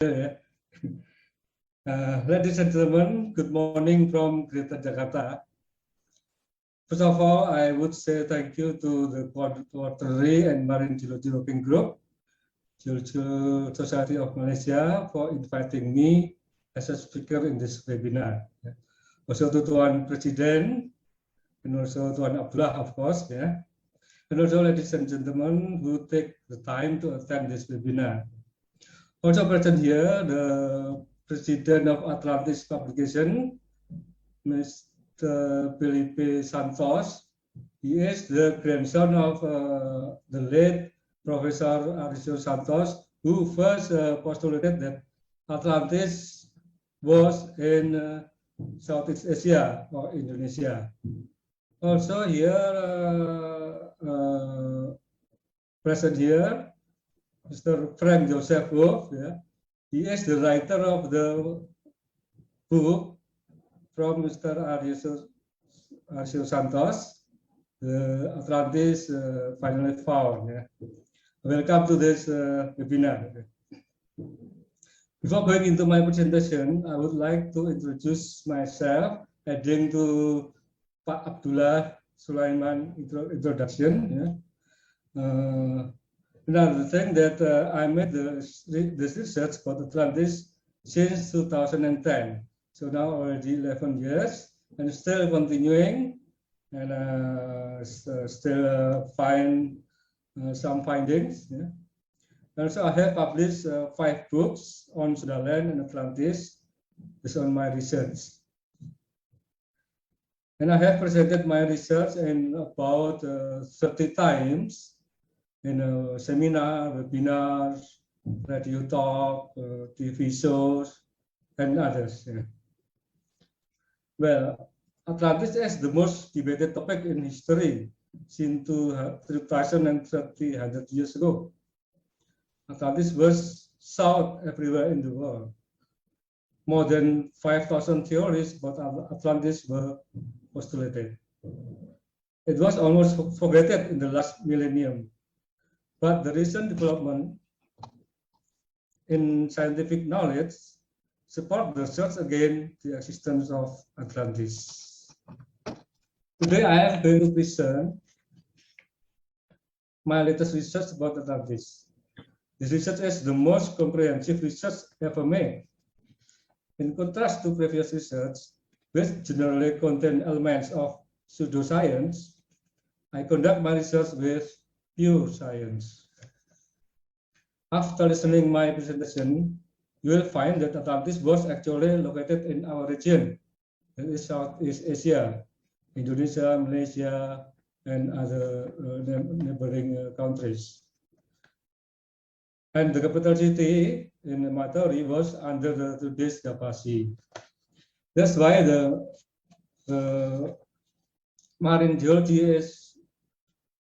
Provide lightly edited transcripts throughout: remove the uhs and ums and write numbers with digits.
Ladies and gentlemen, good morning from Greater Jakarta. First of all, I would say thank you to the Quarternary and Marine Geology Working Group, Geological Society of Malaysia, for inviting me as a speaker in this webinar. Also to Tuan Presiden, and also Tuan Abdullah, of course, and also ladies and gentlemen who take the time to attend this webinar. Also present here, the President of Atlantis Publication, Mr. Felipe Santos. He is the grandson of the late Professor Arisio Santos, who first postulated that Atlantis was in Southeast Asia or Indonesia. Also here, present here, Mr. Frank Joseph Wolf. He is the writer of the book from Mr. Arisio Santos, the Atlantis finally found. Welcome to this webinar. Before going into my presentation, I would like to introduce myself, adding to Pak Abdullah Sulaiman introduction. Another thing that I made this research about Atlantis since 2010. So now already 11 years and still continuing, and still find some findings. And so I have published 5 books on Sundaland and Atlantis based on my research. And I have presented my research in about 30 times in a seminar, webinars, radio talk, TV shows, and others. Well, Atlantis is the most debated topic in history since 3,300 years ago. Atlantis was sought everywhere in the world. More than 5,000 theories about Atlantis were postulated. It was almost forgotten in the last millennium. But the recent development in scientific knowledge support the search again the existence of Atlantis. Today I am going to present my latest research about Atlantis. This research is the most comprehensive research ever made. In contrast to previous research, which generally contain elements of pseudoscience, I conduct my research with pure science. After listening my presentation, you will find that Atlantis was actually located in our region, that is Southeast Asia, Indonesia, Malaysia, and other neighboring countries. And the capital city in my theory was under the today's Java Sea. That's why the marine geology is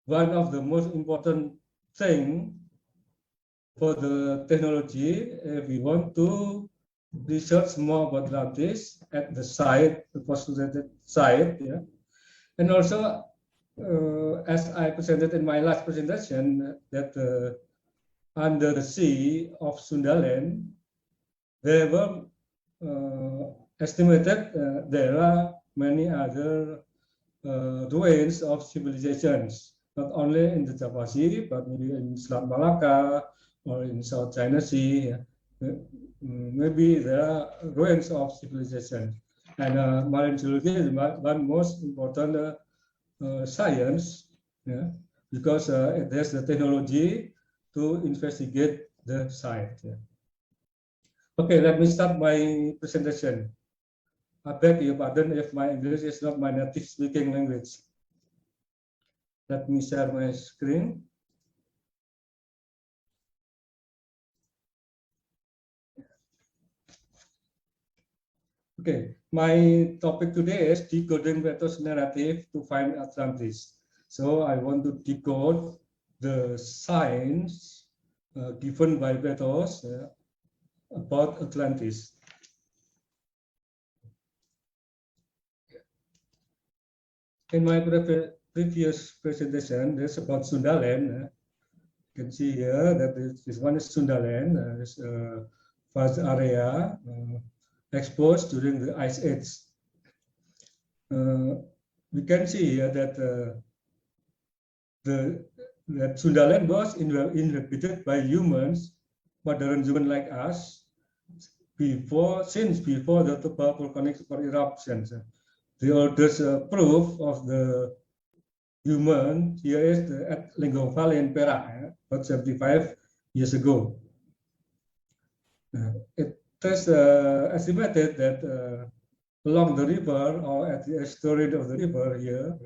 one of the most important things for the technology if we want to research more about Atlantis at the site, the postulated site. And also, as I presented in my last presentation, that under the sea of Sundaland, there were estimated there are many other ruins of civilizations, not only in the Java Sea, but maybe in Selat Malacca or in South China Sea. Maybe there are ruins of civilization. And marine geology is one most important science, because it has the technology to investigate the site. Okay, let me start my presentation. I beg your pardon if my English is not my native speaking language. Let me share my screen. Okay, my topic today is decoding Plato's narrative to find Atlantis. So I want to decode the science given by Plato about Atlantis. In my previous presentation, there's about Sundaland. You can see here that this one is Sundaland. It's vast area exposed during the Ice Age. We can see here that that Sundaland was inhabited by humans, modern humans like us, since before the Tubal volcanic super eruptions. The oldest proof of the human here is at Lenggong Valley in Perak, about 75 years ago. It is estimated that along the river or at the estuary of the river here,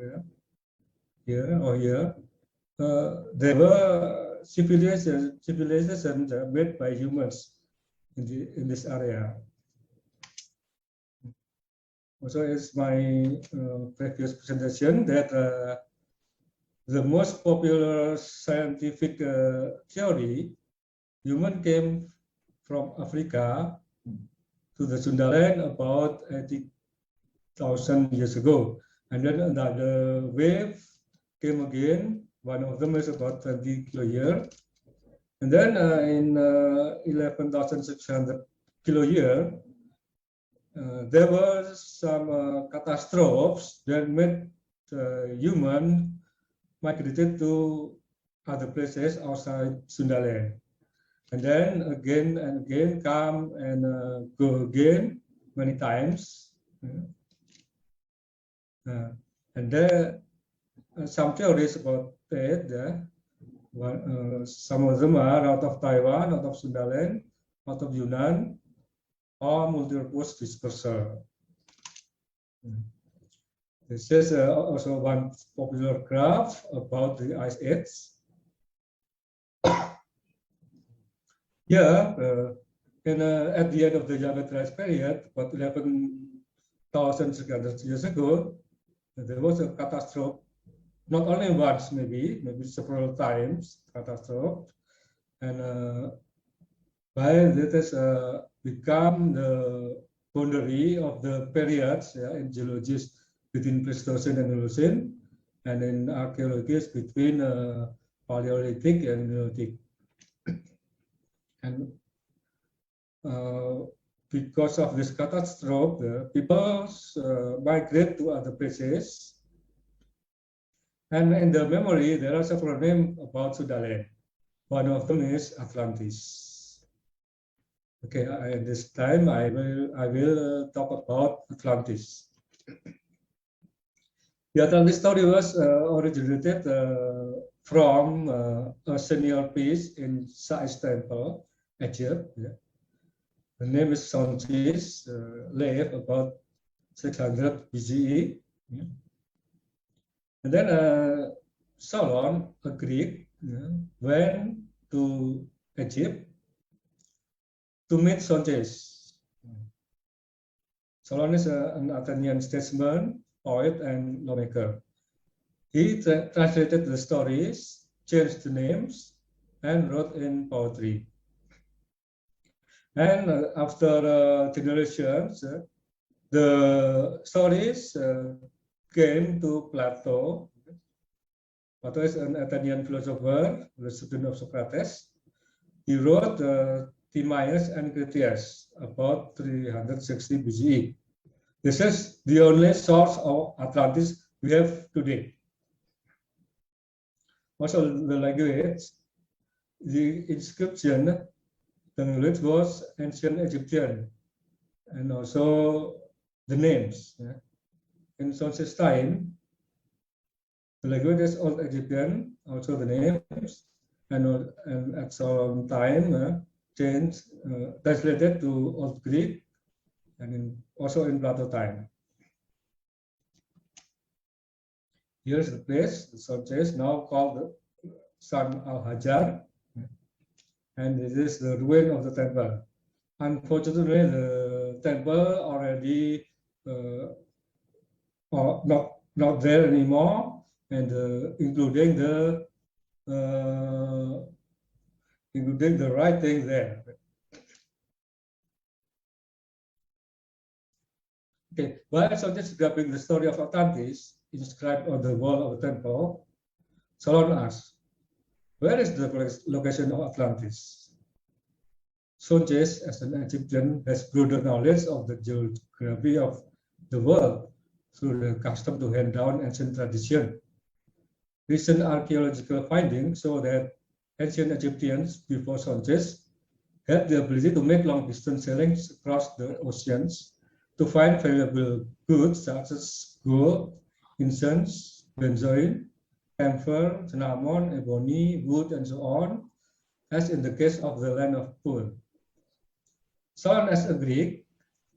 there were civilizations made by humans in this area. Also, it's my previous presentation that the most popular scientific theory, human came from Africa to the Sundaland about 80,000 years ago. And then another wave came again. One of them is about 20 kilo year. And then in 11,600 kilo year, there were some catastrophes that made human migrated to other places outside Sundaland. And then again and again come and go again many times. And there are some theories about it. Some of them are out of Taiwan, out of Sundaland, out of Yunnan, or multi-purpose dispersal. This is also one popular graph about the Ice Age. Here, at the end of the Young Ice period, about 11,600 years ago, there was a catastrophe. Not only once, maybe several times catastrophe, and while it has become the boundary of the periods in geology between Pleistocene and Holocene, and in archaeology between Paleolithic and Neolithic. And because of this catastrophe, people migrate to other places. And in the memory, there are several names about Sundaland. One of them is Atlantis. Okay, this time I will talk about Atlantis. The Atlantis story was originated from a senior piece in Sais Temple, Egypt. The name is Sonsis, lived about 600 BCE. And then Solon, a Greek, went to Egypt to meet Sonsis. Solon is an Athenian statesman, poet, and lawmaker. He translated the stories, changed the names, and wrote in poetry. And after generations, the stories came to Plato. Plato is an Athenian philosopher, the student of Socrates. He wrote Timaeus and Critias about 360 BCE. This is the only source of Atlantis we have today. Also, the language, the inscription, the language was ancient Egyptian, and also the names. In Sonsis' time, the language is Old Egyptian, also the names, and at some time changed, translated to Old Greek, and also in Plato time. Here's the place, the Sonsis, now called San al-Hajar, and this is the ruin of the temple. Unfortunately, the temple already not there anymore, and including the writing there. Okay, while Sonsis grabbing the story of Atlantis inscribed on the wall of the temple, Solon asks, "Where is the location of Atlantis?" Sonjes, as an Egyptian, has broader knowledge of the geography of the world through the custom to hand down ancient tradition. Recent archaeological findings show that ancient Egyptians before Sonjes had the ability to make long-distance sailings across the oceans to find valuable goods such as gold, incense, benzoin, camphor, cinnamon, ebony, wood, and so on, as in the case of the land of Pul. Solon as a Greek,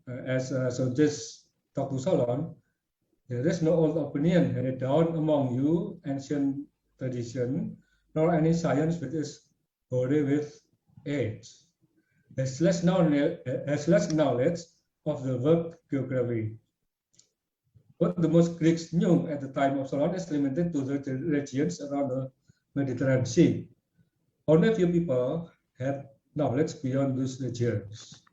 as Sonjes talked to Solon, there is no old opinion handed down among you, ancient tradition, nor any science which is hoary with age. Has less knowledge of the word geography. What the most Greeks knew at the time of Solon is limited to the regions around the Mediterranean Sea. Only a few people had knowledge beyond those regions.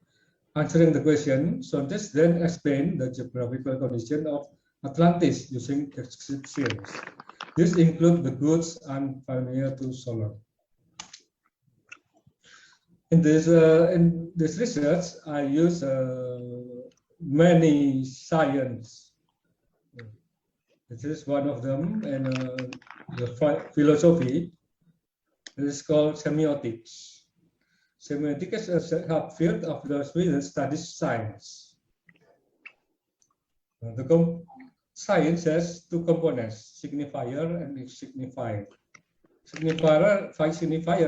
Answering the question, Sonjes then explained the geographical condition of Atlantis using descriptions. This includes the goods unfamiliar to Solon. In this research, I use many science. This is one of them, and the philosophy is called semiotics. Semiotics is a subfield of philosophy that studies science. The science has two components, signifier and signified. Signifier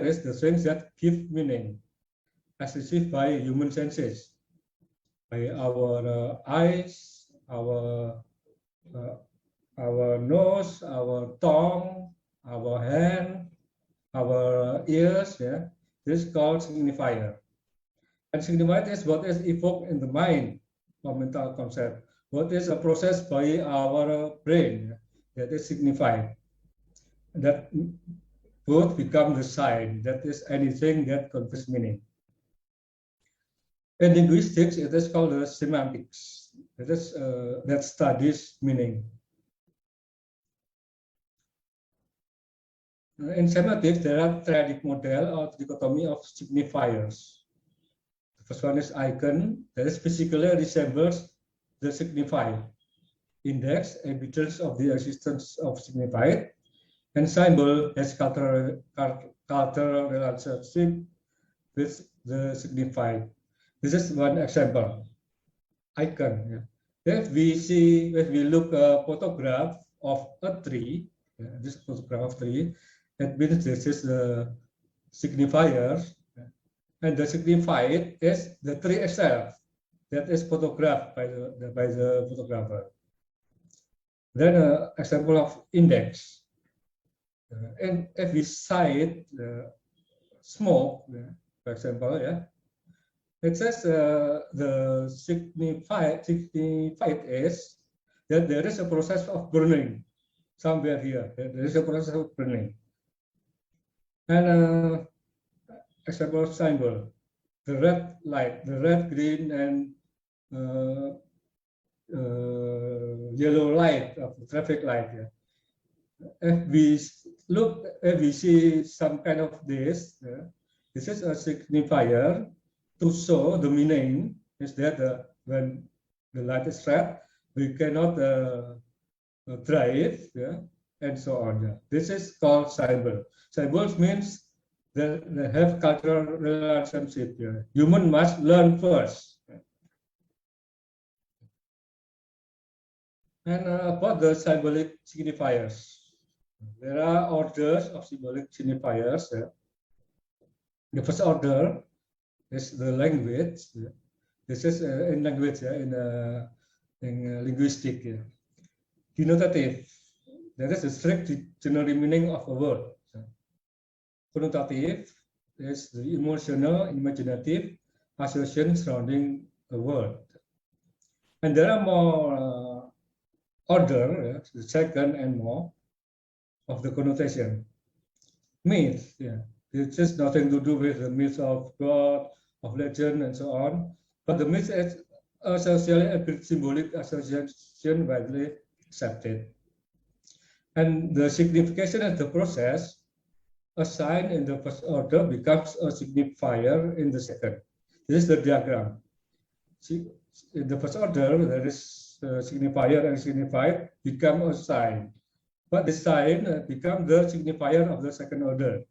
is the things that give meaning, as received by human senses, by our eyes, our nose, our tongue, our hand, our ears. Yeah, this is called signifier. And signified is what is evoked in the mind or mental concept. What is a process by our brain that is signified. That both become the sign, that is anything that conveys meaning. In linguistics, it is called the semantics. It is that studies meaning. In semantics, there are triadic model or dichotomy of signifiers. The first one is icon, that is physically resembles the signified. Index, evidence of the existence of signified. And symbol has cultural relationship with the signified. This is one example. Icon. Yeah. If we look a photograph of a tree, this photograph of tree, that means this is the signifier, and the signified is the tree itself that is photographed by the photographer. Then an example of index. And if we cite smoke, for example, it says the signified is that there is a process of burning somewhere here. There is a process of burning. And example of symbol, the red light, the red, green, and yellow light of the traffic light. Yeah. If we see some kind of this, this is a signifier to show the meaning is that when the light is red, we cannot drive, and so on. Yeah. This is called symbol. Symbols means that they have cultural relationship. Yeah. Human must learn first. And about the symbolic signifiers. There are orders of symbolic signifiers. Yeah. The first order is the language. Yeah. This is in language, in linguistic. Yeah. Denotative. There is a strict dictionary meaning of a word. Yeah. Connotative is the emotional, imaginative association surrounding a word. And there are more order, the second and more, of the connotation. Myth, it has nothing to do with the myth of God, of legend, and so on. But the myth is a socially agreed symbolic association widely accepted. And the signification of the process, a sign in the first order becomes a signifier in the second. This is the diagram. See, in the first order, there is signifier and signified become a sign. But the sign become the signifier of the second order.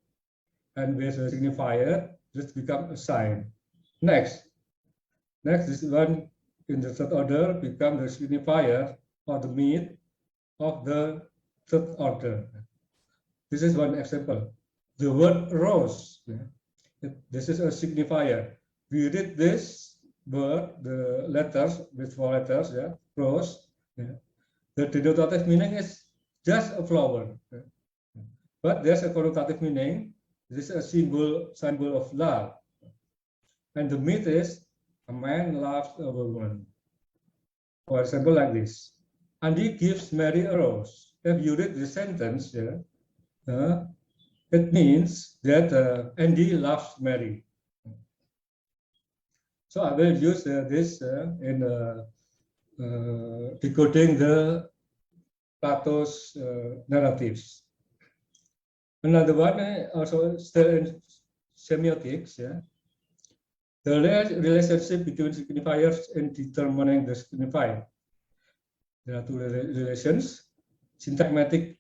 And with a signifier, this become a sign. Next, this one in the third order become the signifier or the meat of the third order. This is one example. The word rose. This is a signifier. We read this word, the letters with 4 letters, rose. The denotative meaning is just a flower. But there's a connotative meaning. This is a symbol of love. And the myth is a man loves a woman. For example, like this. Andy gives Mary a rose. If you read this sentence, it means that Andy loves Mary. So I will use this in decoding the Plato's narratives. Another one, also still in semiotics, the relationship between signifiers in determining the signified. There are 2 relations, syntagmatic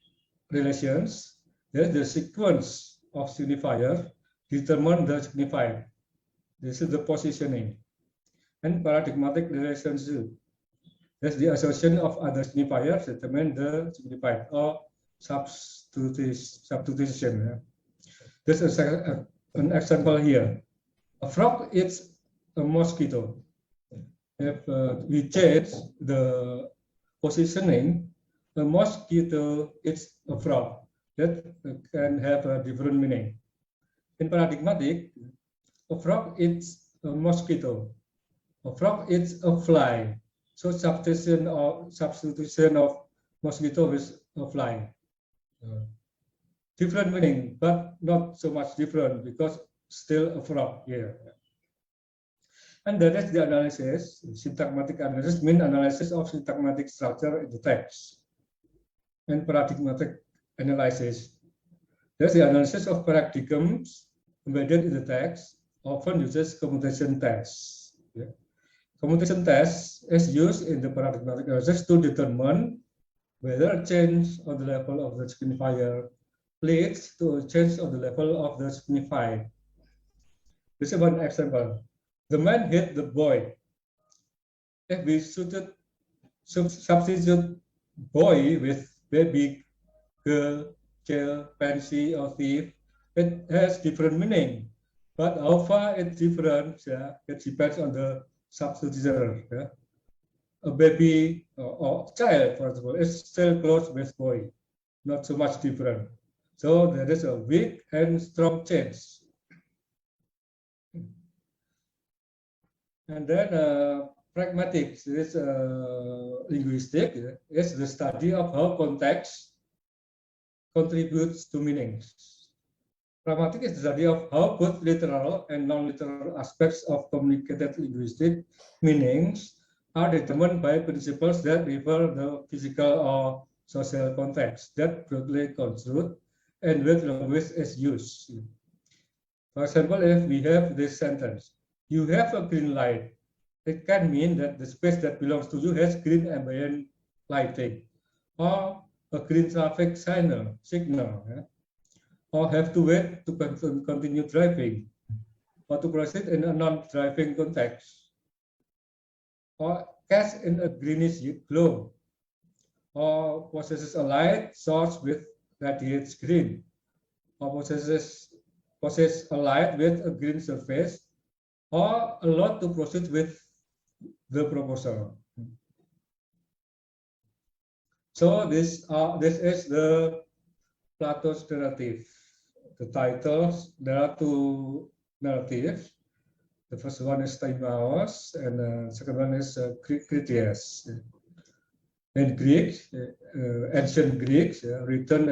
relations. There's the sequence of signifier determine the signified. This is the positioning. And paradigmatic relationship. That's the association of other signifiers determine the signified or substitution. This is an example here. A frog eats a mosquito. If we change the positioning, a mosquito eats a frog. That can have a different meaning. In paradigmatic, a frog eats a mosquito. A frog eats a fly. So substitution of mosquito with a fly. Different meaning, but not so much different because still a frog here. And that is the analysis. Syntagmatic analysis means analysis of syntagmatic structure in the text. And paradigmatic analysis. There's the analysis of paradigms embedded in the text, often uses commutation tests. Commutation test is used in the paradigmatic analysis to determine whether a change on the level of the signifier leads to a change on the level of the signified. This is one example. The man hit the boy. If we substitute boy with baby, girl, child, fancy, or thief, it has different meaning. But how far it's different, it depends on the substitution. A baby or child, for example, is still close with boy, not so much different. So there is a weak and strong change. And then pragmatics is linguistic, is the study of how context contributes to meanings. Pragmatic is the study of how both literal and non-literal aspects of communicated linguistic meanings are determined by principles that refer the physical or social context that broadly construed and with language is used. For example, if we have this sentence, you have a green light, it can mean that the space that belongs to you has green ambient lighting, or a green traffic signal, or have to wait to continue driving, or to proceed in a non-driving context, or cast in a greenish glow, or possesses a light source with radiates green, or possess a light with a green surface, or allowed to proceed with the proposal. So this is the Plato's narrative. The titles, there are 2 narratives. The first one is Timaeus, and the second one is Critias. In Greek, ancient Greeks, written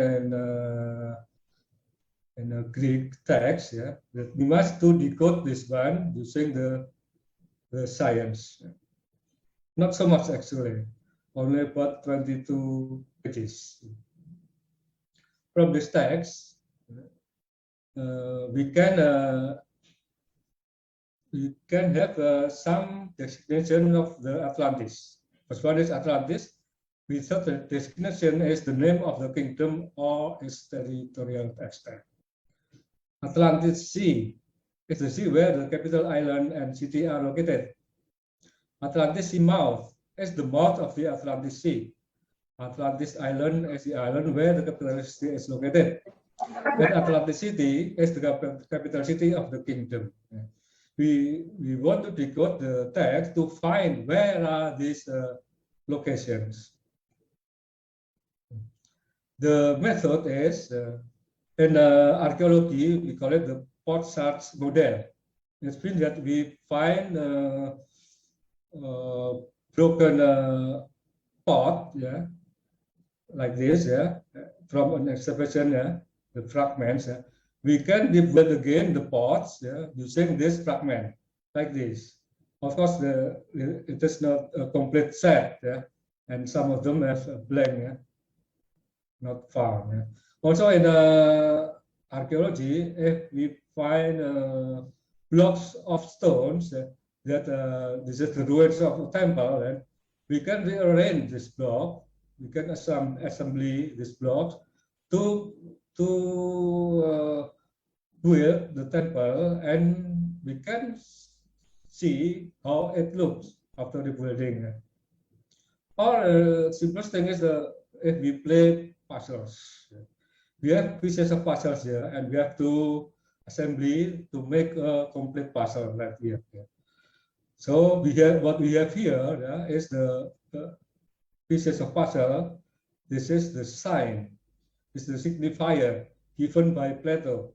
in a Greek text, that we must to decode this one using the science. Not so much actually, only about 22 pages. From this text, we can we can have some designation of the Atlantis. First one is Atlantis. We thought the designation is the name of the kingdom or its territorial extent. Atlantis Sea is the sea where the capital island and city are located. Atlantis Sea mouth is the mouth of the Atlantis Sea. Atlantis Island is the island where the capital city is located. And Atlantis City is the capital city of the kingdom. We want to decode the text to find where are these locations. The method is, in archaeology, we call it the pot search model. It means that we find broken pot, yeah, like this, yeah, from an excavation, yeah, the fragments. Yeah. We can develop again the pots, yeah, using this fragment, like this. Of course, it is not a complete set, yeah, and some of them have a blank, yeah, not found. Yeah. Also, in archaeology, if we find blocks of stones that this is the ruins of a temple, and we can rearrange this block. We can assembly this block to build the temple, and we can see how it looks after the building. Or simplest thing is if we play puzzles. We have pieces of puzzles here, and we have to assembly to make a complete puzzle like here. So what we have here, yeah, is the pieces of puzzle. This is the sign, this is the signifier given by Plato,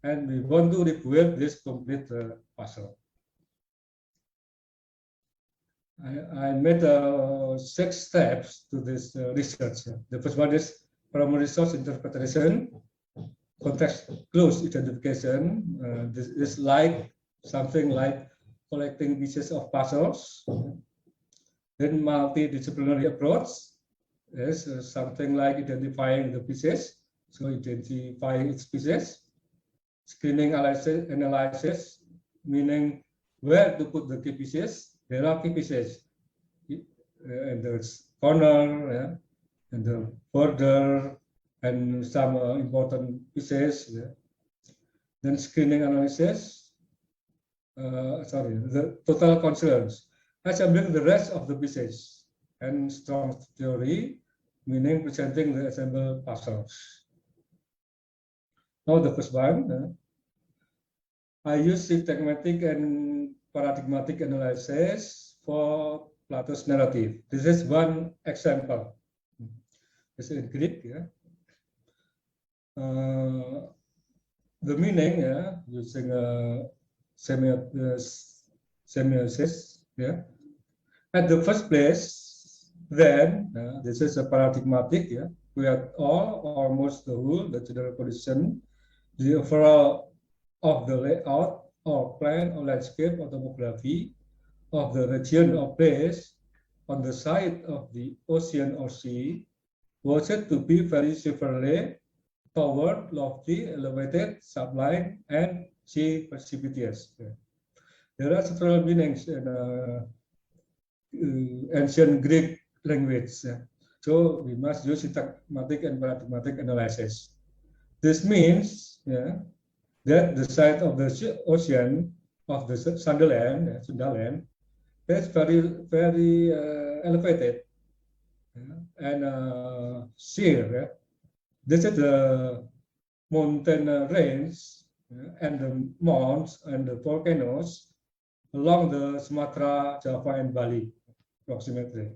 and we want to rebuild this complete puzzle. I made 6 steps to this research. The first one is primary source interpretation, context clues identification. This is like something like collecting pieces of puzzles. Then multidisciplinary approach is something like identifying the pieces, so identifying its pieces. Screening analysis, meaning where to put the key pieces. There are key pieces in the corner, yeah, and the border, and some important pieces. Yeah. Then screening analysis, the total concerns, assembling the rest of the pieces, and strong theory, meaning presenting the assembled puzzles. Now the first one, I use syntagmatic and paradigmatic analysis for Plato's narrative. This is one example. This is in Greek, yeah. The meaning, yeah, using semiosis, yeah. At the first place, then this is a paradigmatic, yeah. We have all, almost the whole, the general condition, the overall of the layout or plan or landscape or topography of the region or place on the side of the ocean or sea was said to be very severely toward, lofty, elevated, sublime, and sea precipitous. There are several meanings in ancient Greek language. So we must use syntagmatic and paradigmatic analysis. This means, yeah, that the side of the ocean of the Sundaland is very elevated, and sheer. Yeah. This is the mountain range, and the mountains and the volcanoes along the Sumatra, Java, and Bali, approximately.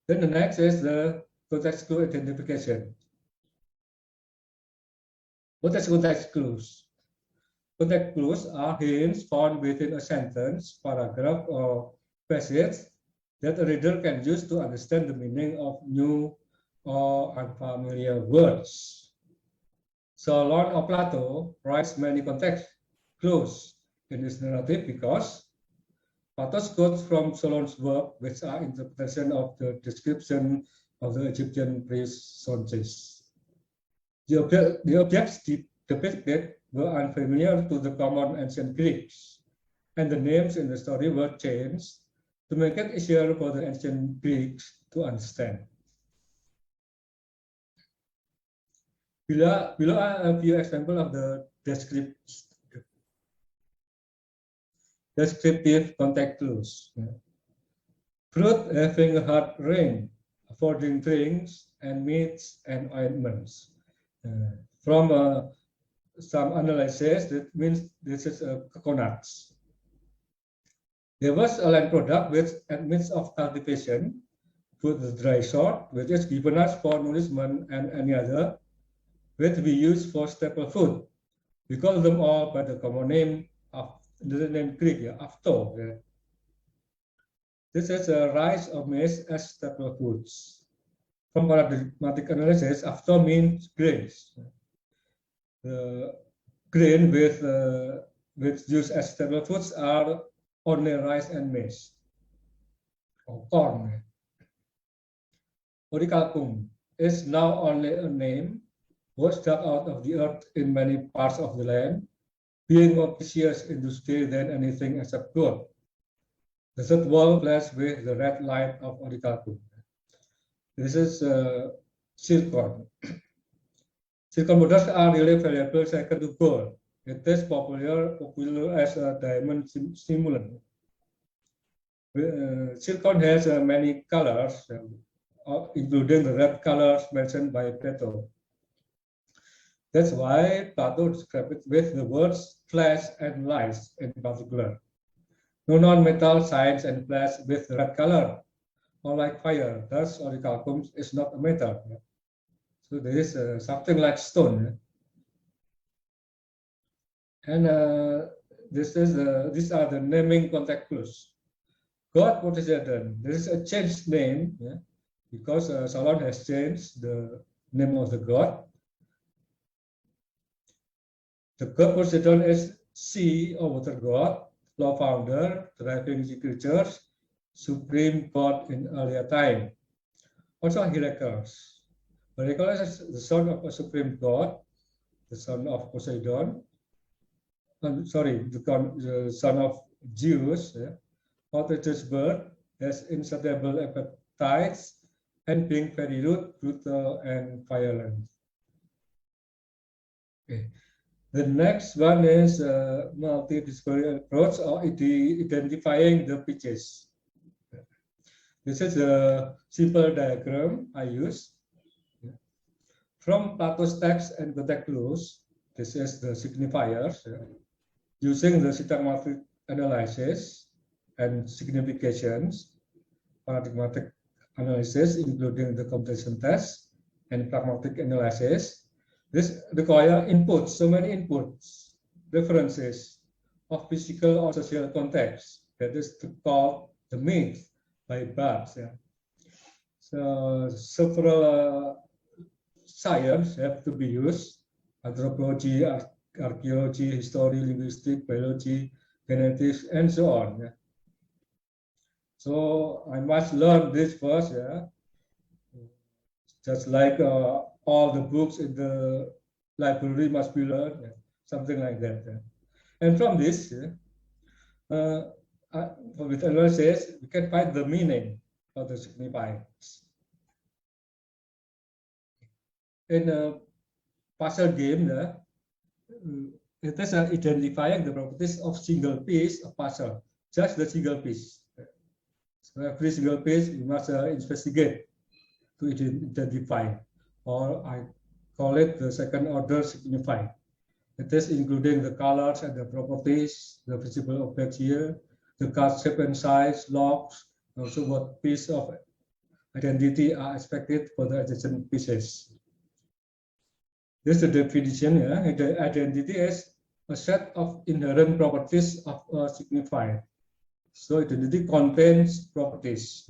Then the next is the context clue identification. What is context clues? Context clues are hints found within a sentence, paragraph, or passage that a reader can use to understand the meaning of new or unfamiliar words. Solon of Plato writes many context clues in his narrative because Plato's quotes from Solon's work, which are interpretation of the description of the Egyptian priest Sonsis. The objects depicted were unfamiliar to the common ancient Greeks, and the names in the story were changed to make it easier for the ancient Greeks to understand. Below are a few examples of the descriptive contact clues. Fruit having a hard ring, affording drinks and meats and ointments. From some analysis, that means this is coconuts. There was a land product which admits of cultivation, food the dry sort, which is given us for nourishment, and any other, which we use for staple food. We call them all by the common name of the name Greek, afto. Yeah. This is rice or maize as staple foods. From paradigmatic analysis, afto means grains. The grain with used as staple foods are only rice and maize, or corn. Orichalcum is now only a name, was dug out of the earth in many parts of the land, being more precious industry than anything except gold. The third wall flashed with the red light of orichalcum. This is zircon. Zircon products are really valuable second to gold. It is popular as a diamond stimulant. Zircon has many colors, including the red colors mentioned by Plato. That's why Plato described it with the words flash and light in particular. No non-metal shines and flash with red color, unlike fire. Thus, orichalcum is not a metal. So there is something like stone. And these are the naming contact clues. God Poseidon. There is a changed name because Solon has changed the name of the god. The god Poseidon is sea or water god, law founder, driving sea creatures, supreme god in earlier time. Also Heracles. Heracles is the son of a supreme god, the son of Poseidon. The son of Zeus. After his birth, has insatiable appetites and being very rude, brutal, and violent. Okay. The next one is multidisciplinary approach or identifying the pitches. This is a simple diagram I use. From Plato's text and contact clues, this is the signifiers. Using the syntagmatic analysis and significations, paradigmatic analysis, including the computation test and pragmatic analysis, this requires inputs, so many inputs, references of physical or social context. That is called the myth by Babs. So several science have to be used: anthropology, archaeology, history, linguistics, biology, genetics, and so on. So I must learn this first, just like all the books in the library must be learned, something like that. And from this, with analysis, we can find the meaning of the signifiers. In a puzzle game, it is identifying the properties of single piece of puzzle, just the single piece. So every single piece you must investigate to identify, or I call it the second order signifier. It is including the colors and the properties, the visible objects here, the card shape and size, logs, also what piece of identity are expected for the adjacent pieces. This is the definition. The identity is a set of inherent properties of a signifier. So identity contains properties.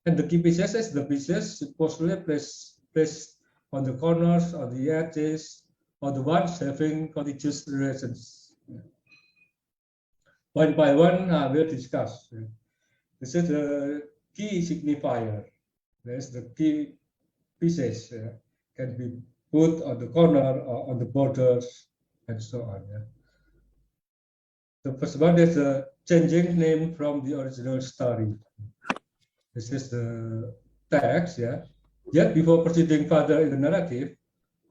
And the key pieces is the pieces supposedly placed on the corners, on the edges, or the ones having contiguous relations. One by one, we'll discuss. This is the key signifier. There's the key pieces can be put on the corner or on the borders and so on. Yeah. The first one is the changing name from the original story. This is the text. Yeah. Yet before proceeding further in the narrative,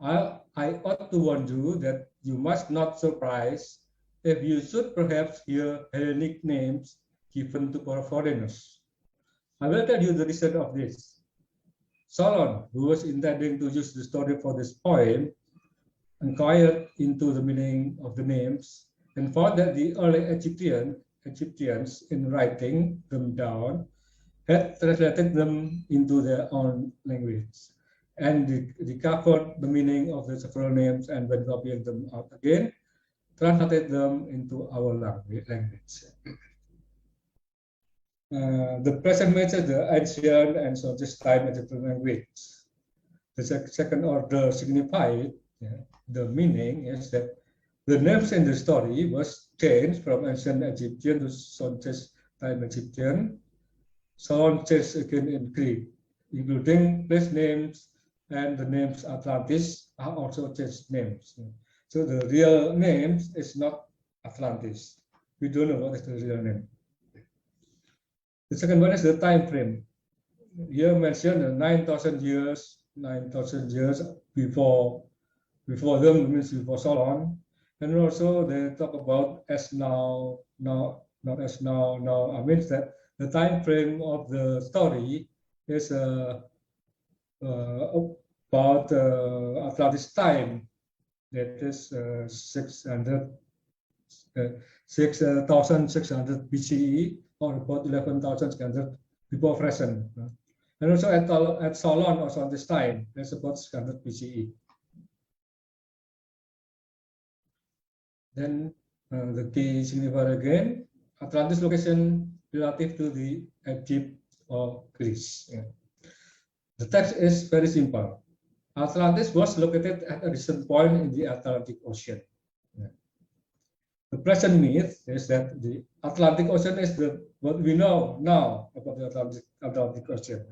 I ought to warn you that you must not surprise if you should perhaps hear Hellenic names given to foreigners. I will tell you the reason of this. Solon, who was intending to use the story for this poem, inquired into the meaning of the names and found that the early Egyptians, in writing them down, had translated them into their own language and recovered the meaning of the several names, and when copying them out again, translated them into our language. The present method, the ancient and shortest time Egyptian language. The second order signified, the meaning is that the names in the story was changed from ancient Egyptian to shortest time Egyptian. Solon changed again in Greek, including place names, and the names Atlantis are also changed names. So the real name is not Atlantis. We don't know what is the real name. The second one is the time frame. Here mentioned 9,000 years, 9,000 years before them, means before Solon. And also they talk about as now, not as now. I mean that the time frame of the story is about Atlantis time. That is 6,600 BCE, or about 11,600 before present. And also at Solon, also at this time, that's about 600 BCE. Then the key signifier again, Atlantis location relative to the Egypt or Greece. Yeah. The text is very simple. Atlantis was located at a distant point in the Atlantic Ocean. Yeah. The present myth is that the Atlantic Ocean is what we know now about the Atlantic Ocean.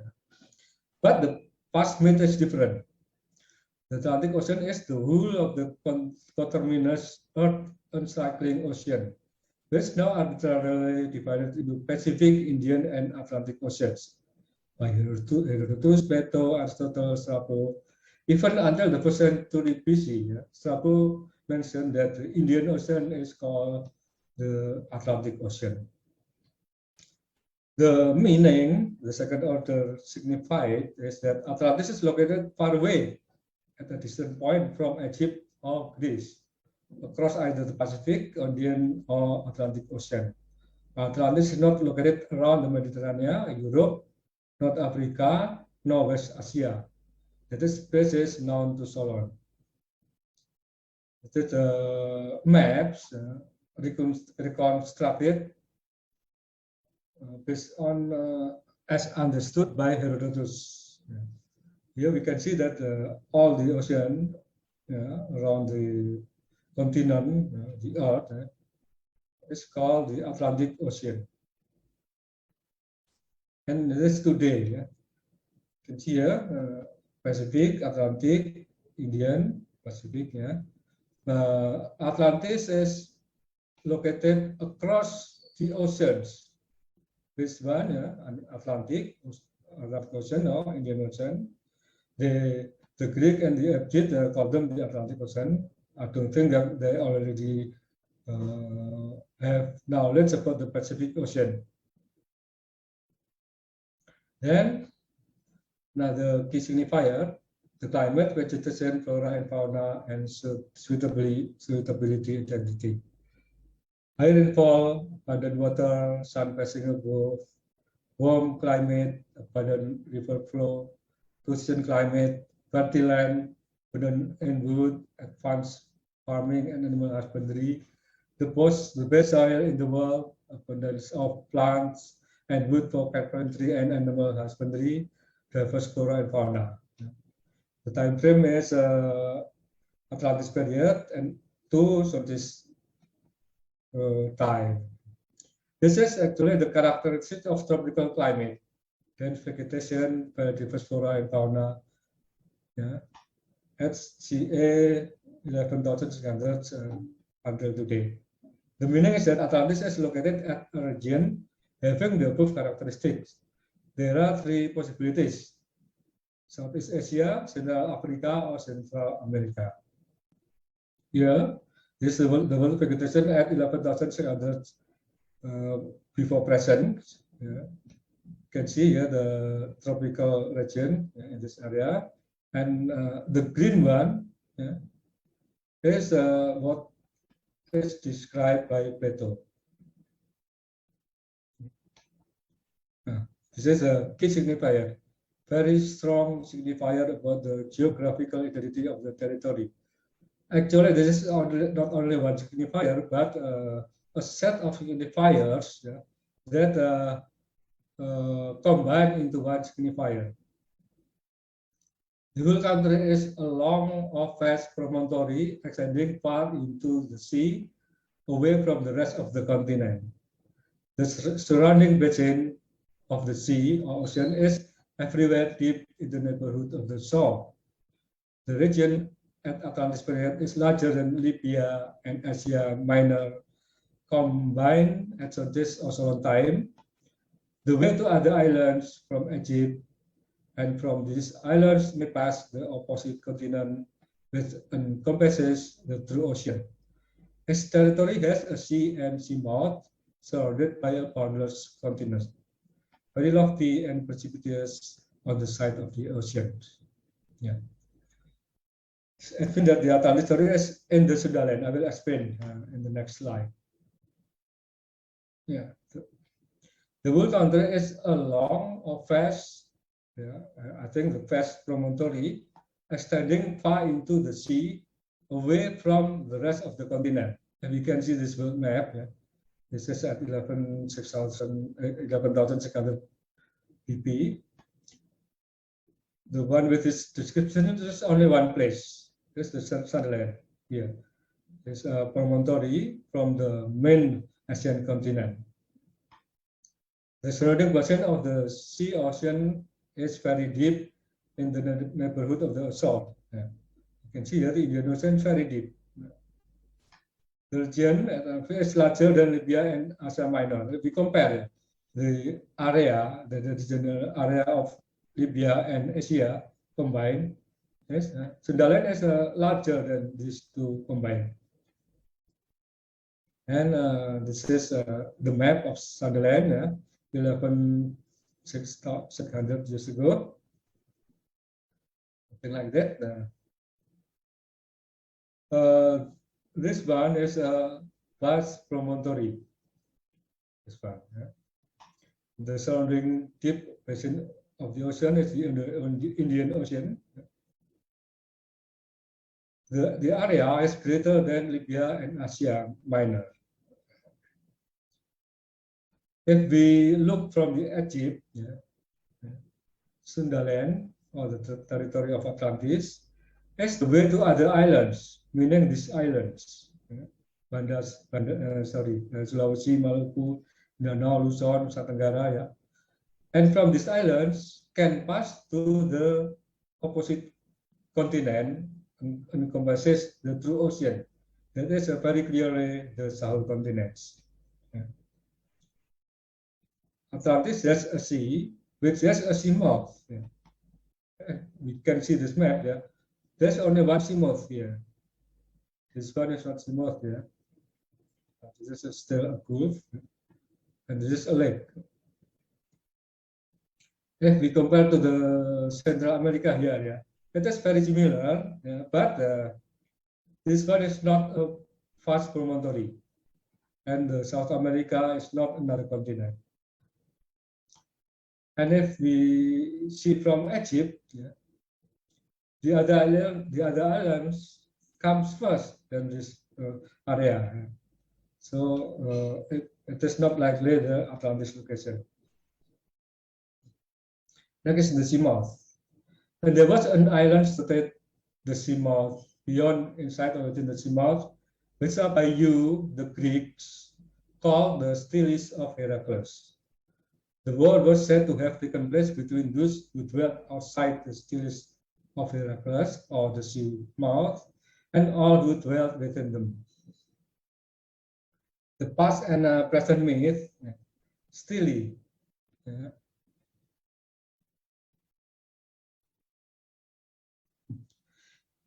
But the past myth is different. The Atlantic Ocean is the whole of the coterminous Earth encircling ocean, which now arbitrarily divided into Pacific, Indian, and Atlantic Oceans by Herodotus, Plato, Aristotle, Strabo. Even until the first century BC, Strabo mentioned that the Indian Ocean is called the Atlantic Ocean. The meaning, the second order signified, is that Atlantis is located far away at a distant point from Egypt or Greece, across either the Pacific, Indian, or Atlantic Ocean. Atlantis is not located around the Mediterranean, Europe, North Africa, nor West Asia. This place is known to Solon. The maps reconstructed based on as understood by Herodotus. Here we can see that all the ocean around the continent, the Earth, is called the Atlantic Ocean. And this today, you can see here Pacific, Atlantic, Indian, Pacific. Atlantis is located across the oceans. This one, Atlantic Ocean or Indian Ocean. The Greek and the Egypt call them the Atlantic Ocean. I don't think that they already have knowledge about the Pacific Ocean. Then another key signifier, the climate, vegetation, flora and fauna, and suitability identity. High rainfall, abundant water, sun passing above, warm climate, abundant river flow, ocean climate, fertile land, abundant in wood, advanced farming and animal husbandry, the best soil in the world, abundance of plants and wood for carpentry and animal husbandry, diverse flora and fauna. The time frame is Atlantis period and to this time. This is actually the characteristic of tropical climate. Dense vegetation, very diverse flora and fauna. HCA 11,600 until today. The meaning is that Atlantis is located at a region having the above characteristics. There are three possibilities: Southeast Asia, Central Africa, or Central America. Here, this is the world vegetation at 11,600 before present. Yeah. You can see here the tropical region in this area, and the green one is what is described by Plato. This is a key signifier, very strong signifier about the geographical identity of the territory. Actually, this is not only one signifier, but a set of signifiers that combine into one signifier. The whole country is a long or vast promontory extending far into the sea, away from the rest of the continent. The surrounding basin of the sea or ocean is everywhere deep in the neighborhood of the shore. The region at Atlantis period is larger than Libya and Asia Minor combined at this also time. The way to other islands from Egypt and from these islands may pass the opposite continent, which encompasses the true ocean. Its territory has a sea and seamouth surrounded by a boundless continent, very lofty and precipitous on the side of the ocean. Yeah. I think that the Atlantis story is in the Sundaland. I will explain in the next slide. Yeah. The whole country is a long or vast, I think the vast promontory extending far into the sea, away from the rest of the continent. And you can see this world map. Yeah. This is at 11,600 pp. The one with this description is only one place. This is the Sundaland here. It's a promontory from the main Asian continent. The surrounding basin of the sea ocean is very deep in the neighborhood of the shore. Yeah. You can see that the Indian Ocean is very deep. The region is larger than Libya and Asia Minor. If we compare the area, the regional area of Libya and Asia combined, yes, Sundaland is larger than these two combined. And this is the map of Sundaland, 11,600 years ago, something like that. This one is a vast promontory. This one. The surrounding deep basin of the ocean is the Indian Ocean. The area is greater than Libya and Asia Minor. If we look from the Egypt, Sundaland, or the territory of Atlantis, is the way to other islands, meaning these islands, Sulawesi, Maluku, Mindanao, Luzon, Nusa Tenggara, and from these islands can pass to the opposite continent and encompasses the true ocean. That is very clearly the South continents. Atlantis has a sea, which has a seamouth. We can see this map. There's only one seamouth here. This one is not seamouth here. This is still a gulf, and this is a lake. If we compare to the Central America here, it is very similar, but this one is not a vast promontory, and the South America is not another continent. And if we see from Egypt, the other islands comes first than this area. So it is not likely the Atlantis location. Next is the seamouth. And there was an island state, the seamouth, beyond, inside or within the seamouth, which are by the Greeks, called the Stilis of Heracles. The war was said to have taken place between those who dwelt outside the Stilis of Heracles, or the sea mouth, and all who dwelt within them. The past and present myth, Stele,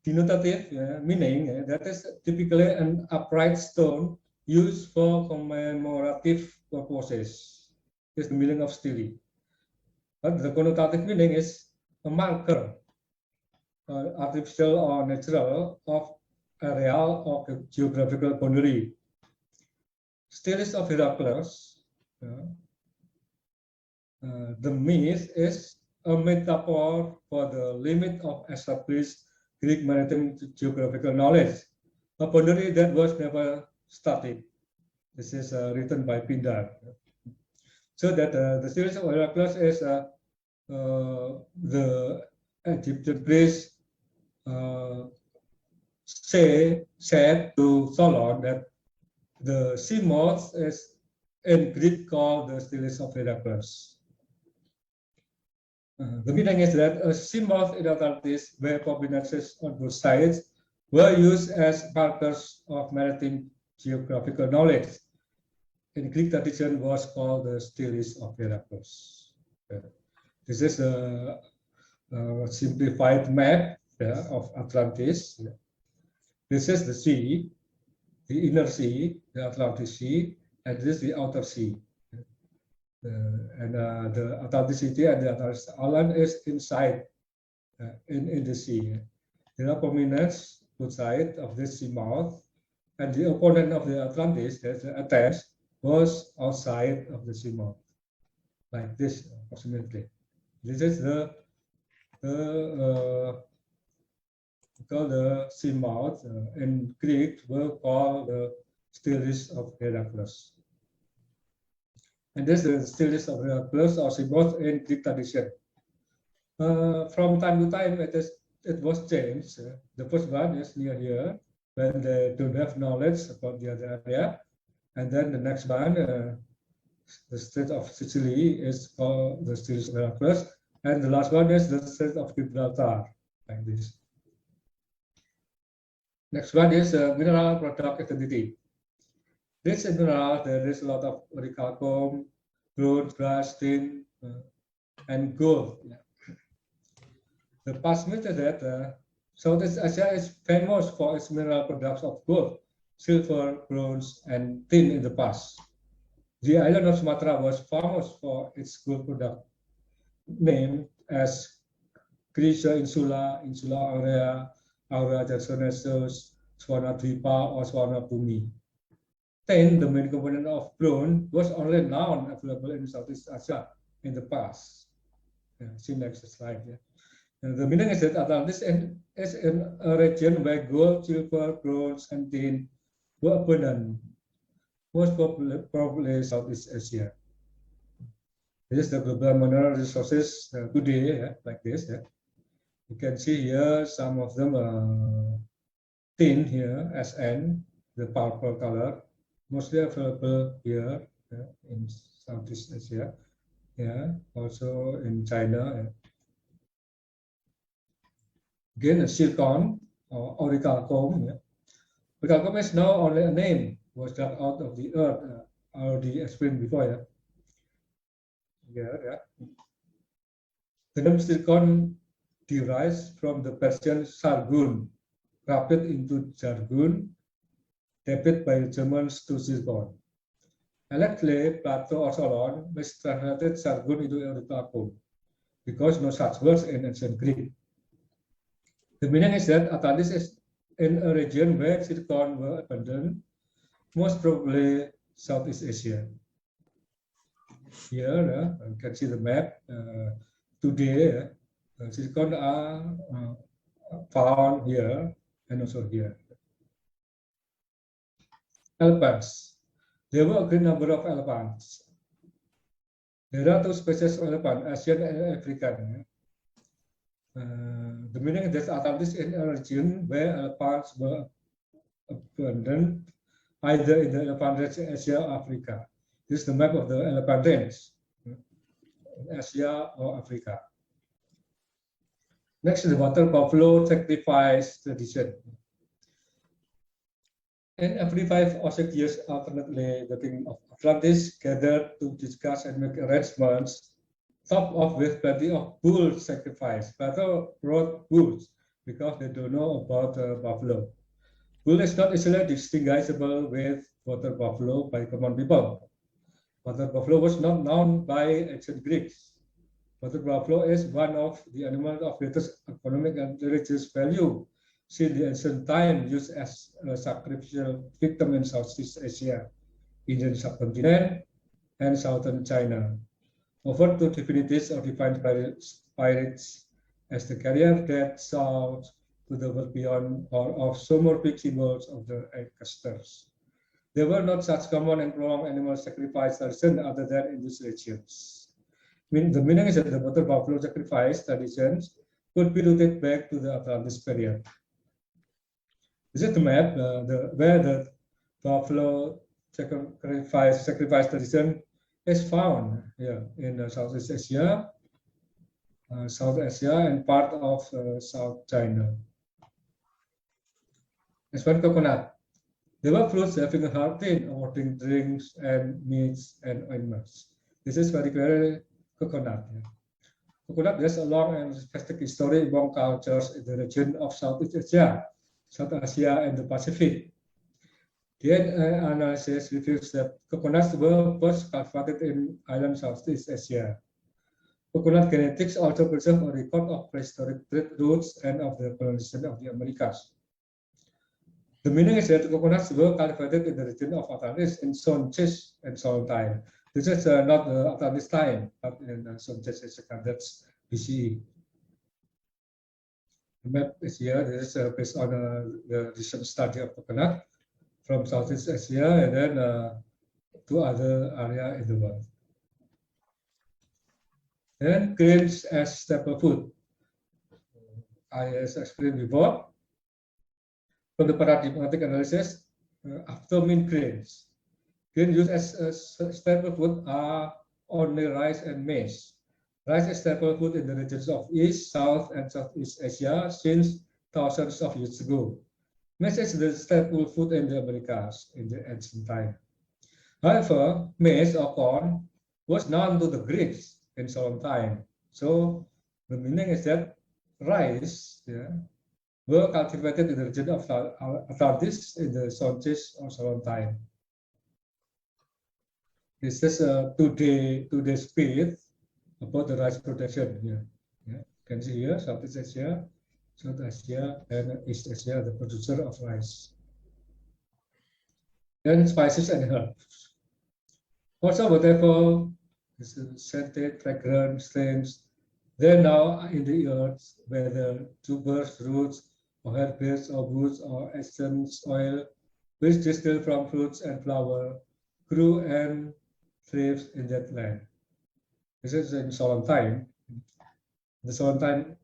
denotative meaning, that is typically an upright stone used for commemorative purposes. Is the meaning of Stele. But the connotative meaning is a marker, artificial or natural, of area of a geographical boundary. Steles of Heracles, the myth is a metaphor for the limit of established Greek maritime geographical knowledge, a boundary that was never studied. This is written by Pindar. So that the Steles of Heracles is the Egyptian priest said to Solon that the sea moth is in Greek called the Steles of Heracles. The meaning is that a sea moth in Atlantis, where combinations on both sides were used as markers of maritime geographical knowledge. In Greek tradition, was called the Steles of Heracles. This is a simplified map of Atlantis. This is the sea, the inner sea, the Atlantic Sea, and this is the outer sea. The Atlantic City and the Atlantis Island is inside, in the sea. There are prominence both sides of this sea mouth, and the opponent of the Atlantis, that's Athens, was outside of the sea mouth, like this approximately. This is the sea mouth. In Greek were called the Steles of Heracles. And this is the Steles of Heracles or sea mouth in Greek tradition. From time to time, it was changed. The first one is near here, when they don't have knowledge about the other area. And then the next one, the state of Sicily, is called the Steles of Heracles. And the last one is the state of Gibraltar, like this. Next one is mineral product identity. This in mineral, there is a lot of orichalcum, bronze, brass, tin, and gold. The past myth is that Southeast Asia is famous for its mineral products of gold, silver, bronze, and tin in the past. The island of Sumatra was famous for its gold product, named as Gracia Insula, Insula Aurea, Aurea Chersonesus, Swarnadvipa, or Swarnabhumi. Tin, the main component of bronze, was only known available in Southeast Asia in the past. See next slide. And the meaning is that Atlantis is in a region where gold, silver, bronze, and tin were abundant, most probably Southeast Asia. This is the global mineral resources today, like this. You can see here some of them are tin here, SN, the purple color, mostly available here in Southeast Asia. Also in China. Again, silicon or orichalcum. Orichalcum is now only a name, was dug out of the earth. I already explained before. The name silicon derives from the Persian sargun, wrapped into jargon, dated by the Germans to silicon. Allegedly, Plato or Solon mistranslated sargun into orichalcum because no such words in ancient Greek. The meaning is that Atlantis is in a region where silicon were abundant, most probably Southeast Asia. Here, you can see the map. Today, silicon are found here and also here. Elephants. There were a great number of elephants. There are two species of elephant, Asian and African. The meaning is that Atlantis is a region where elephants were abundant, either in the elephant range in Asia or Africa. This is the map of the elephant range in Asia or Africa. Next is the water buffalo sacrifice tradition. And every 5 or 6 years, alternately, the king of Atlantis gathered to discuss and make arrangements, top off with plenty of bull sacrifice. Plato wrote bulls because they don't know about the buffalo. Bull is not easily distinguishable with water buffalo by common people. Water buffalo was not known by ancient Greeks. Water buffalo is one of the animals of greatest economic and religious value since the ancient time used as a sacrificial victim in Southeast Asia, Indian subcontinent, and southern China. Over two divinities are defined by spirits as the carrier that sought to the world beyond or of zoomorphic symbols of the ancestors. There were not such common and prolonged animal sacrifice tradition other than in these regions. The meaning is that the water buffalo sacrifice traditions could be rooted back to the Atlantis period. This is the map where the buffalo sacrifice tradition is found here in Southeast Asia, South Asia, and part of South China. Next one, coconut. There were fruits having a hard tin, awarding drinks and meats and ointments. This is very coconut. Yeah. Coconut has a long and specific history among cultures in the region of Southeast Asia, South Asia, and the Pacific. DNA analysis reveals that coconuts were first cultivated in island Southeast Asia. Coconut genetics also preserve a record of prehistoric trade routes and of the colonization of the Americas. The meaning is that coconuts were cultivated in the region of Atlantis in Sonches and Solentine. This is not the Atlantis time, but in Sonches and 600 BCE. The map is here. This is based on the recent study of coconut from Southeast Asia and then to other areas in the world. Then grains as staple food. I explained before. From the paradigmatic analysis, after mean grains. Grains used as staple food are only rice and maize. Rice is staple food in the regions of East, South, and Southeast Asia since thousands of years ago. Maize is the staple food in the Americas in the ancient time. However, maize or corn was known to the Greeks in Solomon time. So the meaning is that rice were cultivated in the region of Atlantis in the Sonches or Solomon time. This is a two-day speed about the rice production here. You can see here Southeast Asia, South Asia, and East Asia, the producer of rice. Then spices and herbs. Also, whatever is scented, fragrant, strains, they're now in the earth, whether tubers, roots, or herbs, or roots, or essence, oil, which distill from fruits and flower, grew and thrives in that land. This is in Solomon time. The Solomon time,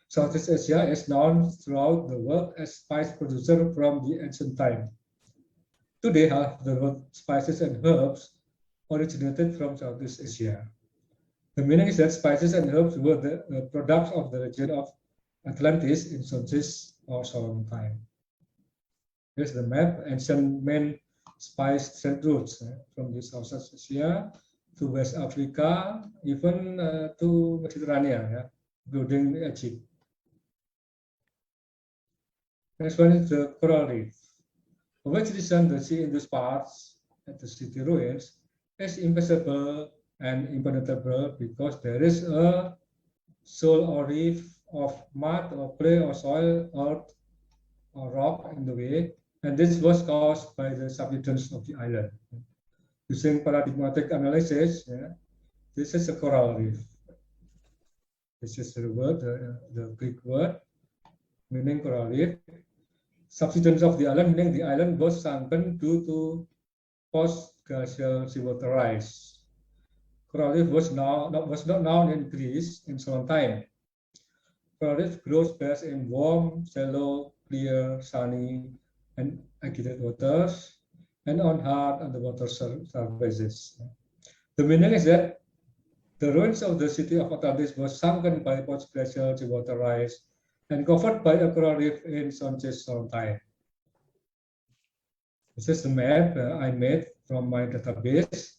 Southeast Asia is known throughout the world as spice producer from the ancient time. Today, half the world spices and herbs originated from Southeast Asia. The meaning is that spices and herbs were the products of the region of Atlantis in Sonches or Solomon time. Here's the map, ancient main spice trade routes from the Southeast Asia to West Africa, even to Mediterranean, including Egypt. Next one is the coral reef. For which reason the sea in these parts at the city ruins is impassable and impenetrable because there is a shoal or reef of mud or clay or soil, earth or rock in the way, and this was caused by the subsidence of the island. Using paradigmatic analysis, this is a coral reef. This is the word, the Greek word, meaning coral reef. Subsidence of the island, meaning the island was sunken due to post-glacial seawater rise. Coral reef was not known in Greece in Solomon time. Coral reef grows best in warm, shallow, clear, sunny, and agitated waters, and on hard underwater surfaces. The meaning is that the ruins of the city of Atlantis was sunken by post-glacial seawater rise and covered by a coral reef in Sonches Solomon time. This is the map I made from my database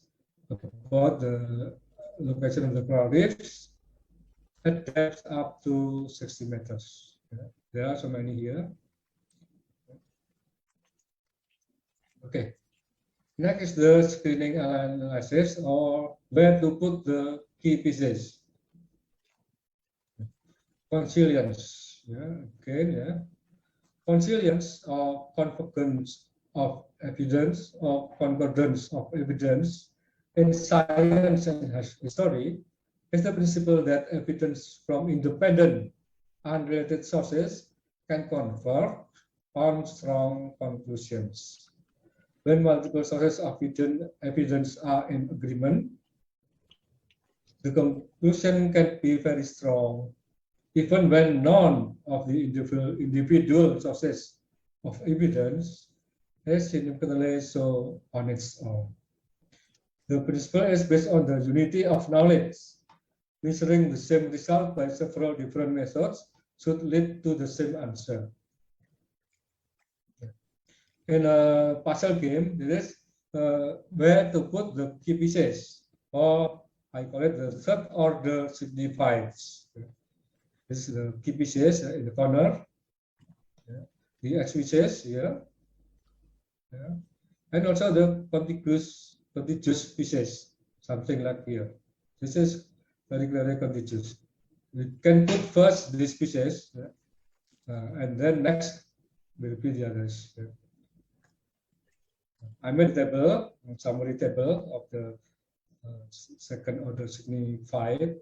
about the location of the coral reefs at depth up to 60 meters. There are so many here. Okay. Next is the screening analysis, or where to put the key pieces. Consilience. Consilience or convergence of evidence or concordance of evidence in science and history is the principle that evidence from independent, unrelated sources can converge on strong conclusions. When multiple sources of evidence are in agreement, the conclusion can be very strong, even when none of the individual sources of evidence is significantly so on its own. The principle is based on the unity of knowledge. Measuring the same result by several different methods should lead to the same answer. In a puzzle game, there is where to put the key pieces, or I call it the third order signifiers. This is the key pieces in the corner, the X pieces here, and also the contiguous pieces, something like here. This is very contiguous. We can put first these pieces, and then next will be the others. I made a table, a summary table of the second order signifier.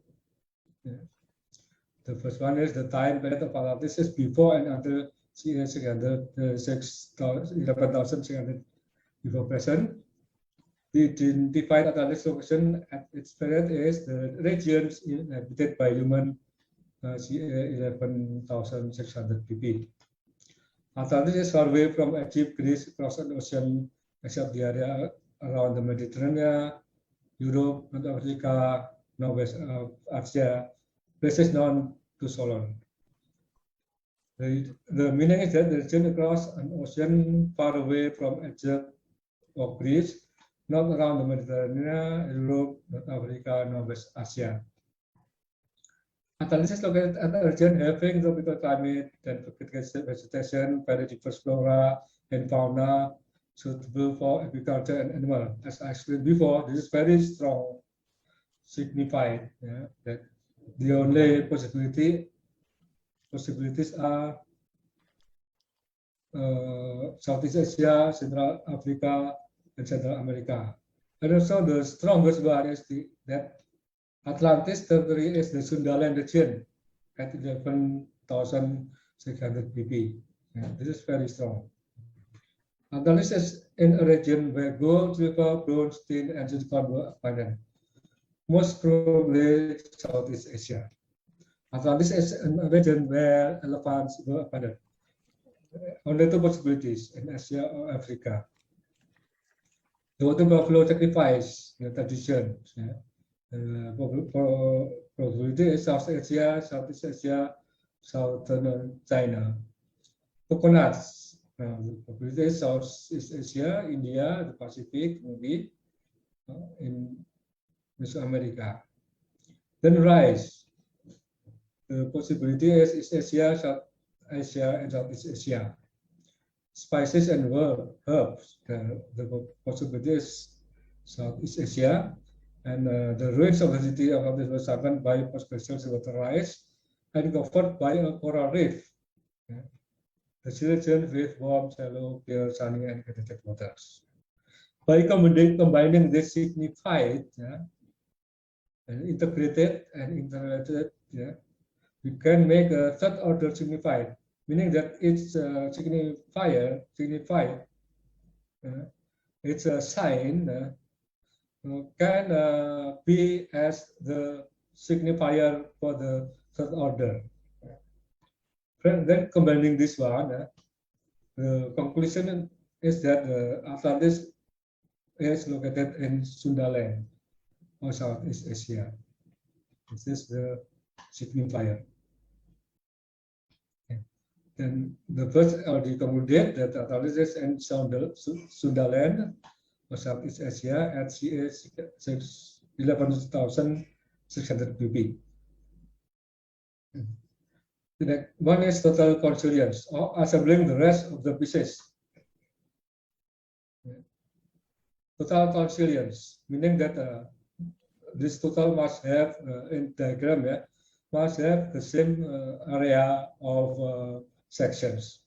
The first one is the time period of Atlantis is before and after 11,600 before present. The identified Atlantis location at its period is the regions inhabited by human, 11,600 BP. Atlantis is far away from Egypt, Greece, across an ocean, except the area around the Mediterranean, Europe, North Africa, Northwest Asia, places known to Solon. The meaning is that the region across an ocean far away from Egypt or Greece, not around the Mediterranean, Europe, North Africa, Northwest Asia. Atlantis is located at a region having tropical climate and vegetation, very diverse flora and fauna, suitable for agriculture and animal. As I explained before, this is very strong signified that the only possibilities are Southeast Asia, Central Africa, and Central America. And also the strongest one is that Atlantis territory is the Sundaland region at 11,600 BP. This is very strong. Atlantis is in a region where gold, silver, bronze, tin, and silicon were abundant. Most probably Southeast Asia. Atlantis is in a region where elephants were abundant. Only two possibilities in Asia or Africa. The water buffalo sacrifice, tradition. Probability is South Asia, Southeast Asia, Southern China. Coconuts. The probability is Southeast Asia, India, the Pacific, maybe in Mesoamerica. Then rice. The possibility is East Asia, South Asia, and Southeast Asia. Spices and herbs. The possibility is Southeast Asia, and the ruins of the city of Atlantis were sunken by post-glacial seawater rise and covered by a coral reef. The region with warm, shallow, clear, sunny, and irrigated waters. By combining this signified and integrated and interrelated, we can make a third order signified, meaning that its signifier, its a sign can be as the signifier for the third order. Then combining this one, the conclusion is that Atlantis is located in Sundaland or Southeast Asia. This is the signifier. Then the first already concluded that Atlantis and Sundaland or Southeast Asia at CA 11,600 pp. The next one is total consilience, or assembling the rest of the pieces. Total consilience, meaning that this total must have, in diagram, must have the same area of sections.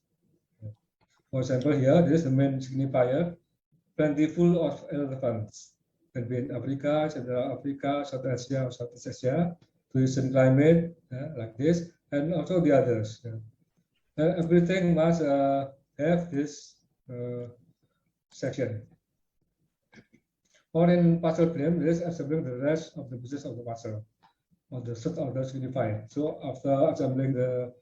For example, here, this is the main signifier, plentiful of elephants. Can be in Africa, Central Africa, South Asia, or Southeast Asia, recent climate, like this, and also the others. Everything must have this section. Or in partial claim, this is assembling the rest of the pieces of the puzzle, or the third order signified. So after assembling the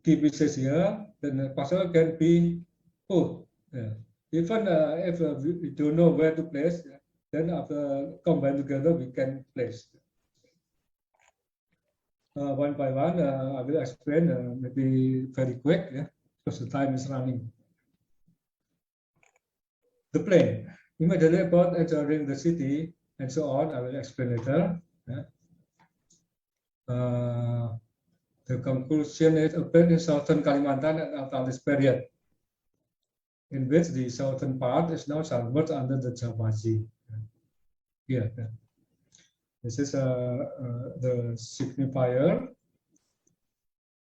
key pieces here, then the puzzle can be full. Even if we don't know where to place, then after combine together, we can place. One by one, I will explain, maybe very quick, because the time is running. The plane. Immediately about entering the city and so on, I will explain later. The conclusion is appeared in southern Kalimantan at Atlantis period, in which the southern part is now submerged under the Java Sea. Here, this is the signifier.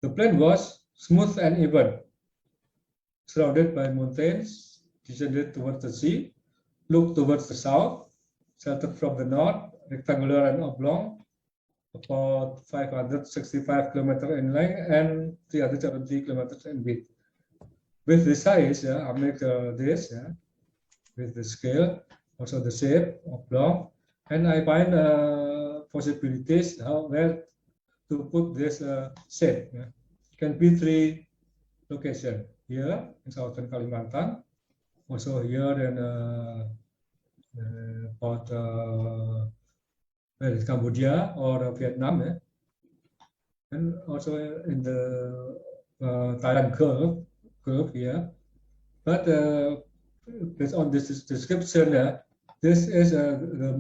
The plain was smooth and even, surrounded by mountains, descended towards the sea, looked towards the south, sheltered from the north, rectangular and oblong, about 565 kilometers in length and 370 kilometers in width. With the size, I make this, with the scale, also the shape, oblong, and I find possibilities where to put this shape. Can be 3 locations, here in southern Kalimantan, also here in about Cambodia or Vietnam, and also in the Thailand curve here. But based on this description, this is the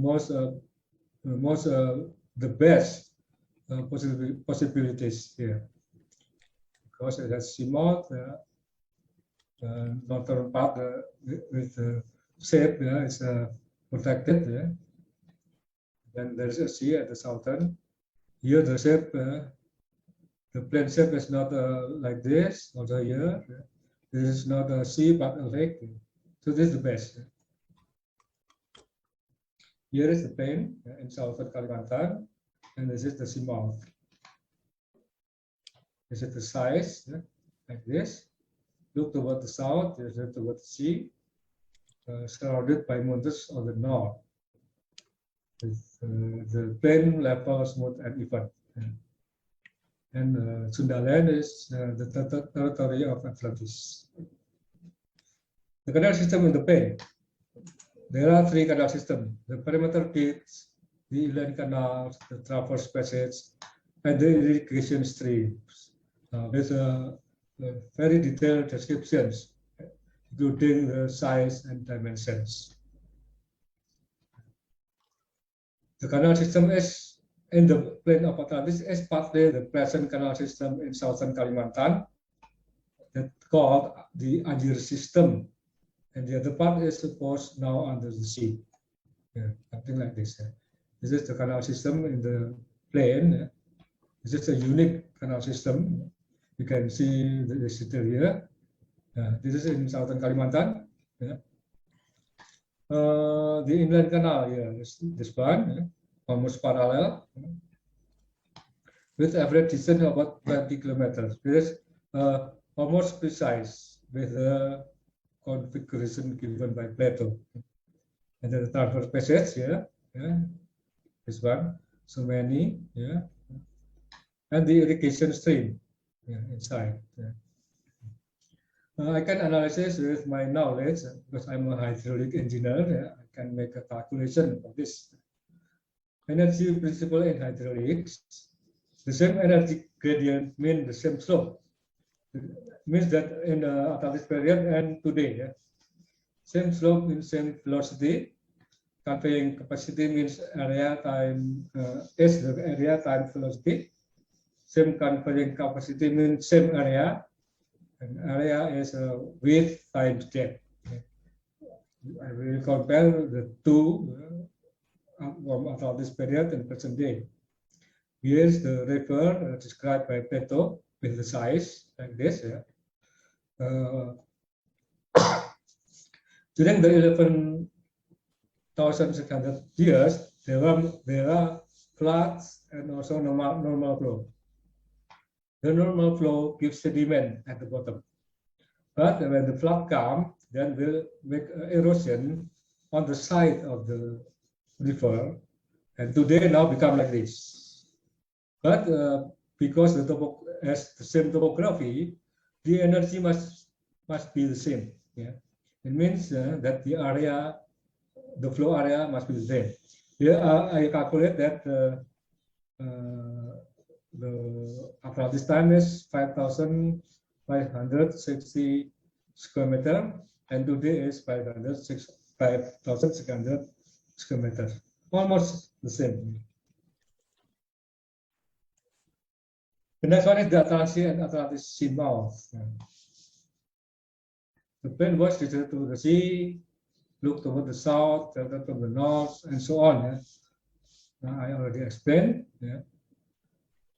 best possibilities here, because it has seamount, northern part with the shape is protected. Then there is a sea at the southern. Here the shape, the plane shape is not like this. Also here, this is not a sea but a lake. So this is the best. Here is the plane in southern Kalimantan, and this is the seamount. This is the size, like this. Look toward the south, this is toward the sea, surrounded by mountains on the north. With the plain level, smooth and even. And Sundaland is the territory of Atlantis. The canal system in the plain. There are 3 canal systems: the perimeter pits, the inland canals, the traverse passage, and the irrigation streams. With very detailed descriptions, including the size and dimensions. The canal system is in the plain of Atlantis is partly the present canal system in southern Kalimantan, that called the Anjir system, and the other part is supposed now under the sea. Something like this. This is the canal system in the plain. This is a unique canal system. You can see the detail here. This is in southern Kalimantan. The inland canal here is this one, almost parallel, with average distance of about 20 kilometers. This is almost precise with the configuration given by Plato. And then the transverse passage here, this one, so many, and the irrigation stream inside. I can analyze with my knowledge, because I'm a hydraulic engineer. I can make a calculation for this. Energy principle in hydraulics: the same energy gradient means the same slope. means that in the Atlantis period and today, yeah, same slope means same velocity. Conveying capacity means area time is the area time velocity. Same conveying capacity means same area, and area is width times depth. Okay. I will compare the two from Atlantis period and present day. Here is the river described by Plato with the size like this. Yeah. During the 11,600 years, there are floods and also normal flow. The normal flow gives sediment at the bottom. But when the flood comes, then will make erosion on the side of the river, and today now become like this. But because the has the same topography, the energy must be the same. Yeah, it means that the area, the flow area must be the same. Here I calculate that the Atlantis time is 5,560 square meter, and today is 5,600 square meter, almost the same. The next one is the Atlantis and Atlantis sea mouth. The plane was directed to the sea, look toward the south, to the north, and so on. Yeah. I already explained. Yeah.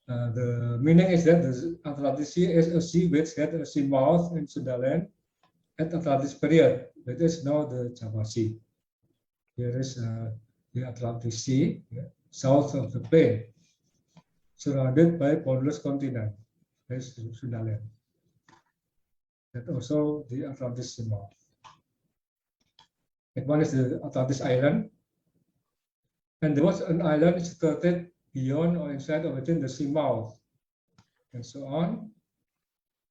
The meaning is that the Atlantis Sea is a sea which had a sea mouth in Sundaland at Atlantis period. That is now the Java Sea. Here is the Atlantic Sea, yeah, south of the plain, surrounded by boundless continent. That is Sundaland. That also the Atlantis Sea mouth. And one is the Atlantis Island, and there was an island situated beyond or inside or within the sea mouth, and so on.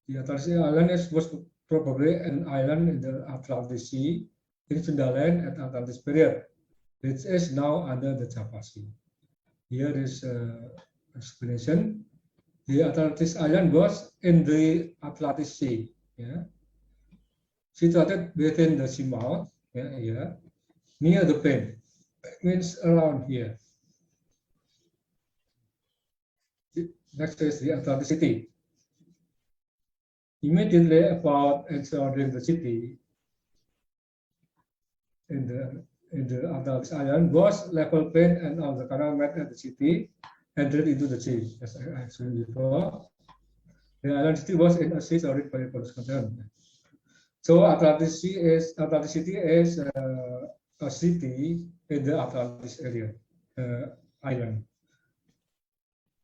The Atlantis Island is most probably an island in the Atlantic Sea in Sundaland at Atlantis period. It is now under the Java Sea. Here is explanation. The Atlantis Island was in the Atlantic Sea, yeah, situated within the sea mouth, yeah, yeah, near the plain. It means around here. Next is the Atlantis city. Immediately about and surrounding the city in the Atlantis Island was level plain, and all the canal met at the city entered into the sea. As I explained before, the island city was in a sea surrounded by a continent. So Atlantis city is a city in the Atlantis area, island.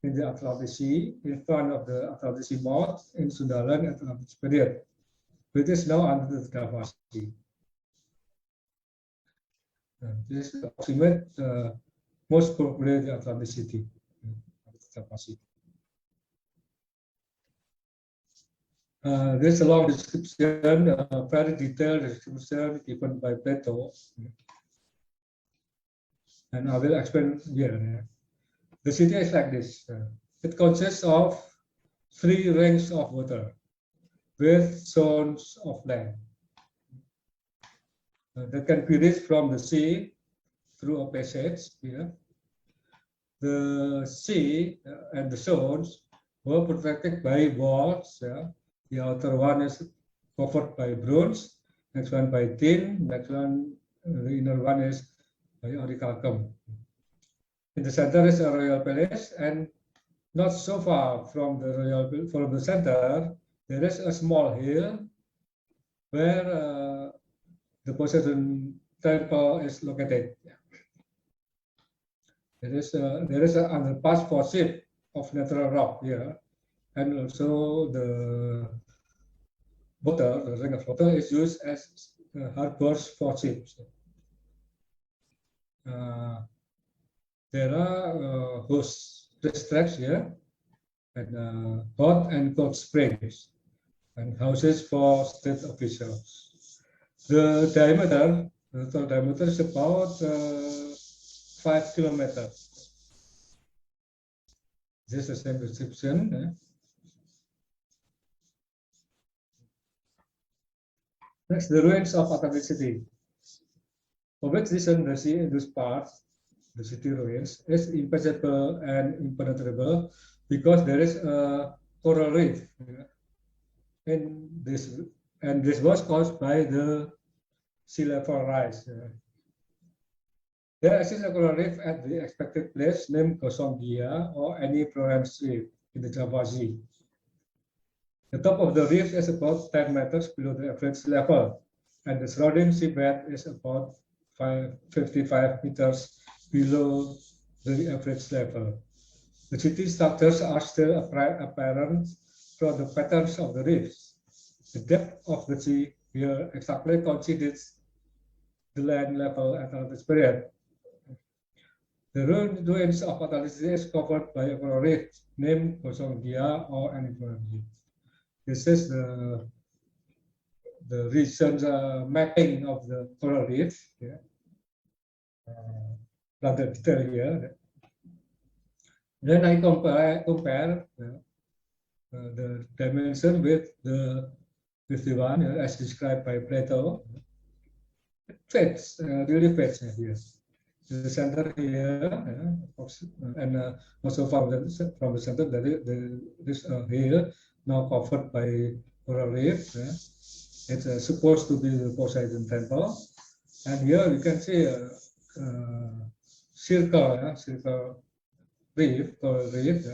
In the Atlantic Sea, in front of the Atlantic Sea mouth in Sundaland at Atlantis period, which is now under the Java Sea. This is approximate, most probably the Atlantic City, Java Sea. This is a long description, very detailed description given by Plato, and I will explain here. The city is like this. It consists of 3 rings of water with zones of land that can be reached from the sea through a passage here. The sea and the zones were protected by walls. Yeah. The outer one is covered by bronze, next one by tin, next one, the inner one is by orichalcum. In the center is a royal palace, and not so far from the center, there is a small hill where the Poseidon temple is located. There is an underpass for ship of natural rock here, and also the ring of water is used as harbors for ships. There are host districts here, and hot and cold springs, and houses for state officials. The total diameter is about 5 kilometers. This is the same description. Next, the ruins of Atlantis city. For which reason the sea, this part, the city ruins, is impassable and impenetrable because there is a coral reef in this, and this was caused by the sea level rise. There exists a coral reef at the expected place named Gosong Gia or any Florence Reef in the Java Sea. The top of the reef is about 10 meters below the average level, and the surrounding seabed is about 55 meters below the average level. The city structures are still apparent from the patterns of the reefs. The depth of the sea here exactly coincides the land level at this period. The ruins of Atlantis is covered by a coral reef named Gosong Gia or Anipurani. This is the recent mapping of the coral reef. Yeah. Rather detailed here. Then I compare the dimension with the one as described by Plato. It fits, really fits here. The center here, and also from the center, there is here now covered by coral reef. It's supposed to be the Poseidon temple, and here you can see a circle reef, coral reef.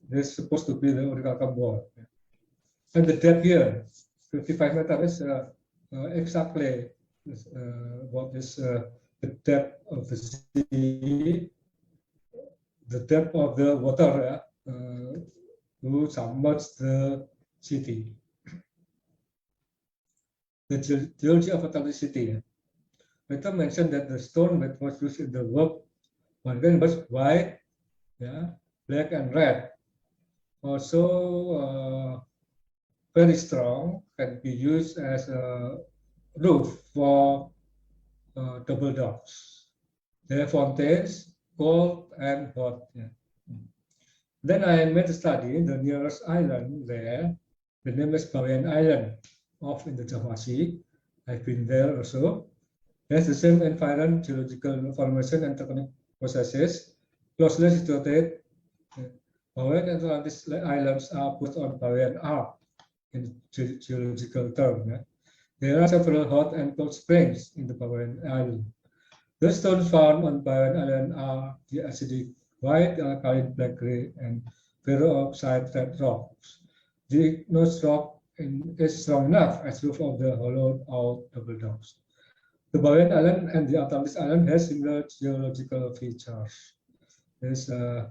This is supposed to be the Orichalcum wall, and the depth here, 55 meters, is exactly what is the depth of the sea, the depth of the water to submerge the city. The geology of Atlantis city. Plato mentioned that the stone that was used in the work was white, black, and red. Also, very strong, can be used as a roof for double docks. They have fountains, cold and hot. Then I made a study in the nearest island there. The name is Bawean Island, off in the Java Sea. I've been there also. There's the same environment, geological formation and tectonic processes, closely situated. Bawean and Atlantis islands are put on Bawean Arc in geological term. There are several hot and cold springs in the Bawean Island. The stones found on Bawean Island are the acidic white, alkaline black gray, and ferro-oxide red rocks. The igneous rock is strong enough as roof of the hollowed-out double docks. The Bawean Island and the Atlantis Island has similar geological features. There's the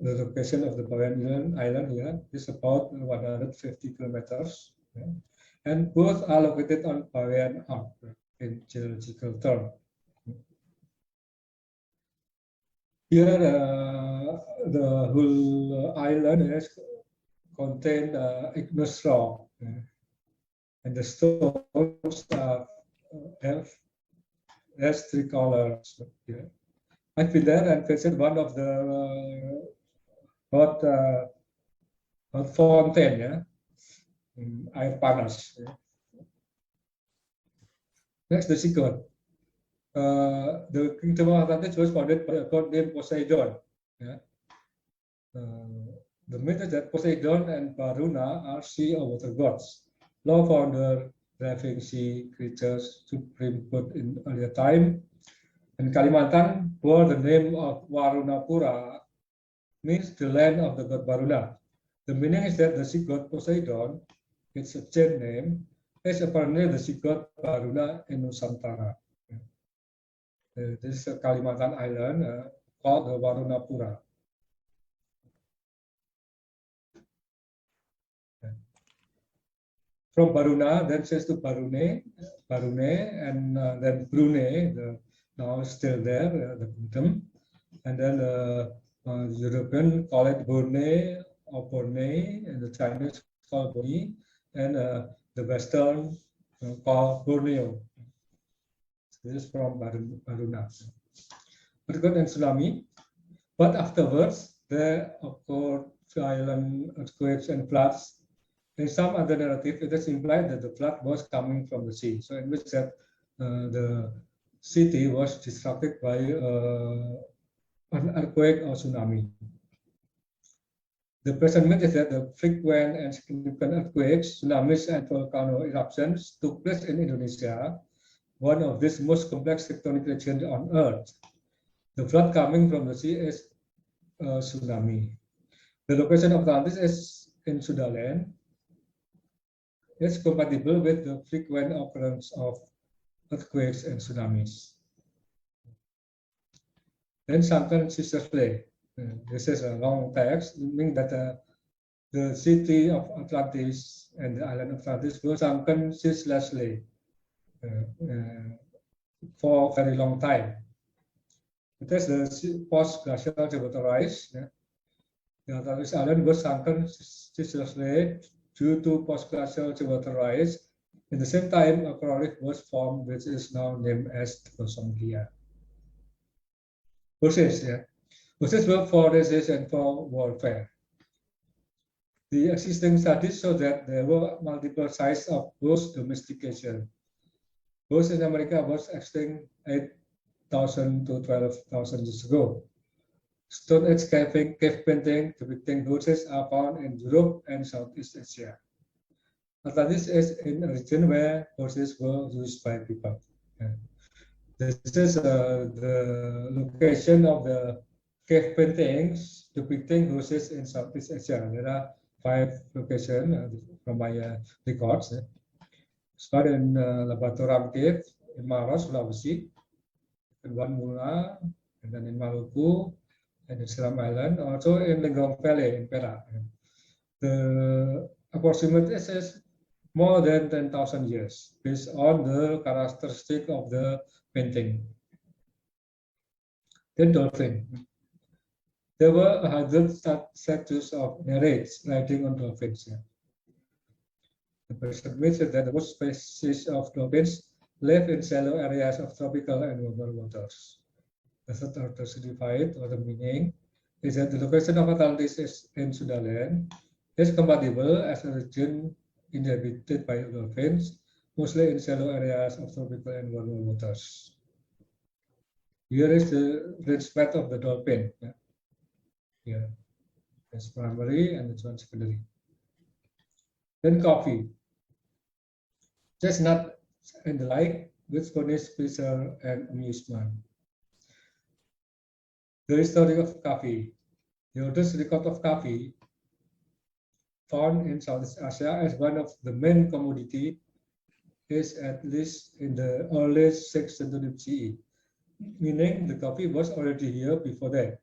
location of the Bawean Island here is about 150 kilometers. And both are located on Bawean Arc in geological term. Here, the whole island has contained igneous rock, and the stones has three colors. I've been there and visited one of the hot fountain, air panas. Next, the sea god. The kingdom of Atlantis was founded by a god named Poseidon. The myth is that Poseidon and Varuna are sea or water gods, law founder, driving sea creatures, supreme god in earlier time. And Kalimantan bore the name of Warunapura, means the land of the god Varuna. The meaning is that the sea god Poseidon, it's a chain name, is apparently the sea god Varuna in Nusantara. This is a Kalimantan island called the Warunapura. From Varuna, then says to Barune, and then Brunei, now still there, the kingdom. And then the European call it Borneo or Borneo, and the Chinese call Borneo, and the Western call Borneo. This is from Varuna. Earthquake and tsunami, but afterwards there occurred violent earthquakes and floods In some other narrative, it is implied that the flood was coming from the sea. So in which that the city was disrupted by an earthquake or tsunami. The present myth is that the frequent and significant earthquakes, tsunamis, and volcano eruptions took place in Indonesia, one of these most complex tectonic regions on Earth. The flood coming from the sea is a tsunami. The location of Atlantis is in Sundaland. It's compatible with the frequent occurrence of earthquakes and tsunamis. Then sunken Caesar's Bay. This is a long text, meaning that the city of Atlantis and the island of Atlantis were sunken ceaselessly for a very long time. It is the post-glacial Gibraltar rise. The Atlantis island was sunken ceaselessly due to post-glacial Gibraltar rise. At the same time, a coral reef was formed, which is now named as Bosonia. Horses were for disease and for warfare. The existing studies show that there were multiple sites of horse domestication. Horse in America was extinct 8,000 to 12,000 years ago. Stone Age cave painting depicting horses are found in Europe and Southeast Asia. Atlantis is in a region where horses were used by people. This is the location of the cave paintings depicting horses in Southeast Asia. There are 5 locations from my records. Started in Labatoram Cave in Maros, Sulawesi, in One Mula, and then in Maluku, and in Seram Island, also in Lenggong Valley in Perak. The approximate age is more than 10,000 years, based on the characteristic of the painting. Then dolphin. There were 100 statues of narrates riding on dolphins. The person admitted that most species of dolphins live in shallow areas of tropical and warmer waters. The third order signified, or the meaning, is that the location of Atlantis is in Sundaland is compatible as a region inhabited by dolphins, mostly in shallow areas of tropical and warmer waters. Here is the range path of the dolphin. Here, it's primary and it's one secondary. Then coffee, chestnut and the like, which furnish pleasure and amusement. The history of coffee. The oldest record of coffee found in Southeast Asia as one of the main commodity is at least in the early 6th century CE, meaning the coffee was already here before that.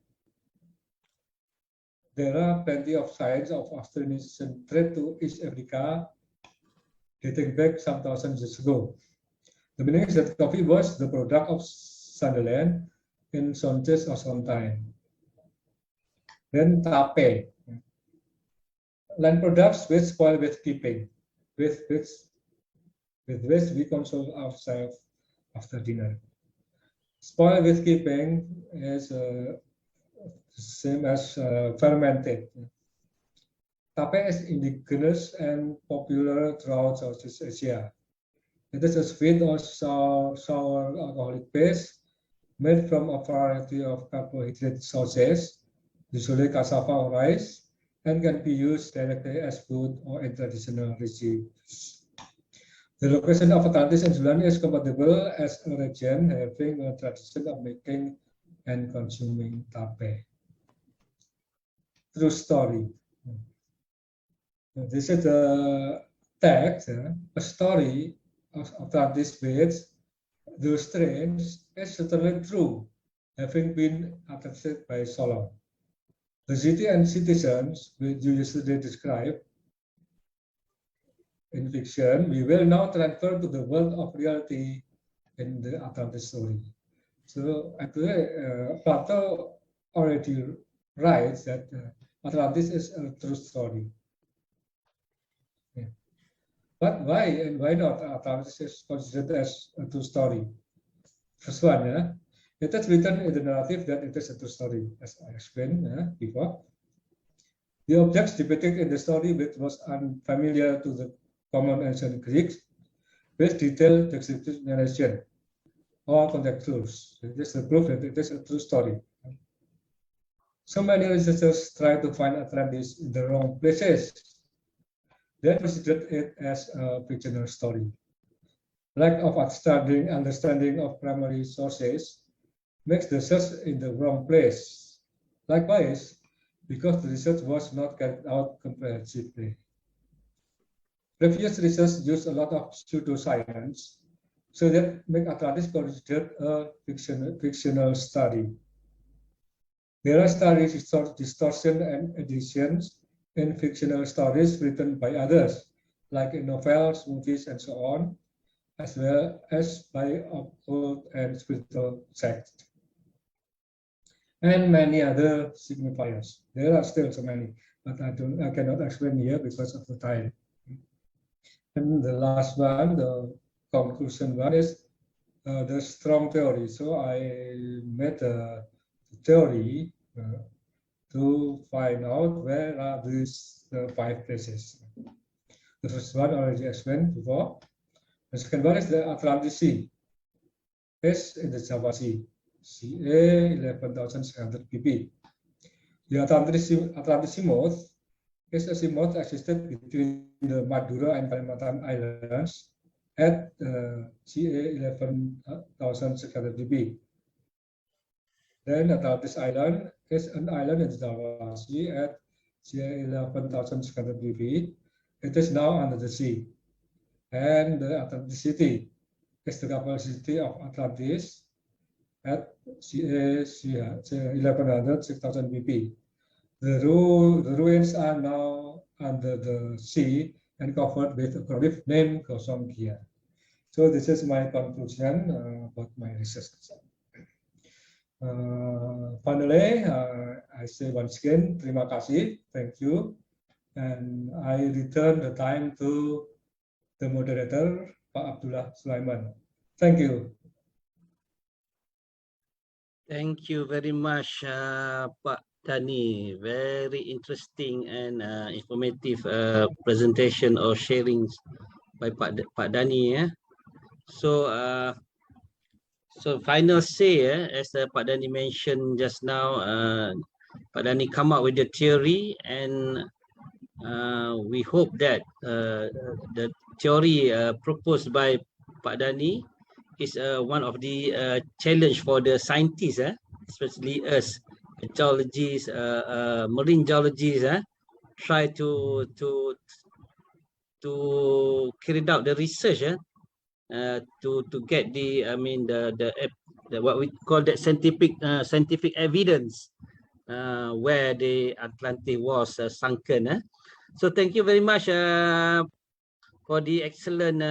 There are plenty of signs of Austronesian trade to East Africa dating back some thousand years ago. The meaning is that coffee was the product of Sundaland in Sonches or Sontine. Then tape, land products which spoil with keeping, with which we console ourselves after dinner. Spoil with keeping is the same as fermented. Tape is indigenous and popular throughout Southeast Asia. It is a sweet or sour alcoholic paste made from a variety of carbohydrate sources, usually cassava or rice, and can be used directly as food or in traditional recipes. The location of Atlantis and Sundaland is compatible as a region having a tradition of making and consuming tape. True story. This is the text, a story of Atlantis which, though strange, is certainly true, having been attested by Solon. The city and citizens which you yesterday described in fiction, we will now transfer to the world of reality in the Atlantis story. So actually, Plato already writes that Atlantis is a true story. Yeah. But why and why not Atlantis is considered as a true story? First one, it is written in the narrative that it is a true story, as I explained before. The objects depicted in the story which was unfamiliar to the common ancient Greeks with detailed descriptive narration or context clues. This is the proof that it is a true story. So many researchers try to find Atlantis in the wrong places. They considered it as a fictional story. Lack of understanding of primary sources makes the search in the wrong place. Likewise, because the research was not carried out comprehensively. Previous research used a lot of pseudoscience, so that make Atlantis considered a fictional study. There are studies distortion and additions in fictional stories written by others, like in novels, movies, and so on, as well as by occult and spiritual sects, and many other signifiers. There are still so many, but I cannot explain here because of the time. And the last one, the conclusion one, is the strong theory. So I made a theory to find out where are these 5 places. The first one already explained before. The second one is the Atlantis Sea. It's in the Java Sea, CA 11,600 pp. The Atlantis Seamoth is a seamoth existed between the Madura and Kalimantan Islands at CA 11,600 pp. Then Atlantis Island is an island in the Java Sea at CA 11,600 pp. It is now under the sea. And the Atlantis City is the capital city of Atlantis at CA 1100, 6,000 pp. The ruins are now under the sea and covered with a cliff named Gosong Gia. So this is my conclusion about my research. Finally, I say once again, terima kasih, thank you. And I return the time to the moderator, Pak Abdullah Sulaiman. Thank you. Thank you very much, Pak Dhani. Very interesting and informative presentation or sharings by Pak Dhani. So, so final say, as Pak Dhani mentioned just now, Pak Dhani come up with the theory, and we hope that the theory proposed by Pak Dhani is one of the challenge for the scientists, especially us, geologists, marine geologists, try to carry out the research, to get the the what we call that scientific evidence where the Atlantis was sunken. So thank you very much for the excellent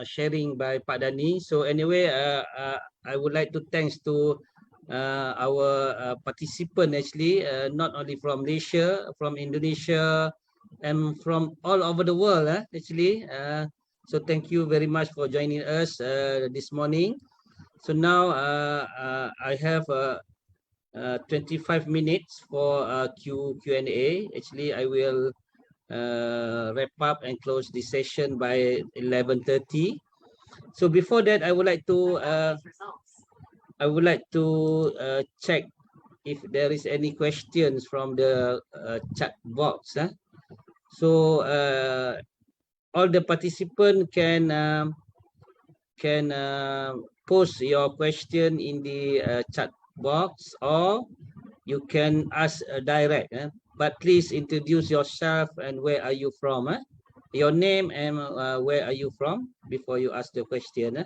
sharing by Pak Dhani. So anyway, I would like to thanks to our participant, actually, not only from Malaysia, from Indonesia, and from all over the world, actually. So thank you very much for joining us this morning. So now I have 25 minutes for Q&A. Actually, I will wrap up and close the session by 11:30. So before that, I would like to check if there is any questions from the chat box. So all the participants can post your question in the chat box, or you can ask direct. But please introduce yourself and where are you from. Your name and where are you from before you ask the question.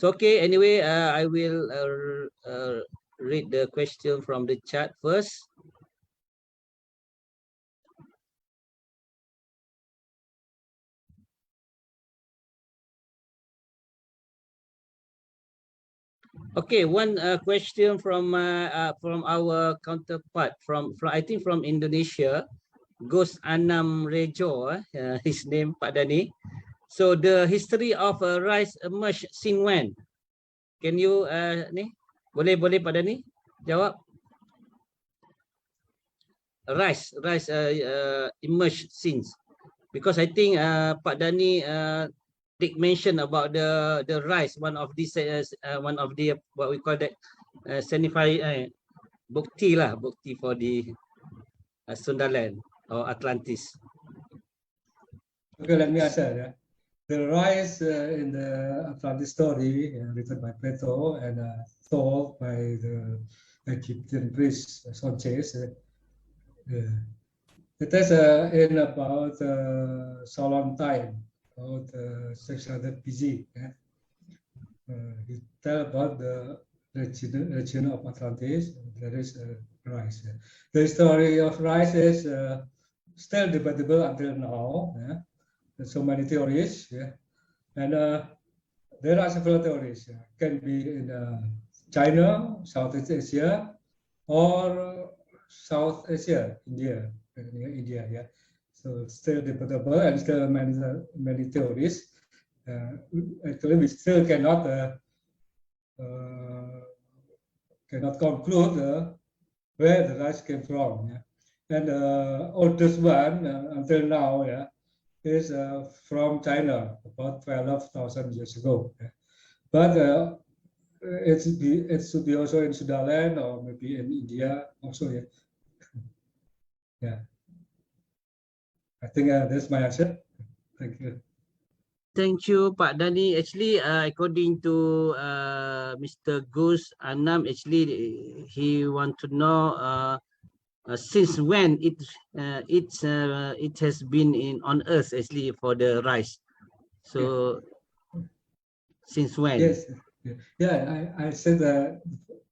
So okay, anyway, I will read the question from the chat first. Okay, one question from our counterpart from I think from Indonesia, Gus Anam Rejo, his name, Pak Dhani. So the history of rice emerged since when? Can you boleh Pak Dhani jawab? rice emerged since? Because I think Pak Dhani did mention about the rice, one of the what we call that bukti for the Sundaland or Atlantis. Okay, let me answer. Yeah. The rice in the Atlantis story written by Plato and told by the Egyptian priest Sanchez. It is in about so long time, about 600 BC. Yeah? He tell about the region of Atlantis. There is rice. Yeah? The story of rice is still debatable until now. Yeah? There's so many theories. Yeah? And there are several theories. Yeah? Can be in China, Southeast Asia, or South Asia, India, yeah. So still debatable and still many theories. Actually, we still cannot conclude where the rice came from. Yeah? And oldest one until now, yeah, is from China, about 12,000 years ago. Yeah? But it should be also in Sundaland or maybe in India also. Yeah. Yeah. I think that's my answer. Thank you. Thank you, Pak Dhani. Actually, according to Mr. Gus Anam, actually he want to know since when it has been on Earth actually for the rice. So since when? Yes. Yeah, I said that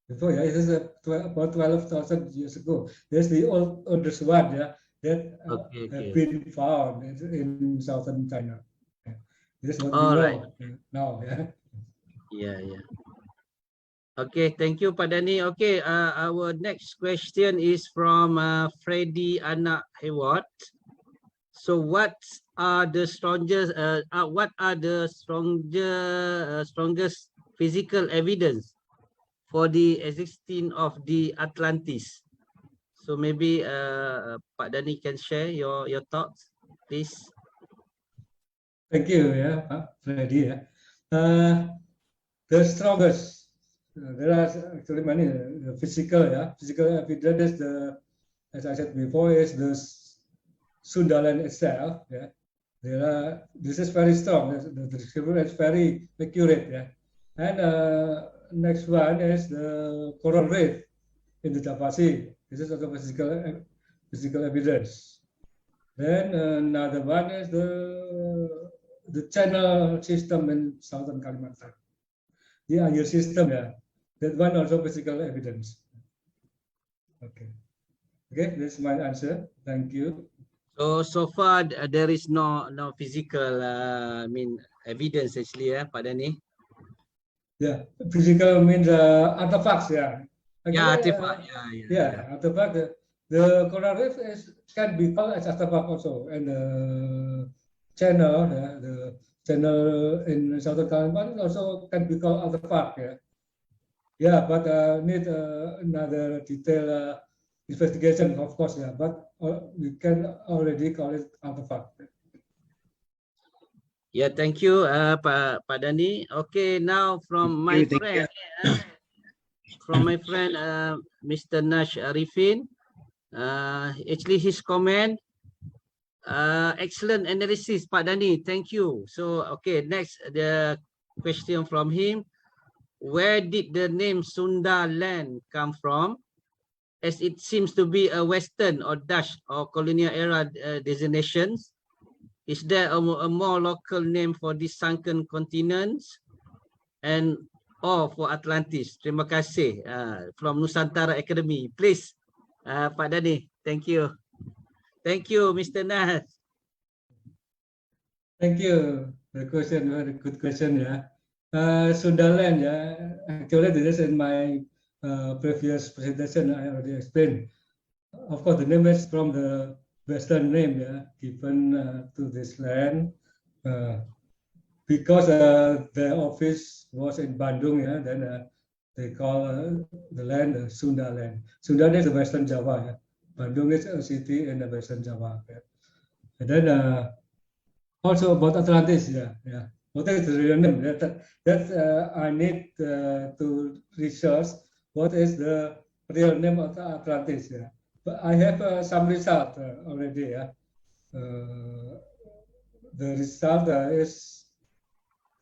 before. Yeah, it is about 12,000 years ago. There's the oldest one. Yeah, that have been found in southern China. Yeah. This is what we know now. Yeah. Yeah. Okay, thank you, Pak Dhani. Okay, our next question is from Freddy Anak Hewat. So, what are the strongest physical evidence for the existence of the Atlantis? So maybe Pak Dhani can share your thoughts, please. Thank you, yeah, Freddy. Yeah. The strongest. There are actually many physical evidence. As I said before, is the Sundaland itself. Yeah, this is very strong. The description is very accurate. Yeah, and next one is the coral reef in the Java Sea. This is also physical evidence. Then another one is the channel system in southern Kalimantan. The air system, yeah, that one also physical evidence. Okay, that's my answer. Thank you. So far there is no physical evidence actually, Pak Dhani. Yeah, physical means artifacts, yeah. Yeah, artifact. Yeah, artifact. The coral reef can be called as artifact also, and the channel, the channel in southern Kalimantan also can be called artifact. Yeah, but need another detailed investigation, of course. Yeah, but we can already call it artifact. Yeah, thank you, Pak Dhani. Okay, now from my friend, Mr. Nash Arifin. Actually, his comment. Excellent analysis, Pak Dhani. Thank you. So, okay, next the question from him. Where did the name Sundaland come from? As it seems to be a Western or Dutch or colonial era designations. Is there a more local name for these sunken continents or for Atlantis? Terima kasih from Nusantara Academy. Please, Pak Dhani. Thank you. Thank you, Mr. Nas. Thank you. The question, very good question. Yeah. Sundaland. Yeah. Actually, this is in my previous presentation. I already explained. Of course, the name is from the Western name, given to this land because the office was in Bandung. Yeah, then they call the land Sundaland. Sundaland is the Western Java. Yeah. Bandung is a city in the Western Java. Yeah. And then also about Atlantis, yeah. What is the real name? That I need to research what is the real name of Atlantis. Yeah. But I have some result already. Yeah. The result is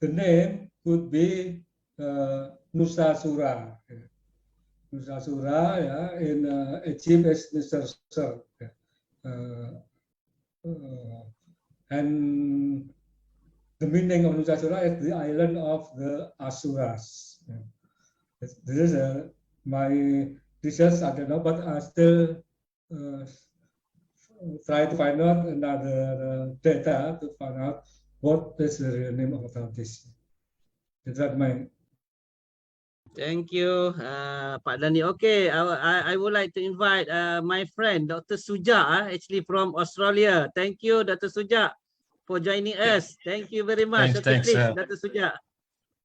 the name could be Nusa Sura. Yeah. Nusa Sura, yeah, in Egypt is Nisr. Yeah. And the meaning of Nusa Sura is the island of the Asuras. Yeah. This is my research. I don't know, but I still try to find out another data to find out what is the real name of Atlantis. Is that my? Thank you, Pak Dhani. Okay, I would like to invite my friend, Dr. Suja, actually from Australia. Thank you, Dr. Suja, for joining us. Thank you very much. Thanks, Please, Dr. Suja.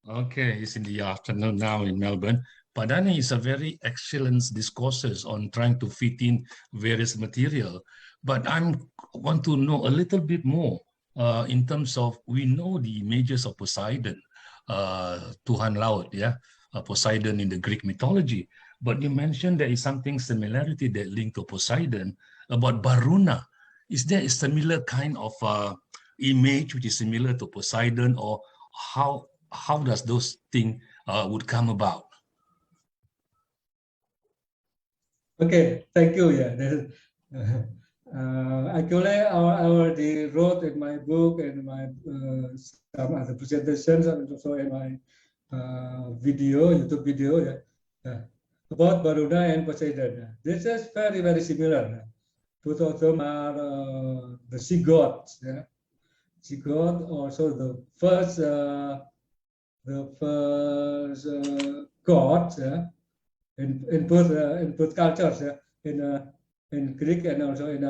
Okay, it's in the afternoon now in Melbourne. Pak Dhani is a very excellent discourses on trying to fit in various material. But I want to know a little bit more in terms of, we know the images of Poseidon, Tuhan Laut, yeah, Poseidon in the Greek mythology. But you mentioned there is something similarity that linked to Poseidon about Varuna. Is there a similar kind of image which is similar to Poseidon, or how does those things would come about? Okay, thank you. Yeah, actually, I already wrote in my book and my some other presentations, and also in my YouTube video, about Varuna and Poseidon. This is very, very similar. Both of them are the sea gods. Yeah, sea god. Also, the first god. Yeah, in both cultures, in Greek and also in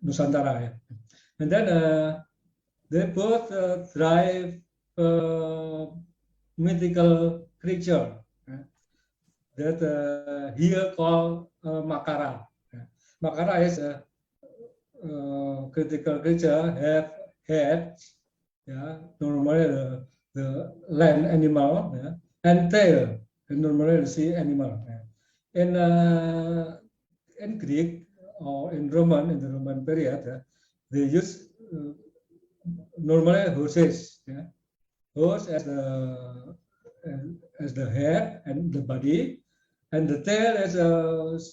Nusantara. Yeah. And then they both drive mythical creature that here called Makara. Makara is a critical creature, have heads, normally the land animal, and tail, normally the sea animal. In Greek or in the Roman period, they use normally horses, horse as the head and the body, and the tail is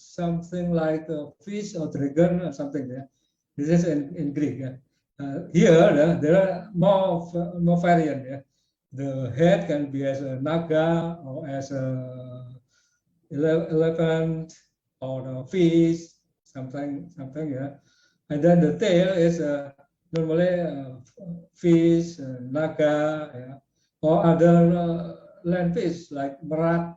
something like a fish or dragon or something. This is in Greek. Here there are more variant. The head can be as a naga or as a elephant or a fish, something. And then the tail is normally fish, naga, or other land fish like merak.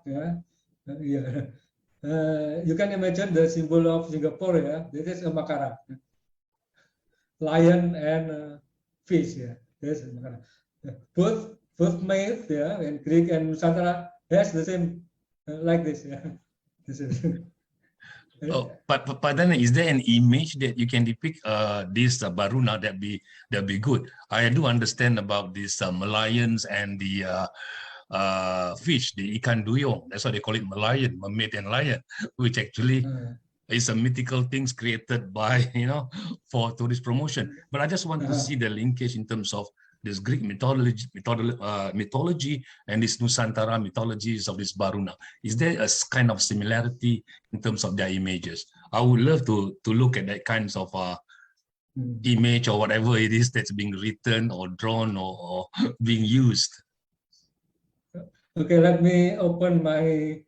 You can imagine the symbol of Singapore. This is a makara, lion and fish. This is makara. Both myth, in Greek and Nusantara has the same like this. This is. But then, is there an image that you can depict this Varuna that be good? I do understand about these Malayans and the fish, the ikan duyung. That's why they call it Malayan, mermaid and lion, which actually is a mythical things created by for tourist promotion. But I just want to see the linkage in terms of this Greek mythology and this Nusantara mythologies of this Varuna. Is there a kind of similarity in terms of their images? I would love to look at that kinds of image or whatever it is that's being written or drawn or being used. Okay, let me open my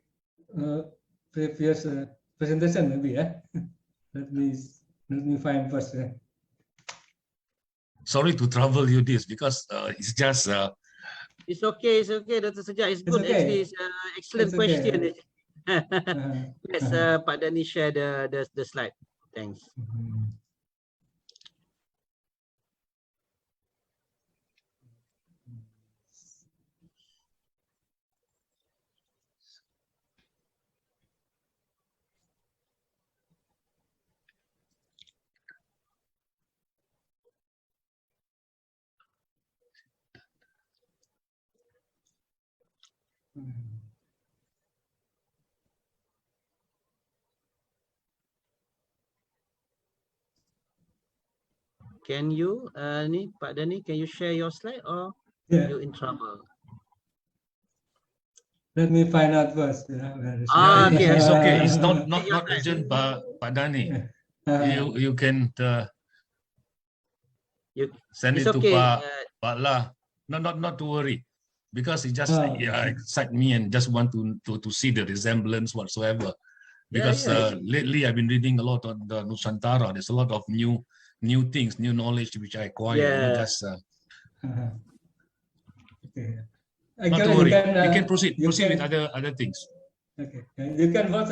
previous presentation maybe. Let me find first. Sorry to trouble you this because it's just. It's okay, Dr. Suja. It's good. Okay. Actually, it's an excellent question. Let's Pak Dhani share the slide. Thanks. Can you, Pak Dhani, can you share your slide or you're in trouble? Let me find out first. Okay. It's okay. It's not urgent, Pak Dhani. You can send it to Pak La. Not to worry, because he just excite me and just want to see the resemblance whatsoever. Because lately I've been reading a lot on the Nusantara. There's a lot of new things, new knowledge which I acquire. Okay. Not to worry. You can proceed with other things. Okay. You can watch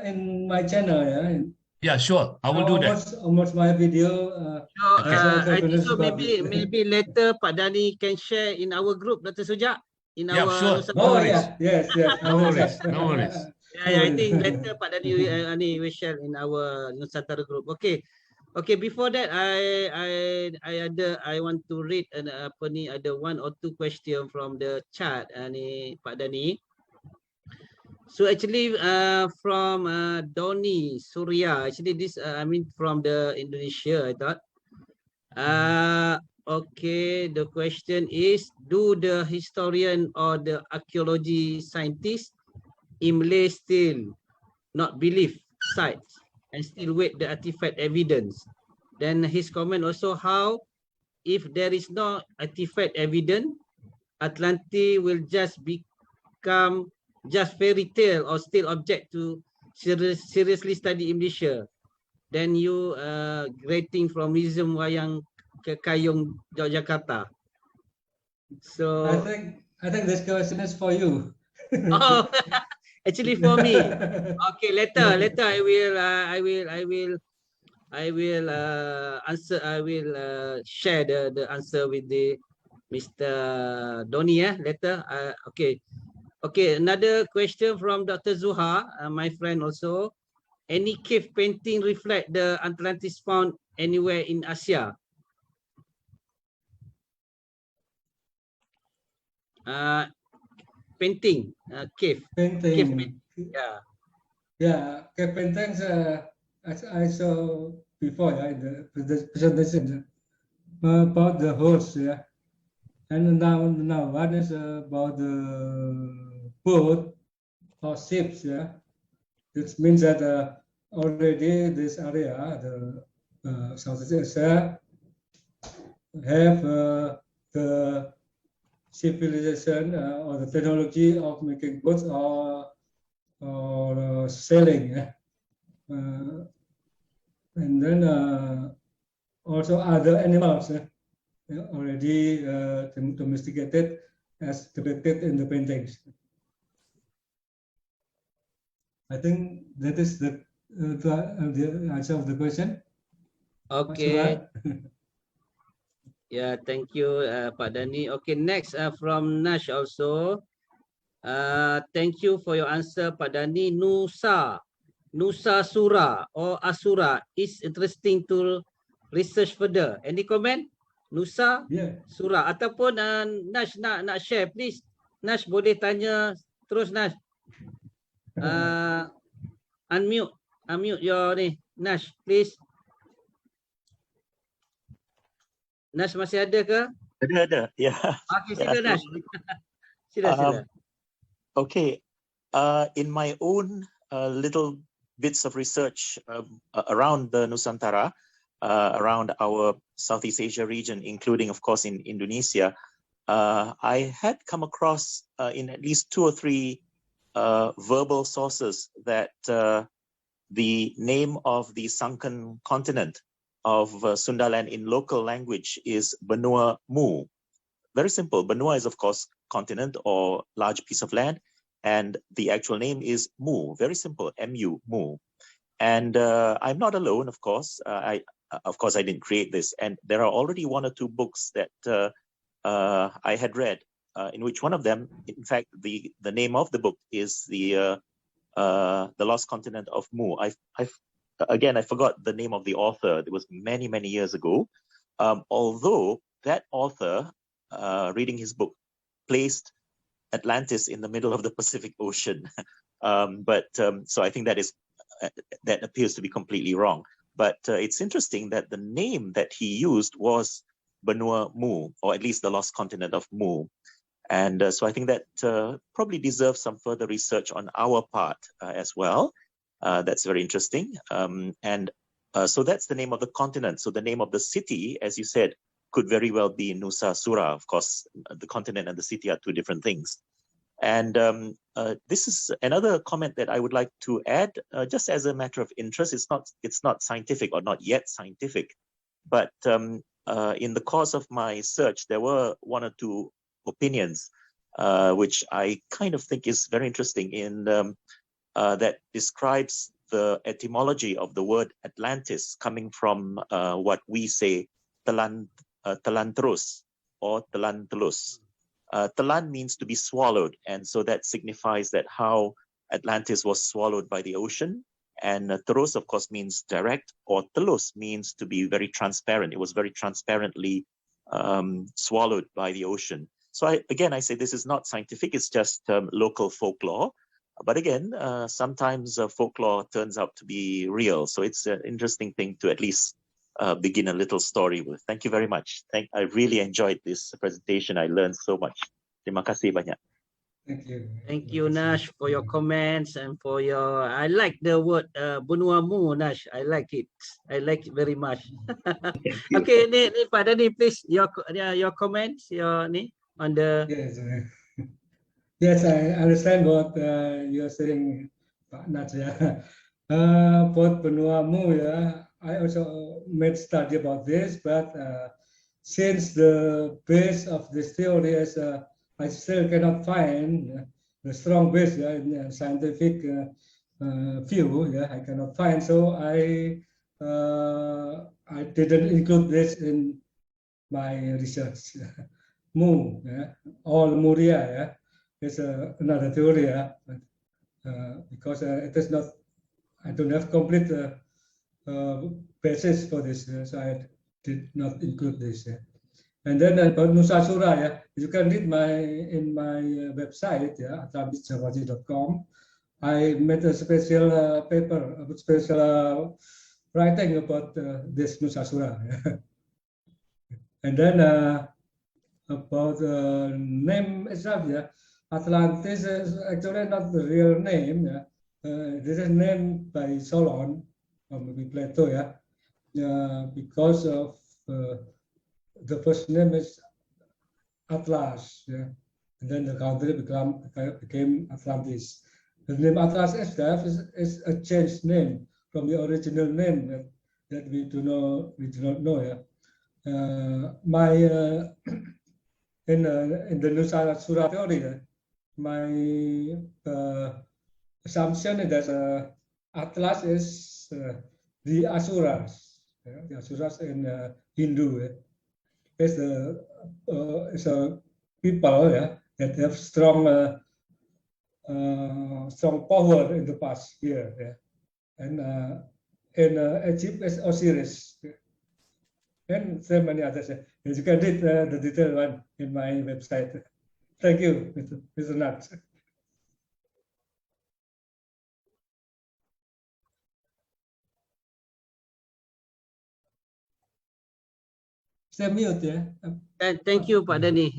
in my channel. Yeah, sure. I will do that. Almost my video. I think so. Maybe later Pak Dhani can share in our group, Dr. Sujak. In our sure. No worries. Yes. No worries. I think later Pak Dhani will share in our Nusantara group. Okay. Before that, I want to read ada one or two question from the chat, Pak Dhani. So actually, from Doni Surya, actually this from the Indonesia, I thought. Okay, the question is, do the historian or the archaeology scientist in Malay still not believe sites and still wait the artifact evidence? Then his comment also, how if there is no artifact evidence, Atlantis will just become just fairy tale or still object to seriously study in Malaysia? Then you grading from Museum Wayang Kekayung, Yogyakarta. So I think this question is for you. Oh, actually for me. Okay, later I will answer. I will share the answer with the Mr. Doni. Later. Okay. Another question from Dr. Zuha, my friend also. Any cave painting reflect the Atlantis found anywhere in Asia? Painting, cave. Painting. Cave painting. Cave paintings. I saw before in the presentation about the horse. And now one is about the boat or ships. It means that already this area, the Southeast Asia, have the civilization or the technology of making boats or sailing. And then also other animals already domesticated as depicted in the paintings. I think that is the answer of the question. Okay. Thank you, Pak Dhani. Okay, next from Nash also. Thank you for your answer, Pak Dhani. Nusa Sura or Asura is interesting to research further. Any comment? Nusa Sura ataupun Nash nak share, please. Nash boleh tanya terus, Nash. Unmute your Nash, please. Nash masih ada ke? Ada, ya. Okay, sila Nash. Sila. Okay, in my own little bits of research around the Nusantara, around our Southeast Asia region, including, of course, in Indonesia, I had come across in at least 2 or 3 verbal sources that the name of the sunken continent of Sundaland in local language is Benua Mu. Very simple. Benua is, of course, continent or large piece of land, and the actual name is Mu. Very simple, M-U, Mu. And I'm not alone, of course. I didn't create this, and there are already 1 or 2 books that I had read, in which one of them, in fact, the name of the book is the Lost Continent of Mu. Again, I forgot the name of the author. It was many, many years ago. Although that author, reading his book, placed Atlantis in the middle of the Pacific Ocean. So I think that appears to be completely wrong. But it's interesting that the name that he used was Benua Mu, or at least the lost continent of Mu. And so I think that probably deserves some further research on our part as well. That's very interesting. So that's the name of the continent. So the name of the city, as you said, could very well be Nusa Sura. Of course, the continent and the city are two different things. And this is another comment that I would like to add, just as a matter of interest. It's not scientific, or not yet scientific, but in the course of my search, there were one or two opinions which I kind of think is very interesting that describes the etymology of the word Atlantis, coming from what we say Telanterus or Telantelus. Telan means to be swallowed, and so that signifies that how Atlantis was swallowed by the ocean. And terus, of course, means direct, or telus means to be very transparent. It was very transparently swallowed by the ocean. So I say this is not scientific, it's just local folklore. But again, sometimes folklore turns out to be real. So it's an interesting thing to at least begin a little story with. Thank you very much. I really enjoyed this presentation. I learned so much. Terima kasih banyak. Thank you. Thank you, Nash, for your comments and for your. I like the word Benua Mu, Nash. I like it. I like it very much. Okay, ni Pak Dhani, please your comments, on the. Yes, yes, I understand what you're saying, Pak Nash. Both Benua Mu, I also made study about this, but since the base of this theory is I still cannot find the strong base in scientific view. I cannot find, so I didn't include this in my research. Mu, all Muria, is another theory, because it is not. I don't have complete basis for this, so I did not include this. And then about Nusa Sura, you can read in my website, atlantisgeology.com. I made a special paper, a special writing about this Nusa Sura. And then about the name itself, Atlantis is actually not the real name. This is named by Solon, or maybe Plato, because of the first name is Atlas, and then the country became Atlantis. The name Atlas itself is a changed name from the original name that we do not know. In the Nusa Sura theory, my assumption is that Atlas is the Asuras. The Asuras in Hindu. Is a people that have strong power in the past here, and in Egypt is Osiris, and so many others. You can read the detailed one in my website. Thank you, Mr. Nat. Mute, Thank you, Pak Dhani,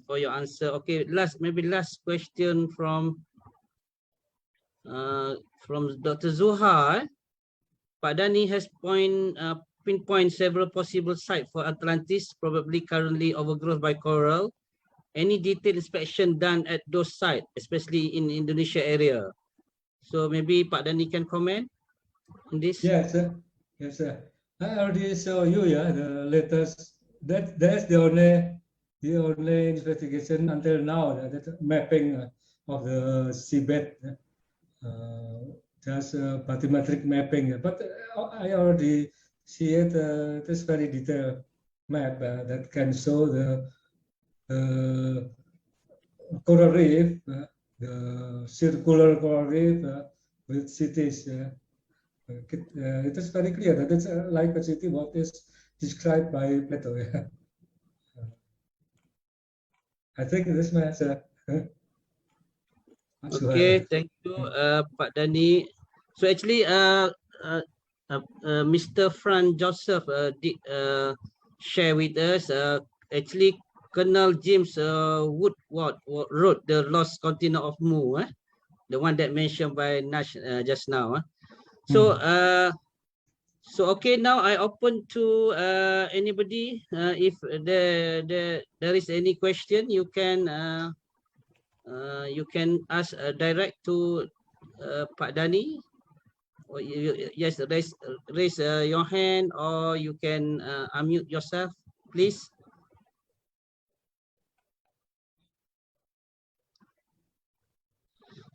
for your answer. Okay, last question from Dr. Zuha. Pak Dhani has pinpoint several possible sites for Atlantis, probably currently overgrown by coral. Any detailed inspection done at those sites, especially in Indonesia area? So maybe Pak Dhani can comment on this. Yes, sir. Yes, sir. I already show you, the latest. That's the only investigation until now. That mapping of the seabed, just bathymetric mapping. But I already see it. This very detailed map that can show the coral reef, the circular coral reef with cities. It is very clear that it's like a city what is described by Plato. I think this my answer. Okay, thank you, Pak Dhani. So actually, Mr. Frank Joseph did share with us. Actually, Colonel James Woodward wrote The Lost Continent of Mu, the one that mentioned by Nash just now. So, so okay, now I open to anybody. If there is any question, you can ask direct to Pak Dhani. Or yes, raise your hand, or you can unmute yourself, please.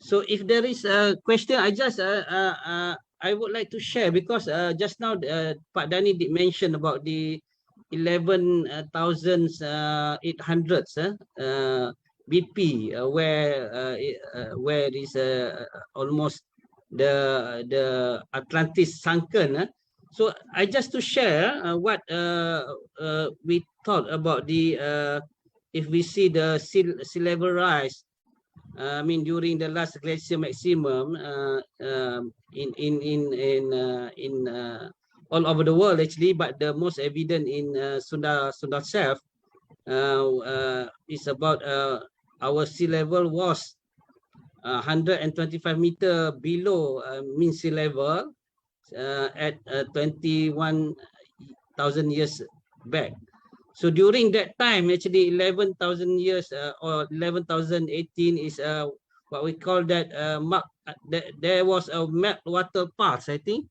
So if there is a question, I just I would like to share, because just now Pak Dhani did mention about the 11,800s BP, where is almost the Atlantis sunken. So I just to share what we thought about the if we see the sea level rise. I mean, during the last glacier maximum in all over the world actually, but the most evident in Sunda South is about our sea level was 125 meter below mean sea level at 21,000 years back. So during that time, actually 11,000 years or 11,018 is what we call that there was a meltwater pulse, I think,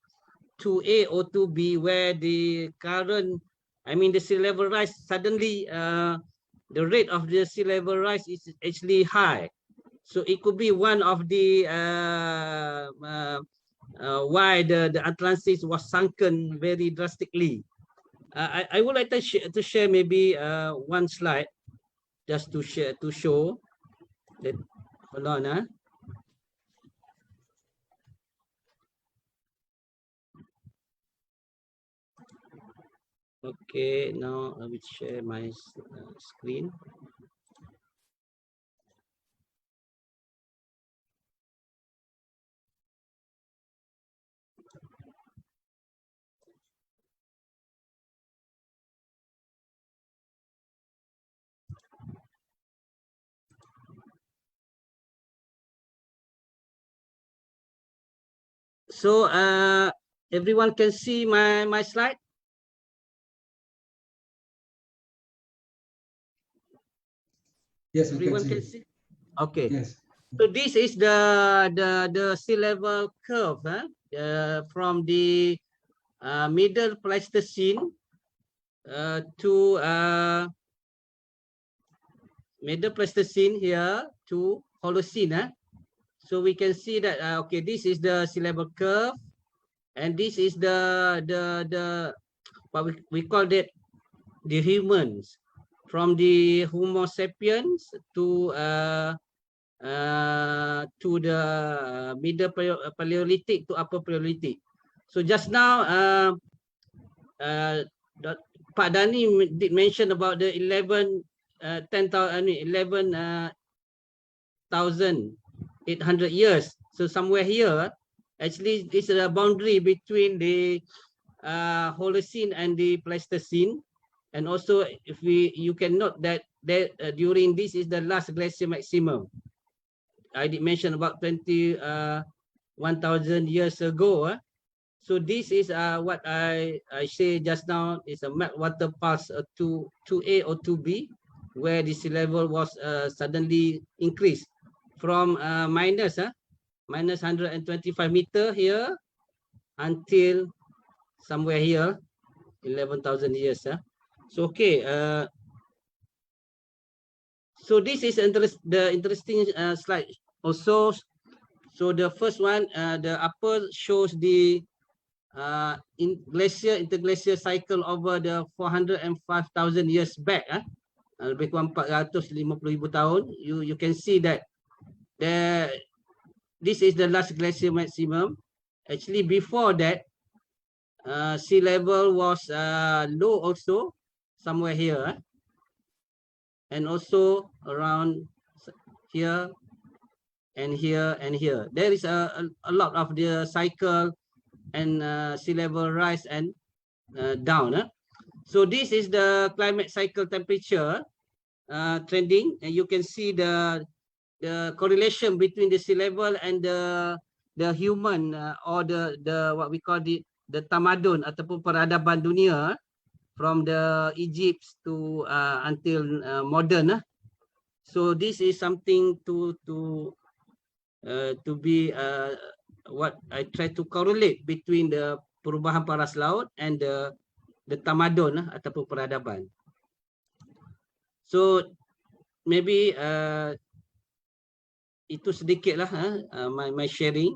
2A or 2B, where the current, I mean the sea level rise suddenly, the rate of the sea level rise is actually high. So it could be one of the why the Atlantis was sunken very drastically. I would like to share maybe one slide just to show that. Hold on. Okay, now I will share my screen. So everyone can see my slide? Yes, everyone can see. Okay. Yes. So this is the sea level curve from the middle Pleistocene to middle Pleistocene here to Holocene. So we can see that okay, this is the sea level curve, and this is the what we call that the humans, from the Homo sapiens to the middle Paleolithic to upper Paleolithic. So just now Pak Dhani did mention about the 11,800 years. So somewhere here, actually, this is a boundary between the Holocene and the Pleistocene. And also, if you can note that during this is the last glacier maximum. I did mention about 21,000 years ago. So this is what I say just now is a meltwater pulse 2A or 2B, where the sea level was suddenly increased from minus 125 meter here until somewhere here 11,000 years. So okay, so this is the interesting slide also. So the first one, the upper shows the interglacial cycle over the 405,000 years back. Lebih kurang 450,000 tahun. You can see that this is the last glacier maximum. Actually, before that, sea level was low also, somewhere here. And also around here, and here, and here. There is a lot of the cycle and sea level rise and down. So this is the climate cycle temperature trending, and you can see the correlation between the sea level and the human or the what we call the tamadun ataupun peradaban dunia from the Egypt to until modern. So this is something to be what I try to correlate between the perubahan paras laut and the tamadun ataupun peradaban. So maybe itu sedikit lah my sharing.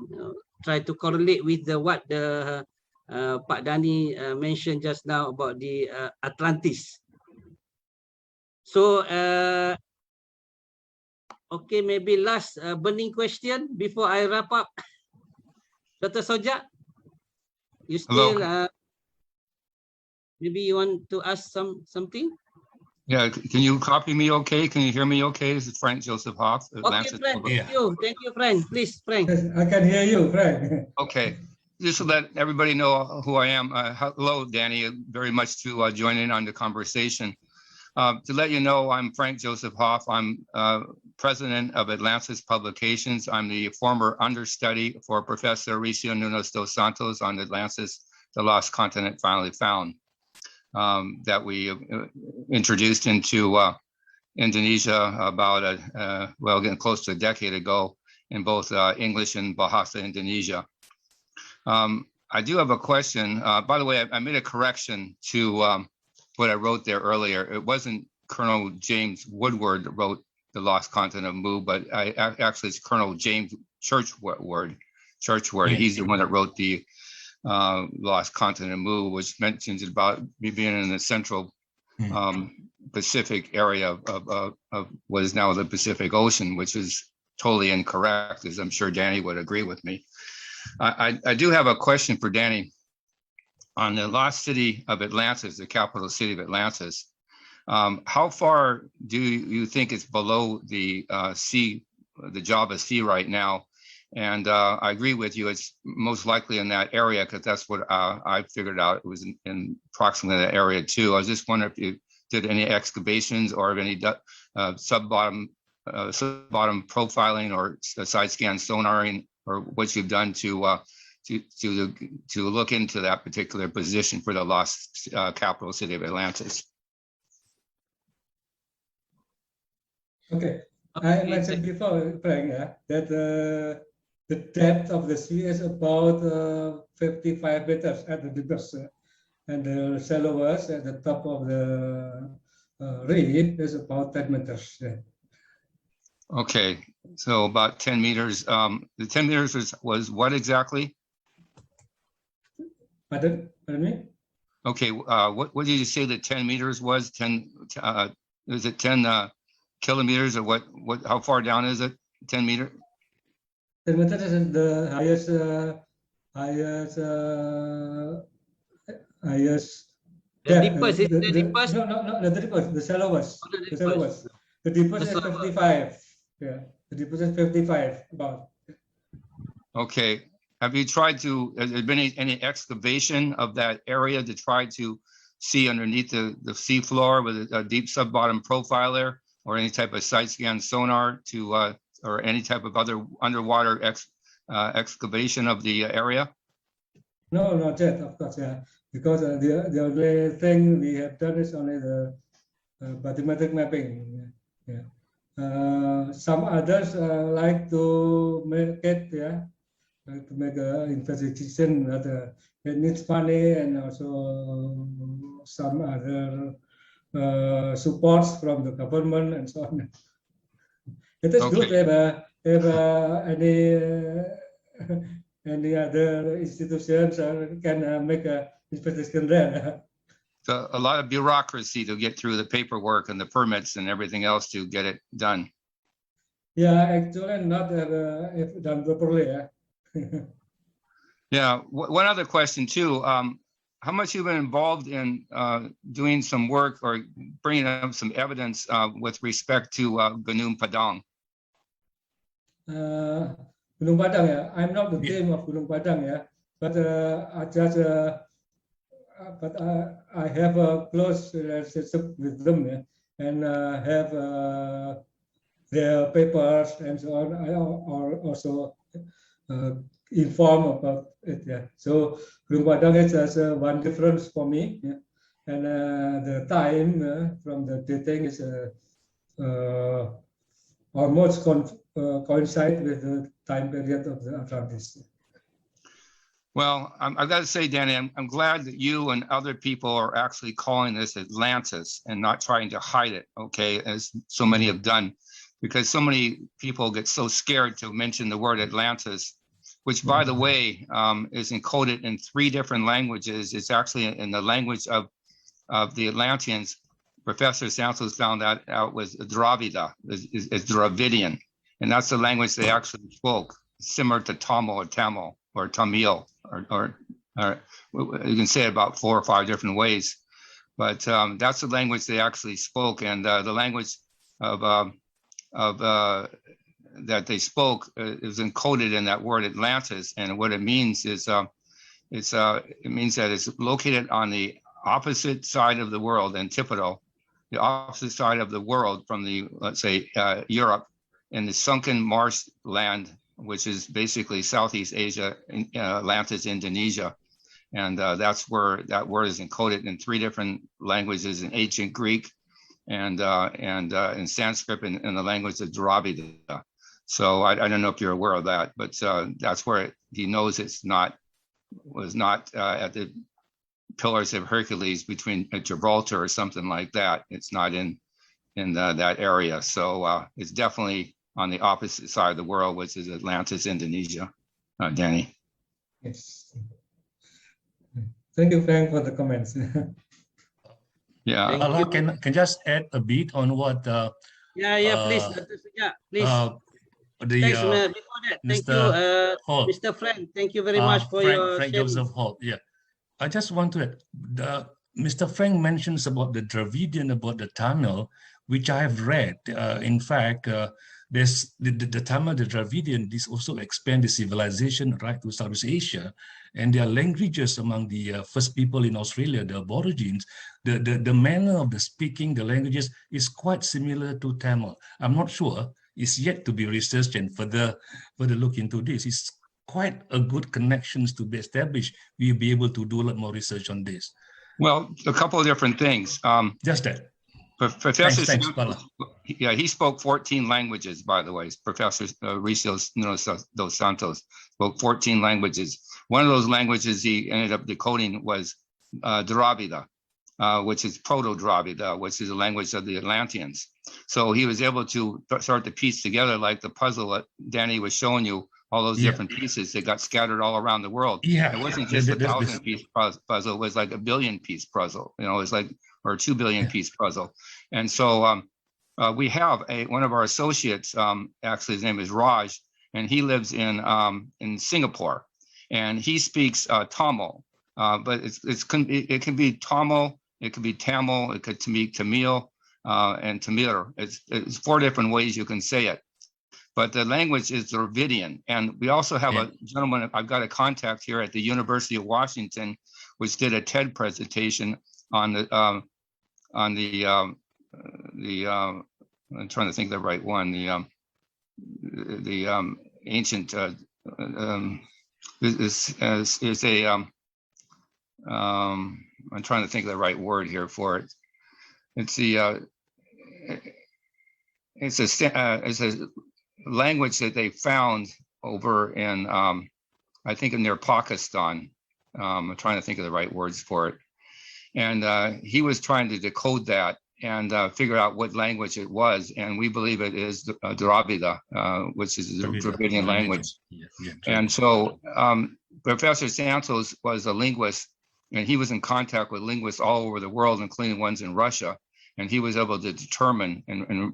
Try to correlate with what the Pak Dhani mentioned just now about the Atlantis. So okay, maybe last burning question before I wrap up. Dr. Sojak, you still maybe you want to ask something? Yeah, can you copy me okay? Can you hear me okay? This is Frank Joseph Hoff. Okay, Frank, thank you, Frank. Please, Frank. Yes, I can hear you, Frank. Okay, just to let everybody know who I am. Hello, Danny, very much to join in on the conversation. To let you know, I'm Frank Joseph Hoff. I'm president of Atlantis Publications. I'm the former understudy for Professor Mauricio Nunes dos Santos on Atlantis, the Lost Continent Finally Found, that we introduced into Indonesia about, well, getting close to a decade ago in both English and Bahasa Indonesia. I do have a question. By the way, I made a correction to what I wrote there earlier. It wasn't Colonel James Woodward that wrote The Lost Continent of Mu, but actually it's Colonel James Churchward. He's the one that wrote the Lost Continent of Mu, which mentions about me being in the central Pacific area of what is now the Pacific Ocean, which is totally incorrect, as I'm sure Danny would agree with me. I do have a question for Danny. On the lost city of Atlantis, the capital city of Atlantis, how far do you think it's below the sea, the Java Sea right now? And I agree with you, it's most likely in that area, because that's what I figured out. It was in approximately that area too. I was just wondering if you did any excavations or any sub-bottom profiling or side scan sonaring, or what you've done to look into that particular position for the lost capital city of Atlantis. Okay, I mentioned before, Frank, that the depth of the sea is about 55 meters at the deepest, and the shallowest at the top of the reef is about 10 meters. Yeah. Okay, so about 10 meters. The 10 meters was what exactly? Pardon me? Okay, what did you say that 10 meters was? 10, is it 10 kilometers, or what? How far down is it? 10 meters? 10 meters is the highest The deepest is the deepest. No, the deepest, the shallowest. The shallowest. The deepest is 55. Yeah, the deepest is 55 about. Okay. Have you tried to, has there been any excavation of that area to try to see underneath the seafloor with a deep sub-bottom profiler, or any type of side scan sonar to, or any type of other underwater excavation of the area? No, not yet, of course, yeah. Because the only thing we have done is only the bathymetric mapping. Yeah. Some others like to make it, to make an investigation that it needs money, and also some other supports from the government and so on. It is good if any other institutions can make an investigation there. So a lot of bureaucracy to get through the paperwork and the permits and everything else to get it done. Yeah, actually not if done properly. Yeah, one other question too. How much you've been involved in doing some work or bringing up some evidence with respect to Gunung Padang? Gunung Padang ya. I'm not the team of Gunung Padang ya, but I have a close relationship with them yeah, and have their papers and so on. I also inform about it. Yeah. So Gunung Padang is just one difference for me. Yeah. And the time from the dating is almost coincide with the time period of the Atlantis. Well, I've got to say, Danny, I'm glad that you and other people are actually calling this Atlantis and not trying to hide it, okay, as so many have done, because so many people get so scared to mention the word Atlantis, which, by the way, is encoded in 3 different languages. It's actually in the language of the Atlanteans. Professor Santos found that out was Dravida, is Dravidian, and that's the language they actually spoke, similar to Tamil or Tamil, or you can say it about 4 or 5 different ways, but that's the language they actually spoke, and the language of that they spoke is encoded in that word Atlantis, and what it means is it means that it's located on the opposite side of the world, antipodal, the opposite side of the world from the, let's say, Europe, in the sunken marshland, which is basically Southeast Asia, Atlantis, Indonesia. And that's where that word is encoded in 3 different languages, in ancient Greek and in Sanskrit and in the language of Dravida. So I don't know if you're aware of that, but that's where he knows was not at the Pillars of Hercules between Gibraltar or something like that. It's not in that area. So it's definitely on the opposite side of the world, which is Atlantis, Indonesia. Danny. Yes. Thank you, Frank, for the comments. Yeah. Allah, can just add a bit on what please. Thanks, before that, thank you, Mr. Frank. Thank you very much for your Frank sharing. Joseph Holt. Yeah, I just want to Mr. Frank mentions about the Dravidian, about the tunnel, which I have read. In fact, there's the Tamil, the Dravidian, this also expand the civilization right to Southeast Asia, and their languages among the first people in Australia, the Aborigines, the manner of the speaking, the languages is quite similar to Tamil. I'm not sure. It's yet to be researched and further look into this. It's quite a good connections to be established. We'll be able to do a lot more research on this. Well, a couple of different things. Just that. Professor, thanks, yeah, he spoke 14 languages, by the way. Professor Ricios dos Santos spoke 14 languages. One of those languages he ended up decoding was Dravida, which is Proto-Dravida, which is the language of the Atlanteans. So he was able to start to piece together, like the puzzle that Danny was showing you, all those different pieces that got scattered all around the world. Yeah, it wasn't just a 1,000-piece puzzle; it was like a 1 billion-piece puzzle. You know, it was like, or a 2 billion-piece puzzle. And so we have one of our associates. Actually, his name is Raj, and he lives in Singapore, and he speaks Tamil. But it can be Tamil, it could be Tamil, it could be Tamil, and Tamil. It's 4 different ways you can say it. But the language is Dravidian. And we also have a gentleman, I've got a contact here at the University of Washington, which did a TED presentation on the I'm trying to think of the right one, the ancient, is a, I'm trying to think of the right word here for it. It's it's a language that they found over in, I think near Pakistan. I'm trying to think of the right words for it. And he was trying to decode that and figure out what language it was. And we believe it is Dravida, which is the Dravidian language. And so Professor Santos was a linguist, and he was in contact with linguists all over the world, including ones in Russia. And he was able to determine and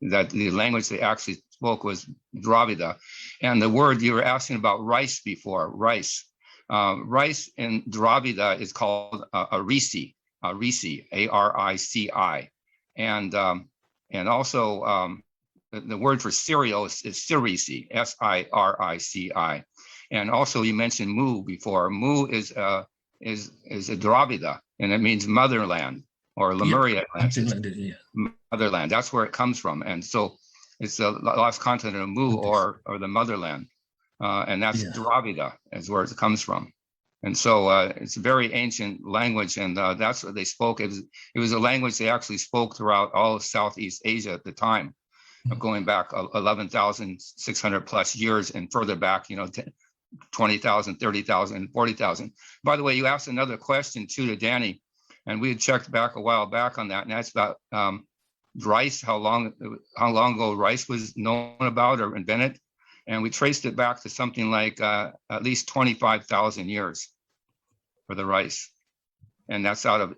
that the language they actually spoke was Dravida. And the word you were asking about rice before, rice. Rice in Dravida is called Arici, A-R-I-C-I. And also the word for cereal is Sirici, S-I-R-I-C-I. And also you mentioned Mu before. Mu is a Dravida, and it means motherland or Lemuria Atlantis, motherland. That's where it comes from. And so it's the lost continent of Mu or the motherland. And that's Dravida is where it comes from. And so it's a very ancient language, and that's what they spoke. It was a language they actually spoke throughout all of Southeast Asia at the time, going back 11,600 plus years and further back, 20,000, 30,000, 40,000. By the way, you asked another question too to Dhani, and we had checked back a while back on that, and that's about rice, how long ago rice was known about or invented. And we traced it back to something like at least 25,000 years for the rice. And that's out of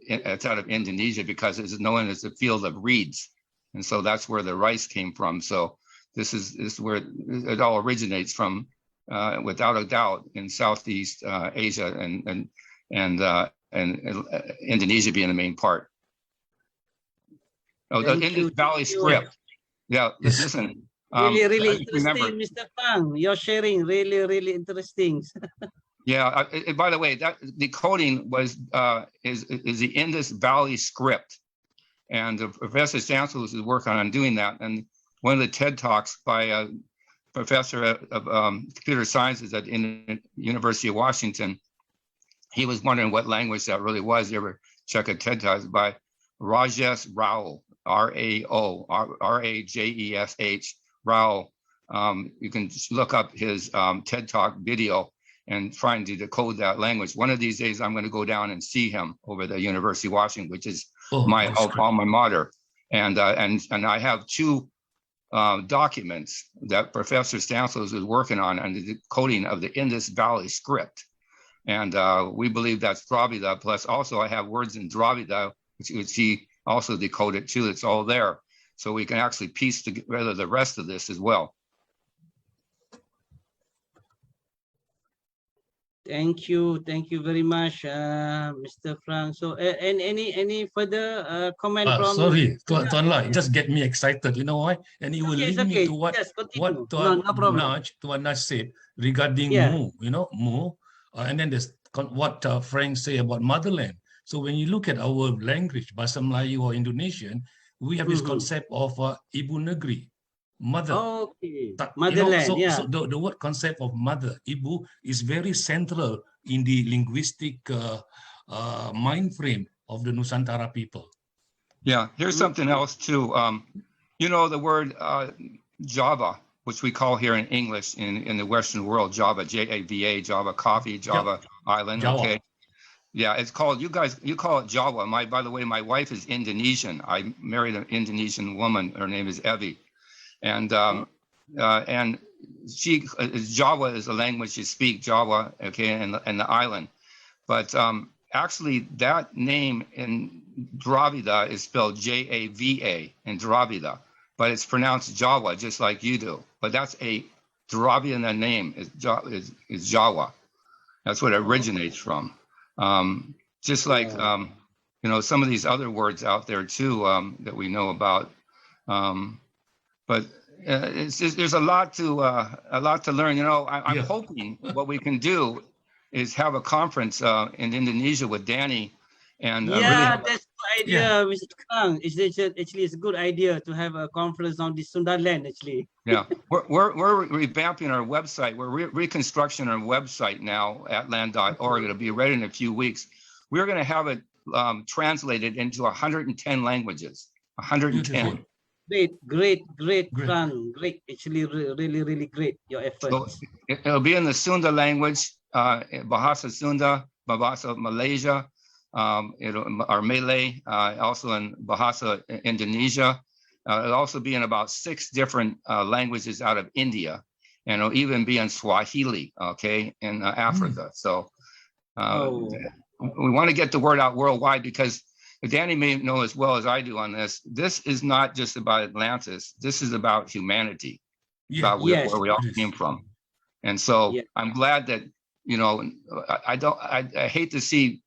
Indonesia, because it's known as the field of reeds. And so that's where the rice came from. So this is where it all originates from, without a doubt, in Southeast Asia and Indonesia being the main part. Oh, the Indus Valley script. Yeah, listen. Really interesting, Mr. Fang. Your sharing really interesting. Yeah. By the way, that decoding is the Indus Valley script, and Professor Stansels is working on doing that. And one of the TED Talks by a professor of computer sciences at the University of Washington, he was wondering what language that really was. You ever check a TED Talk? By Rajesh Rao, R-A-O, R-A-J-E-S-H. Rao. You can just look up his TED Talk video and trying to decode that language. One of these days, I'm going to go down and see him over the University of Washington, which is my alma mater. And I have two documents that Professor Stansels is working on the decoding of the Indus Valley script. And we believe that's Dravida. Plus, also I have words in Dravida, which he also decoded too. It's all there. So we can actually piece together the rest of this as well. Thank you very much, Mr. Frank. So, and any further comment from? Sorry, Tuan Lai, just get me excited. You know why? And it will lead me to what Tuan Naj said regarding Mu. Mu, and then there's what Frank say about motherland. So when you look at our language, Bahasa Melayu or Indonesian, we have this concept of Ibu Negeri, mother. Okay. Motherland, so the word concept of mother, Ibu, is very central in the linguistic mind frame of the Nusantara people. Yeah, here's something else too. The word Java, which we call here in English in the Western world, Java, J-A-V-A, Java coffee, Java island, Java. Okay. Yeah, it's called, you call it Jawa. By the way, my wife is Indonesian. I married an Indonesian woman. Her name is Evie. And Jawa is the language you speak, Jawa, okay, and the island. But actually that name in Dravida is spelled J-A-V-A in Dravida, but it's pronounced Jawa, just like you do. But that's a Dravidian name, is Jawa. That's what it originates from. Just like, some of these other words out there too, that we know about. But there's a lot to learn. I'm hoping what we can do is have a conference in Indonesia with Dhani. And that's the idea, Mr. Kang. Actually, it's a good idea to have a conference on the Sundaland, actually. Yeah, we're revamping our website. We're reconstructing our website now at land.org. It'll be ready in a few weeks. We're going to have it translated into 110 languages. 110. Great, Frank. Great. Actually, really great, your efforts. So it'll be in the Sunda language, Bahasa Sunda, Bahasa Malaysia, our Malay, also in Bahasa Indonesia. It'll also be in about 6 different languages out of India, and it'll even be in Swahili, okay, in Africa. So we want to get the word out worldwide, because Dhani may know as well as I do on this. This is not just about Atlantis. This is about humanity, about where we all came from. And so I'm glad that, I hate to see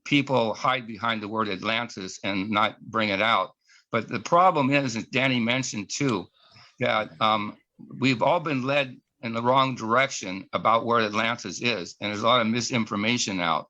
people hide behind the word Atlantis and not bring it out. But the problem is, as Dhani mentioned too, that we've all been led in the wrong direction about where Atlantis is, and there's a lot of misinformation out.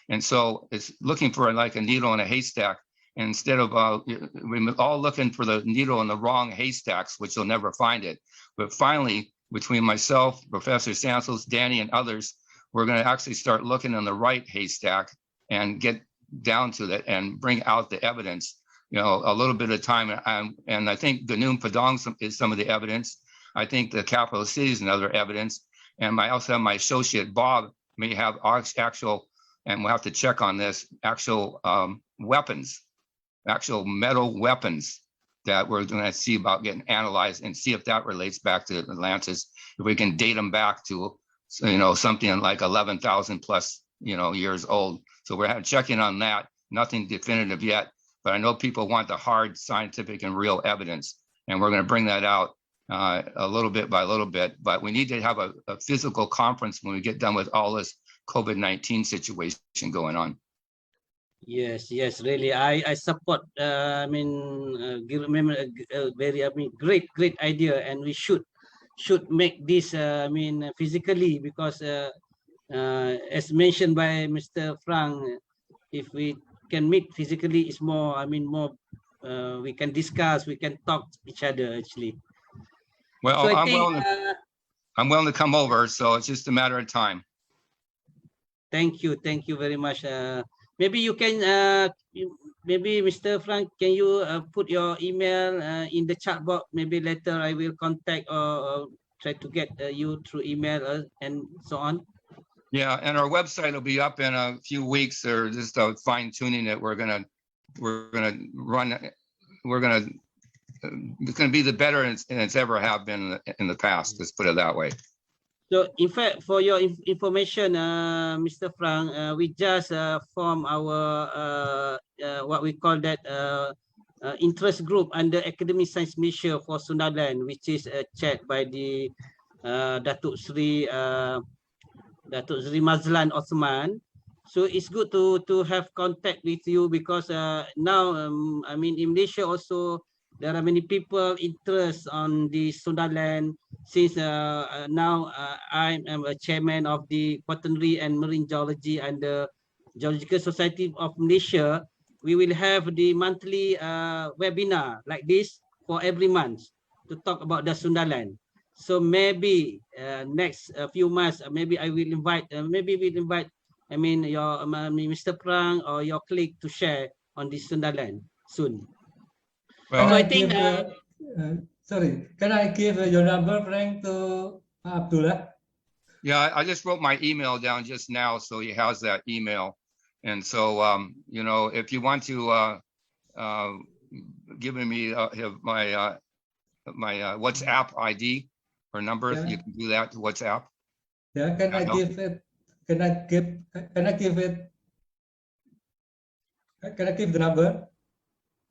And so it's looking for like a needle in a haystack. And instead of we're all looking for the needle in the wrong haystacks, which you'll never find it. But finally, between myself, Professor Sansels, Dhani, and others, we're going to actually start looking in the right haystack and get down to that and bring out the evidence. You know, a little bit of time. And I think Gunung Padang is some of the evidence. I think the capital city is another evidence. And I also have my associate Bob may have actual, and we'll have to check on this, actual weapons, actual metal weapons that we're going to see about getting analyzed and see if that relates back to Atlantis. If we can date them back to, you know, something like 11,000 plus, you know, years old. So we're checking on that. Nothing definitive yet, but I know people want the hard scientific and real evidence, and we're going to bring that out a little bit by little bit. But we need to have a physical conference when we get done with all this COVID-19 situation going on. Yes, yes, really. I support. I mean, very, great idea, and we should make this. I mean, physically, because as mentioned by Mr. Frank, if we can meet physically, it's more. I mean, more. We can discuss. We can talk to each other actually. Well, so I'm willing to come over. So it's just a matter of time. Thank you very much. Maybe you can, maybe Mr. Frank, can you put your email in the chat box? Maybe later I will contact or try to get you through email and so on. Yeah, and our website will be up in a few weeks, or just fine tuning it. We're gonna run. It's gonna be the better than it's ever have been in the past. Let's put it that way. So, in fact, for your information, Mr. Frank, we just formed our what we call that interest group under Academic Science Malaysia for Sundaland, which is chaired by the Datuk Sri Mazlan Osman. So it's good to have contact with you, because now I mean, in Malaysia also there are many people interested on the Sundaland. Since now I am a chairman of the Quarternary and Marine Geology and the Geological Society of Malaysia, we will have the monthly webinar like this for every month to talk about the Sundaland. So maybe next few months, maybe I will invite, I mean, your Mr. Prang or your colleague to share on the Sundaland soon. Well, so I think. Sorry, can I give your number, Frank, to Abdullah? Yeah, I just wrote my email down just now, so he has that email. And so, you know, if you want to give me my WhatsApp ID or number, yeah, you can do that to WhatsApp. Yeah, can I give it? Can I give it? Can I give the number?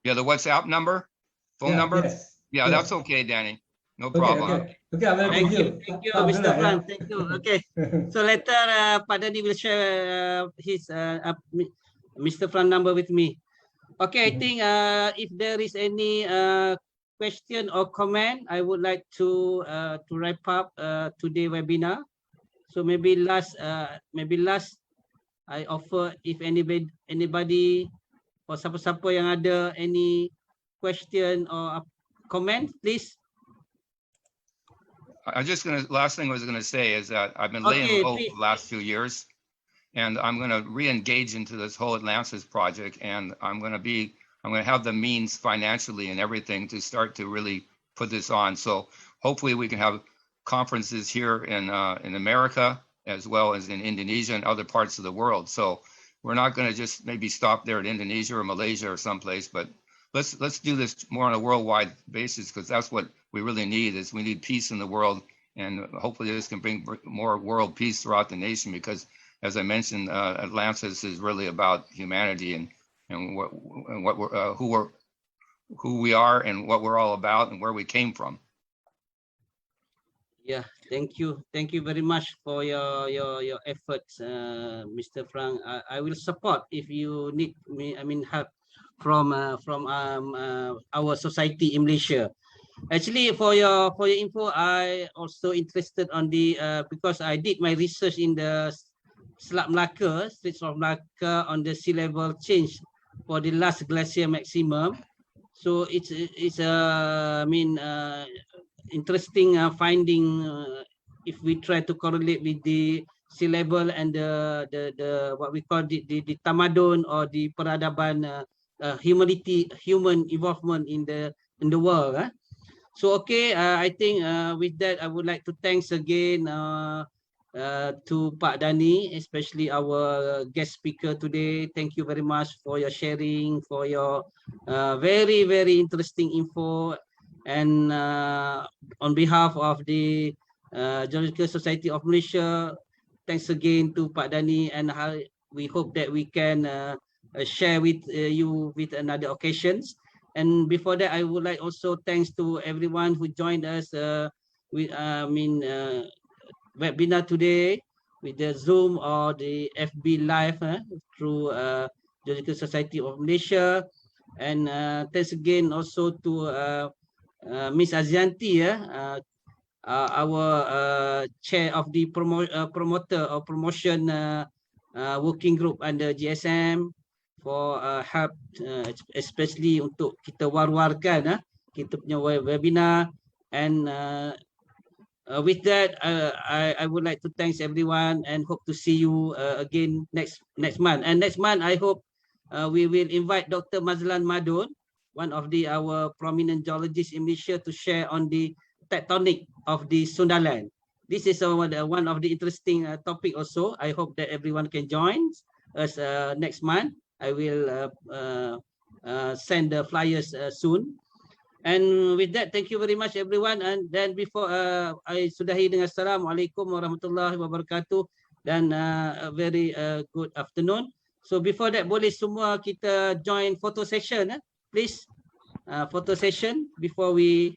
Yeah, the WhatsApp number, phone number. Yes. Yeah, that's okay, Dhani. No problem. Okay, I will thank you. Thank you, Mr. Frank. Thank you. Okay. So later, Pak Dhani will share his Mr. Frank number with me. Okay, I think if there is any question or comment, I would like to wrap up today's webinar. So maybe last, I offer if anybody or siapa-siapa yang ada any question or comment, please. Last thing I was gonna say is that I've been laying low for the last few years, and I'm gonna re-engage into this whole Atlantis project, and I'm gonna have the means financially and everything to start to really put this on. So hopefully we can have conferences here in America as well as in Indonesia and other parts of the world. So we're not gonna just maybe stop there at Indonesia or Malaysia or someplace, but let's do this more on a worldwide basis, because that's what we really need. Is we need peace in the world, and hopefully this can bring more world peace throughout the nation, because as I mentioned, Atlantis is really about humanity and who we are and what we're all about and where we came from. Yeah, thank you very much for your efforts, Mr. Frank. I will support if you need me. I mean, help from our society in Malaysia. Actually, for your info, I also interested on the because I did my research in the Selat Melaka, Straits of Malacca, on the sea level change for the last glacier maximum. So it's interesting finding if we try to correlate with the sea level and the what we call the tamadun or the peradaban human involvement in the world. So okay, I think with that I would like to thanks again to Pak Dhani, especially our guest speaker today. Thank you very much for your sharing, for your very, very interesting info. And on behalf of the Geological Society of Malaysia, thanks again to Pak Dhani, and we hope that we can share with you with another occasions. And before that, I would like also thanks to everyone who joined us with webinar today with the Zoom or the FB Live through Geological Society of Malaysia. And thanks again also to Miss Azianti, our chair of the promoter or promotion working group under GSM, for help especially untuk kita war-warkan kita punya webinar. And with that, I would like to thanks everyone and hope to see you again next month. And next month, I hope we will invite Dr. Mazlan Madun, one of our prominent geologists in Malaysia, to share on the tectonic of the Sundaland. This is one of the interesting topic also. I hope that everyone can join us next month. I will send the flyers soon. And with that, thank you very much everyone. And then before I sudahi dengan Assalamualaikum warahmatullahi wabarakatuh dan a very good afternoon. So before that, boleh semua kita join photo session, please. Photo session before we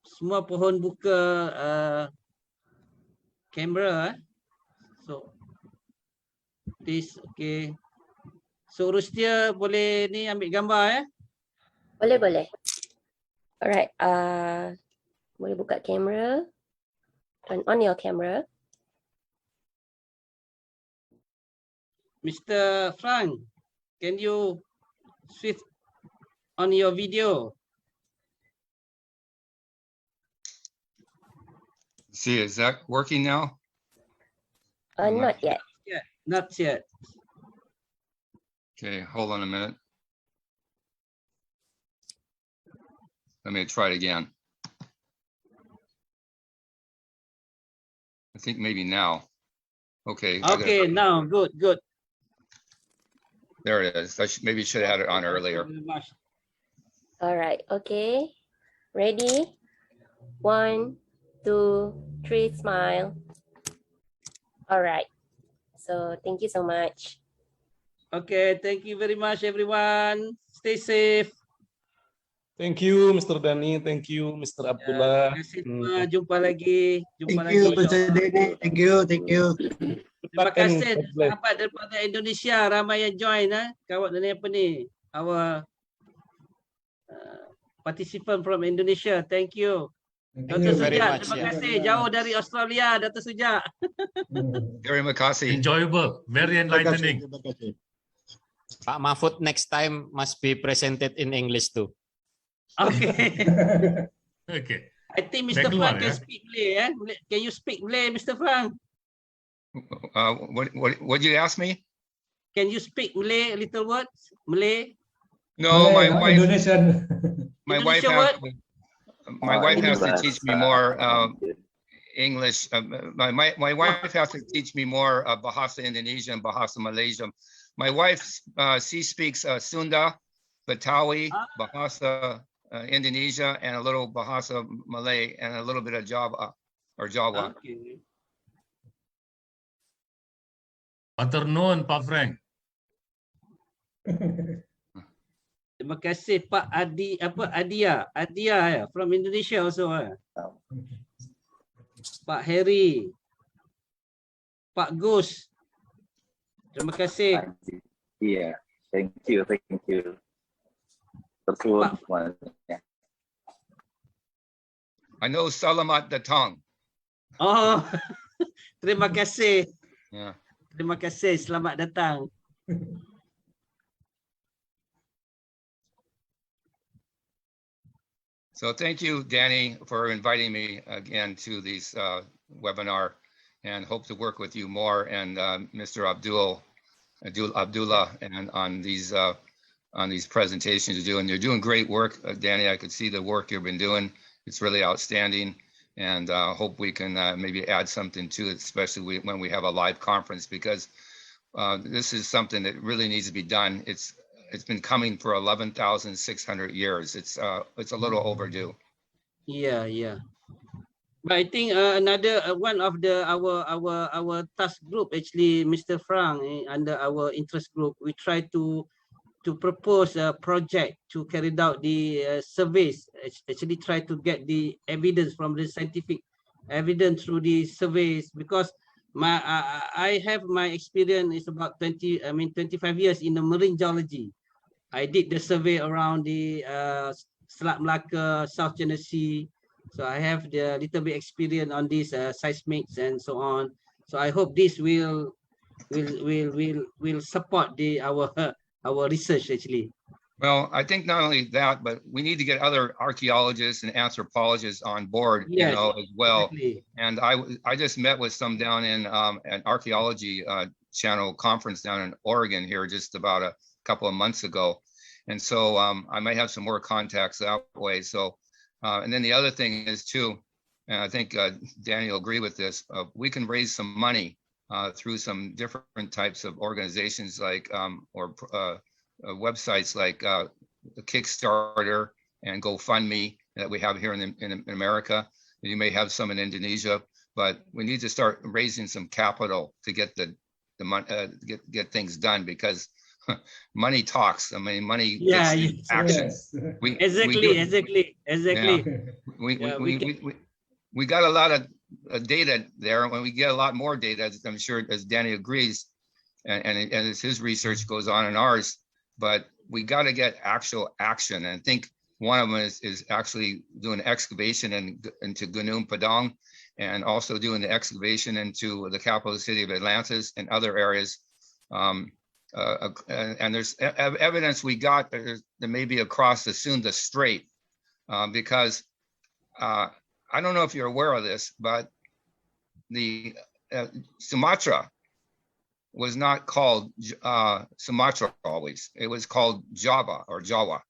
semua pohon buka kamera. So please, okay. So Rustia boleh ni ambil gambar Boleh. Alright, boleh buka kamera. Turn on your camera. Mr. Frank, can you switch on your video? See, is that working now? Not yet. Not yet. Okay, hold on a minute. Let me try it again. I think maybe now. Okay. Okay, now good. There it is. Maybe should have had it on earlier. All right, okay. Ready? 1, 2, 3, smile. All right. So thank you so much. Okay, thank you very much everyone. Stay safe. Thank you, Mr. Dhani. Thank you, Mr. Abdullah. Jumpa lagi. Thank you, Mr. Dhani. Thank you. Terima kasih sahabat daripada Indonesia, ramai yang join kawan dari apa ni, our participant from Indonesia. Thank you. Dr. Sujat, terima kasih. Jauh dari Australia, Dr. Sujat. Terima kasih. Enjoyable, very enlightening. Terima kasih. Pak Mahfud, next time must be presented in English too. Okay. Okay. I think Mr. Frank can speak Malay. Can you speak Malay, Mr. Frank? What did you ask me? Can you speak Malay, little words? Malay? No, my wife. Indonesian. My wife has to teach me more English. My wife has to teach me more Bahasa Indonesia and Bahasa Malaysia. My wife, she speaks Sunda, Betawi, Bahasa Indonesia, and a little Bahasa Malay, and a little bit of Java or Jawa. Okay. Matur Pak Frank. Terima kasih Pak Adia from Indonesia also. Pak Harry, Pak Gus. Terima kasih. Yeah, thank you. Betul semuanya. I know Salamat Datang. Oh, terima kasih. Yeah. Terima kasih. Selamat datang. So thank you, Danny, for inviting me again to this webinar, and hope to work with you more, and Mr. Abdullah, and on these presentations you're doing. You're doing great work, Danny. I could see the work you've been doing. It's really outstanding, and hope we can maybe add something to it, especially when we have a live conference, because this is something that really needs to be done. It's been coming for 11,600 years. It's a little overdue. Yeah. But I think another one of our task group, actually, Mr. Frank, under our interest group, we try to propose a project to carry out the surveys. Actually, try to get the evidence from the scientific evidence through the surveys, because I have my experience is about 25 years in the marine geology. I did the survey around the Selat Melaka, South China Sea. So I have the little bit experience on these seismics and so on. So I hope this will support our research, actually. Well, I think not only that, but we need to get other archaeologists and anthropologists on board, yes, as well. Exactly. And I just met with some down in an archaeology channel conference down in Oregon here just about a couple of months ago. And so I might have some more contacts that way. So, and then the other thing is too, and I think Danny will agree with this, we can raise some money through some different types of organizations like, or websites like Kickstarter and GoFundMe that we have here in America. You may have some in Indonesia, but we need to start raising some capital to get the money, get things done, because money talks. I mean, money gets action. Yes. Exactly. Yeah. We got a lot of data there. When we get a lot more data, I'm sure, as Danny agrees, and as his research goes on and ours, but we got to get actual action. And I think one of them is actually doing excavation into Gunung Padang, and also doing the excavation into the capital city of Atlantis and other areas. And there's evidence we got that may be across the Sunda Strait, because I don't know if you're aware of this, but the Sumatra was not called Sumatra always. It was called Java or Jawa,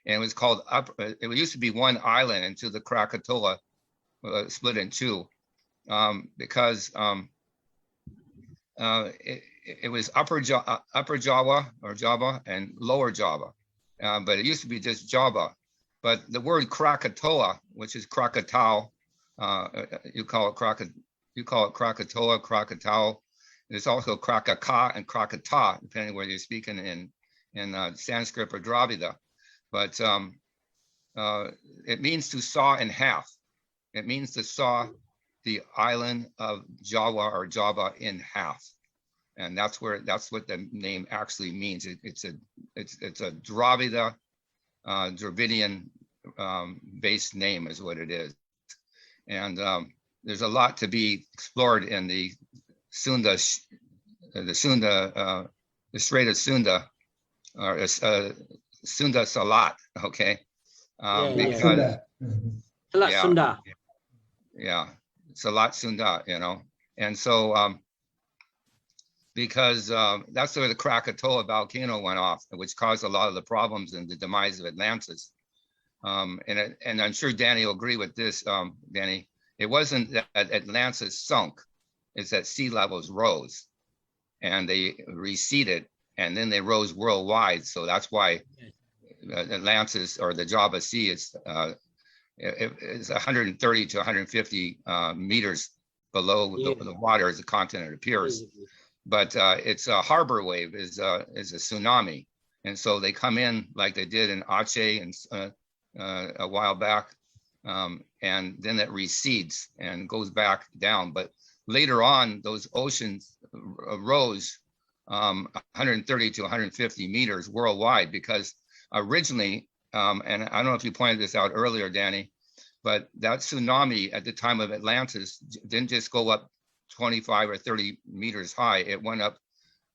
and it was called it used to be one island until the Krakatoa split in two, because it was Upper Java or Java and Lower Java, but it used to be just Java. But the word Krakatoa, which is Krakatau, you call it Krakatoa, Krakatau. There's also Krakaka and Krakata, depending whether you're speaking in Sanskrit or Dravida. But it means to saw in half. It means to saw the island of Java or Java in half. And that's what the name actually means. It's a Dravida, Dravidian based name is what it is. And there's a lot to be explored in the Sunda, the Strait of Sunda, or Sunda Salat, okay? Salat Sunda. Yeah, Salat Sunda, and so because that's where the Krakatoa volcano went off, which caused a lot of the problems and the demise of Atlantis. And I'm sure Danny will agree with this, Danny. It wasn't that Atlantis sunk, it's that sea levels rose and they receded, and then they rose worldwide. So that's why Atlantis, or the Java Sea, is 130 to 150 meters below the water as the continent appears. But it's a harbor wave, is a tsunami. And so they come in like they did in Aceh and a while back, and then it recedes and goes back down. But later on, those oceans rose 130 to 150 meters worldwide, because originally and I don't know if you pointed this out earlier, Danny, but that tsunami at the time of Atlantis didn't just go up 25 or 30 meters high. It went up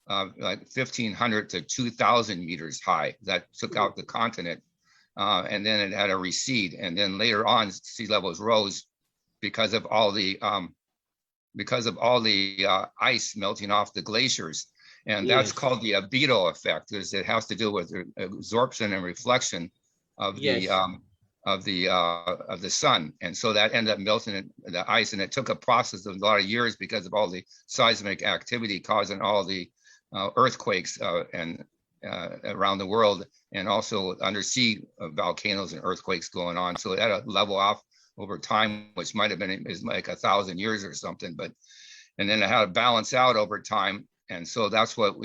like 1,500 to 2,000 meters high. That took out the continent, and then it had a recede. And then later on, sea levels rose because of all the ice melting off the glaciers. And that's called the albedo effect, because it has to do with absorption and reflection of the sun. And so that ended up melting the ice, and it took a process of a lot of years because of all the seismic activity causing all the earthquakes and around the world, and also undersea volcanoes and earthquakes going on. So it had to level off over time, which might have been like 1,000 years or something, and then it had to balance out over time. And so that's what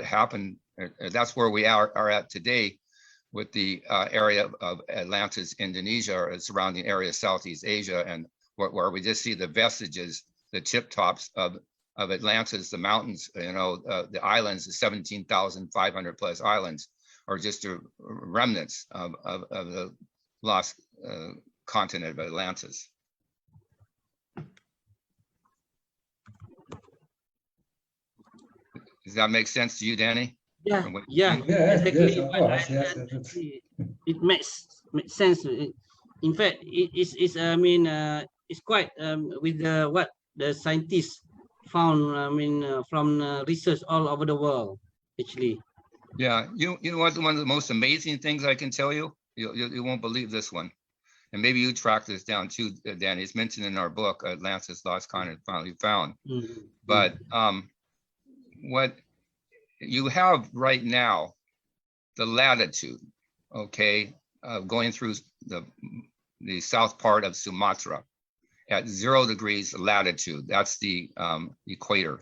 happened. That's where we are at today with the area of Atlantis, Indonesia, or surrounding area of Southeast Asia, and where we just see the vestiges, the tip tops of Atlantis, the mountains, the islands, the 17,500 plus islands, are just remnants of the lost continent of Atlantis. Does that make sense to you, Danny? Yeah, Yes, exactly. of course. Yes. It makes sense. In fact, it's quite with what the scientists found. From research all over the world, actually. Yeah, you know what? One of the most amazing things I can tell you, you won't believe this one, and maybe you track this down too, Danny. It's mentioned in our book, Atlantis, Lost Continent Finally Found. Mm-hmm. But what you have right now, the latitude, going through the south part of Sumatra at 0 degrees latitude. That's the equator,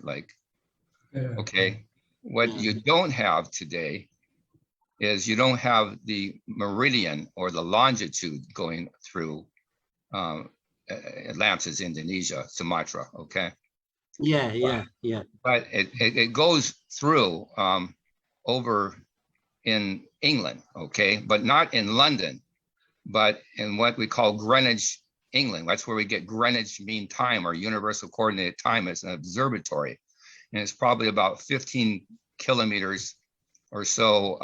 What you don't have today is you don't have the meridian or the longitude going through Atlantis, Indonesia, Sumatra, Yeah. But it goes through over in England, but not in London, but in what we call Greenwich, England. That's where we get Greenwich Mean Time, or Universal Coordinated Time, as an observatory. And it's probably about 15 kilometers or so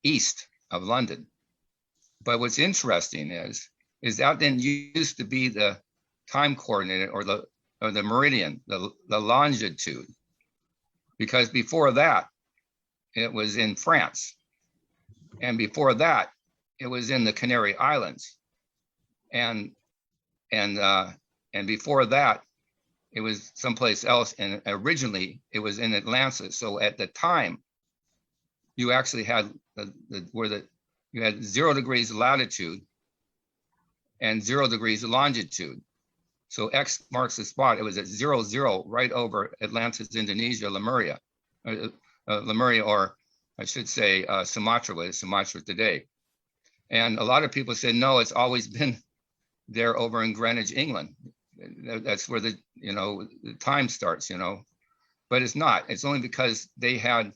east of London. But what's interesting is that then used to be the time coordinate, or the meridian, the longitude, because before that it was in France, and before that it was in the Canary Islands, and before that it was someplace else, and originally it was in Atlantis. So at the time you actually had you had 0 degrees latitude and 0 degrees longitude. So X marks the spot. It was at 00 right over Atlantis, Indonesia, Lemuria, or I should say Sumatra, with Sumatra today. And a lot of people say, no, it's always been there over in Greenwich, England. That's where the time starts, but it's not. It's only because they had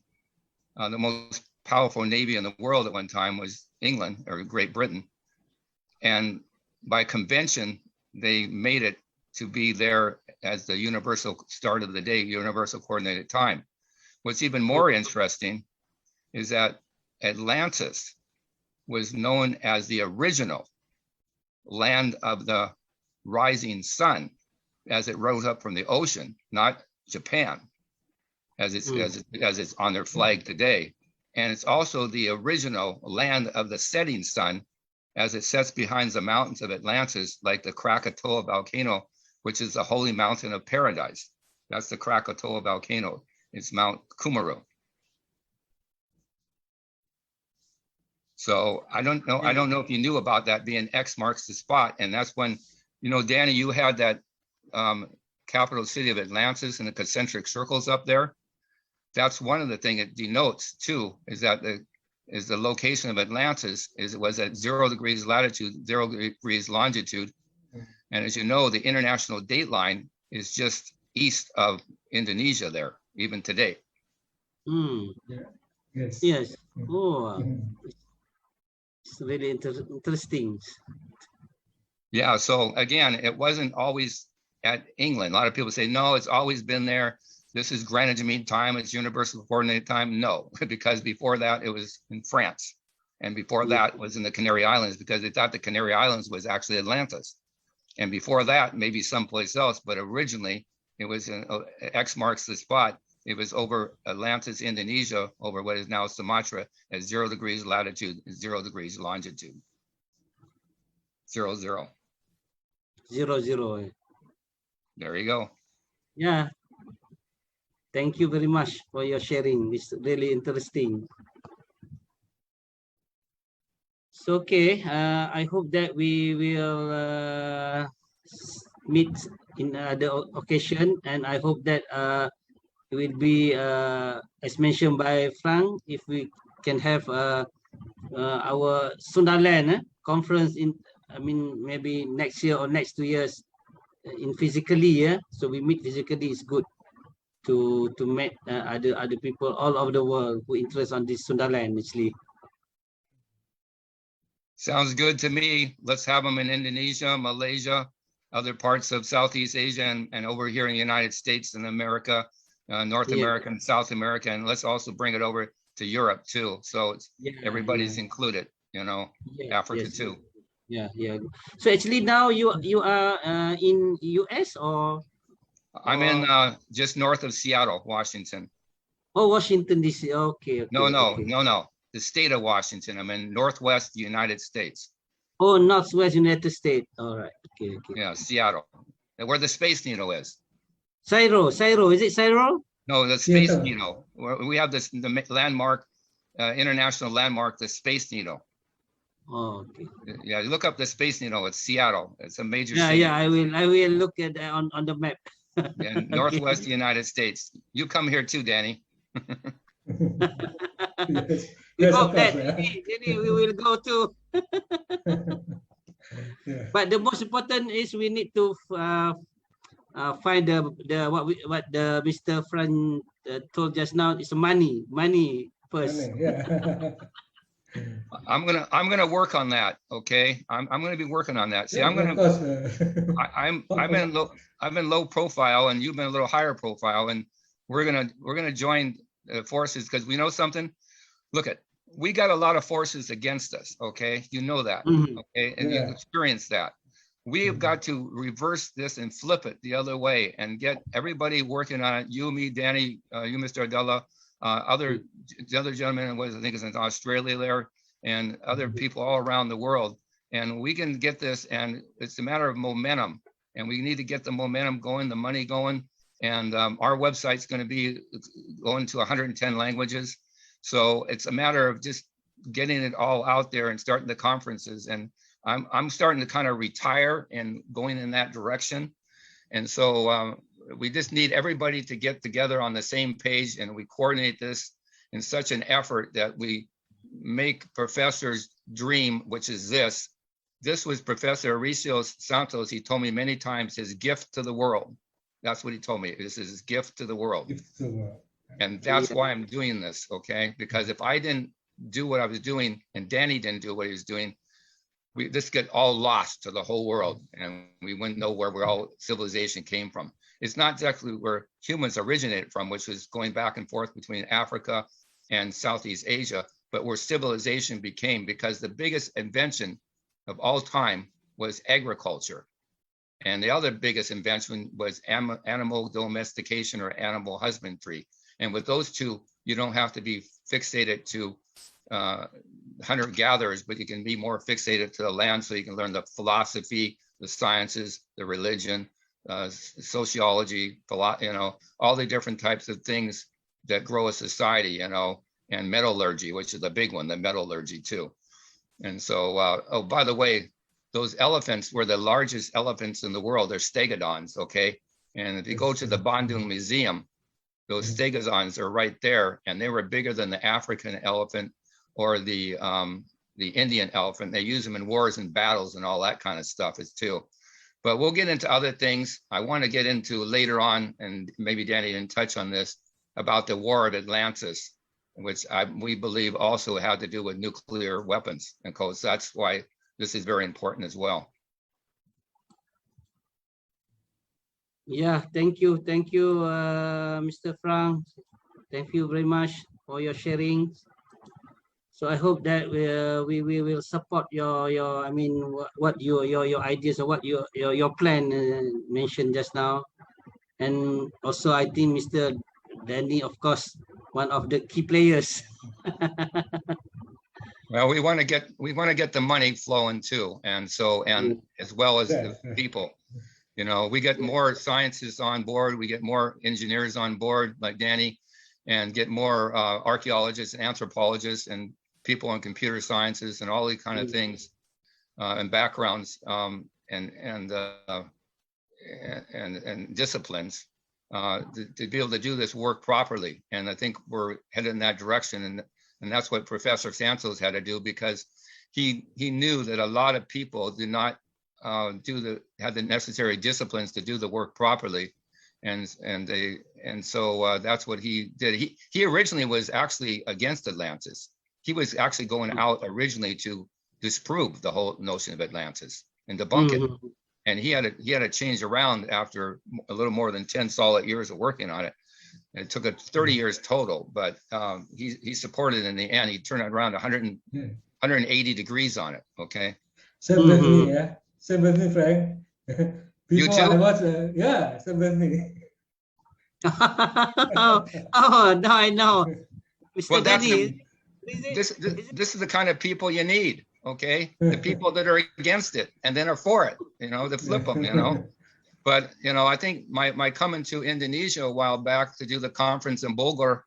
the most powerful navy in the world at one time was England, or Great Britain. And by convention, they made it to be there as the universal start of the day, universal coordinated time. What's even more interesting is that Atlantis was known as the original land of the rising sun, as it rose up from the ocean, not Japan, as it's on their flag today. And it's also the original land of the setting sun, as it sets behind the mountains of Atlantis, like the Krakatoa volcano, which is the holy mountain of paradise. That's the Krakatoa volcano. It's Mount Kumaru. So I don't know if you knew about that being X marks the spot. And that's when, Danny, you had that capital city of Atlantis and the concentric circles up there. That's one of the things it denotes too, is that the location of Atlantis was at 0 degrees latitude, 0 degrees longitude. And as you know, the international date line is just east of Indonesia there, even today. Yes. Oh. It's really interesting. Yeah, so again, it wasn't always at England. A lot of people say, no, it's always been there. This is Greenwich Mean Time, it's Universal Coordinated Time. No, because before that it was in France. And before that was in the Canary Islands, because they thought the Canary Islands was actually Atlantis. And before that, maybe someplace else, but originally it was in X marks the spot. It was over Atlantis, Indonesia, over what is now Sumatra at 0 degrees latitude, 0 degrees longitude. 0, 0. 0, 0. There you go. Yeah. Thank you very much for your sharing. It's really interesting. So, okay, I hope that we will meet in the occasion, and I hope that it will be, as mentioned by Frank, if we can have our Sundaland conference in, I mean, maybe next year or next 2 years in physically, yeah. So we meet physically is good to meet other people all over the world who interest on this Sundaland actually. Sounds good to me. Let's have them in Indonesia, Malaysia, other parts of Southeast Asia, and over here in the United States and America, North America and South America, and let's also bring it over to Europe too. So it's, everybody's included, you know, Africa too. Yeah. So actually now you are in US or? I'm in just north of Seattle, Washington. Oh, Washington DC. Okay. No. The state of Washington. I'm in Northwest United States. Oh, Northwest United States. All right. Okay. Yeah, Seattle, where the Space Needle is. Cairo. Is it Cairo? No, the Space Needle. We have this the landmark, international landmark, the Space Needle. Oh, okay. Yeah, you look up the Space Needle. It's Seattle. It's a major city. Yeah. I will look at on the map. In Northwest United States. You come here too, Danny. We hope that we will go to. But the most important is we need to find what the Mr. Fran told just now is money first. I'm gonna work on that. Okay, I'm gonna be working on that. See, I've been low profile, and you've been a little higher profile, and we're gonna join forces because we know something. Look we got a lot of forces against us. Okay, you know that. Okay, and you've experienced that. We have got to reverse this and flip it the other way and get everybody working on it. You, me, Danny, you, Mr. Abdullah, the other gentleman I think is in Australia there, and other people all around the world. And we can get this, and it's a matter of momentum. And we need to get the momentum going, the money going. And our website's going to be going to 110 languages. So it's a matter of just getting it all out there and starting the conferences. And I'm starting to kind of retire and going in that direction. And so we just need everybody to get together on the same page, and we coordinate this in such an effort that we make Professor's dream, which is this. This was Professor Aurelio Santos. He told me many times his gift to the world. That's what he told me. This is his gift to the world. And that's why I'm doing this, okay? Because if I didn't do what I was doing and Danny didn't do what he was doing, this get all lost to the whole world, and we wouldn't know where all civilization came from. It's not exactly where humans originated from, which was going back and forth between Africa and Southeast Asia, but where civilization became, because the biggest invention of all time was agriculture. And the other biggest invention was animal domestication or animal husbandry. And with those two, you don't have to be fixated to hunter-gatherers, but you can be more fixated to the land, so you can learn the philosophy, the sciences, the religion, sociology, all the different types of things that grow a society, and metallurgy, which is the big one, the metallurgy too. And so, oh, by the way, those elephants were the largest elephants in the world. They're stegodons, okay? And if you go to the Bandung Museum, those stegodons are right there, and they were bigger than the African elephant or the Indian elephant. They use them in wars and battles and all that kind of stuff too. But we'll get into other things. I want to get into later on, and maybe Danny didn't touch on this, about the War of Atlantis. which we believe also had to do with nuclear weapons. And of course, that's why this is very important as well. Yeah, thank you, Mr. Frank. Thank you very much for your sharing. So I hope that we will support your I mean what your ideas or what your plan mentioned just now, and also I think Mr. Dhani, of course, one of the key players. Well, we want to get the money flowing too, and as well as the people. You know, we get more scientists on board, we get more engineers on board like Dhani, and get more archaeologists and anthropologists and people in computer sciences and all these kind of things and backgrounds and disciplines to be able to do this work properly. And I think we're headed in that direction, and that's what Professor Santos had to do, because he knew that a lot of people did not had the necessary disciplines to do the work properly, and so that's what he did. He originally was actually against Atlantis. He was actually going out originally to disprove the whole notion of Atlantis and debunk it. And he had to change around after a little more than 10 solid years of working on it. And it took 30 years total, but he supported it in the end. He turned it around 180 degrees on it. Okay. Same with me, yeah. Same with me, Frank. You too? I was, yeah, same with me. Oh, no, I know. Mr. Well, Dhani, this is the kind of people you need, okay? The people that are against it and then are for it, you know, to flip them, you know. But, you know, I think my coming to Indonesia a while back to do the conference in Bogor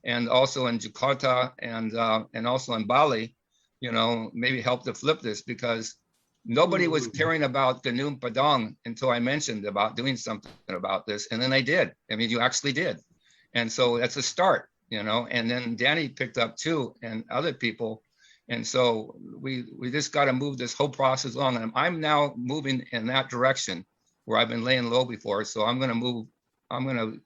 and also in Jakarta and also in Bali, you know, maybe helped to flip this, because nobody was caring about Gunung Padang until I mentioned about doing something about this. And then they did. I mean, you actually did. And so that's a start, you know, and then Dhani picked up too, and other people. And so we just got to move this whole process along. And I'm now moving in that direction where I've been laying low before. So I'm going to move, I want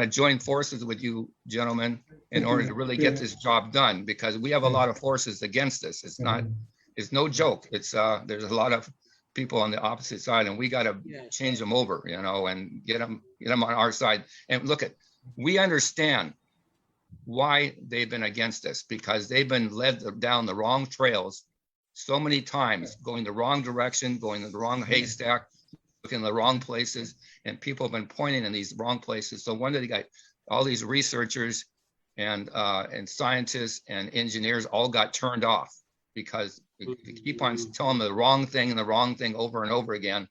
to join forces with you gentlemen in order to really get this job done, because we have a lot of forces against us. It's no joke. It's there's a lot of people on the opposite side, and we got to change them over, you know, and get them on our side. And look we understand why they've been against us, because they've been led down the wrong trails so many times, going the wrong direction, going in the wrong haystack, looking in the wrong places, and people have been pointing in these wrong places. So one day they got all these researchers and scientists and engineers all got turned off, because if you keep on telling them the wrong thing and the wrong thing over and over again,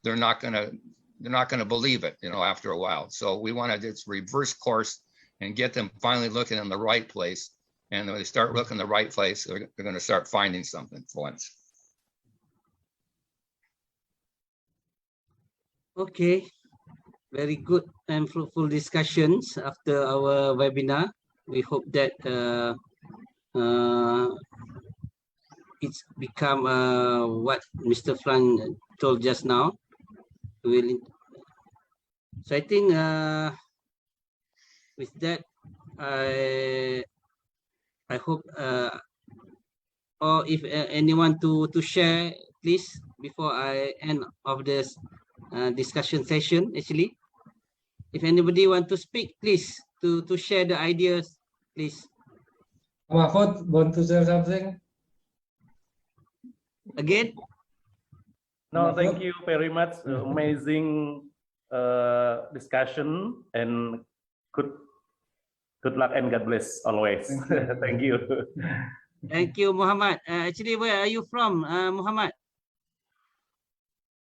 they're not gonna believe it, you know, after a while. So we want to just reverse course and get them finally looking in the right place. And when they start looking in the right place, they're going to start finding something for once. Okay, very good and fruitful discussions after our webinar. We hope that it's become what Mr. Frank told just now. So I think with that, I hope, or if anyone to share, please, before I end of this discussion session. Actually, if anybody want to speak, please to share the ideas, please. Mahfud, want to share something? Again? No, thank you very much. Amazing discussion, and good luck and God bless always. Thank you. Thank you, Muhammad. Actually, where are you from, Muhammad?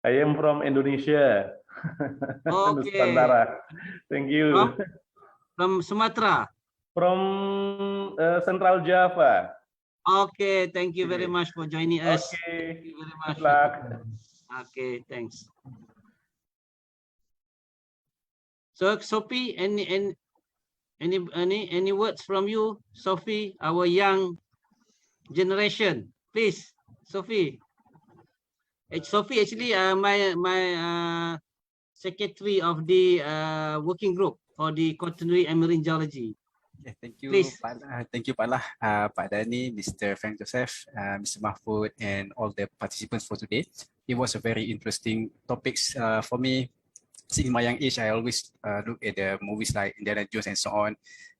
I am from Indonesia. Okay. Nusantara. Thank you. From Sumatra? From Central Java. Okay, thank you very much for joining us. Okay. Thank you very much. Good luck. Okay, thanks. So, Sophie, any words from you, Sophie, our young generation, please, Sophie. Sophie, actually, my secretary of the working group for the Quarternary and Marine Geology. Okay, thank you, Please. Thank you, Pak Lah, Pak Dhani, Mr. Frank Joseph, Mr. Mahfud, and all the participants for today. It was a very interesting topics for me. Since my young age, I always look at the movies like Indiana Jones and so on,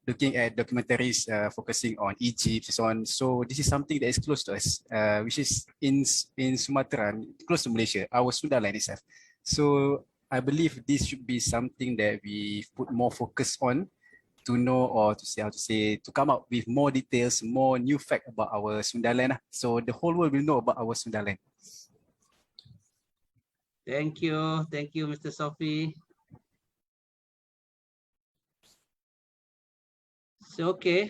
looking at documentaries focusing on Egypt and so on. So this is something that is close to us, which is in Sumatra, close to Malaysia, our Sundaland itself. So I believe this should be something that we put more focus on, to know, or to say, how to say, to come up with more details, more new fact about our Sundaland. So the whole world will know about our Sundaland. Thank you, Mr. Sophie. So okay,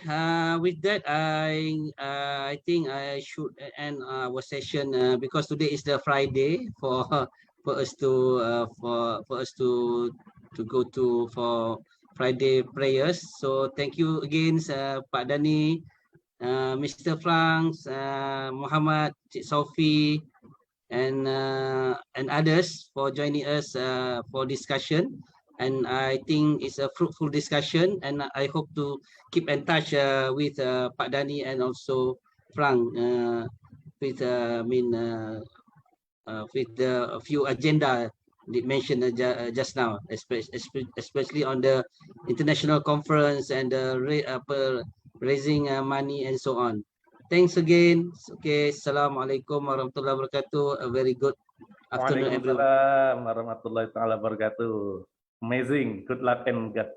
with that, I think I should end our session because today is the Friday for us to go to for Friday prayers. So thank you again, Pak Dhani, Mr. Frank, Muhammad, Cik Sophie, and others for joining us for discussion. And I think it's a fruitful discussion, and I hope to keep in touch with Pak Dhani and also Frank with with a few agenda mentioned just now, especially on the international conference and raising money and so on. Thanks again. Okay, Assalamualaikum warahmatullahi wabarakatuh. A very good afternoon, everyone. Waalaikumsalam warahmatullahi wabarakatuh. Amazing. Good luck and God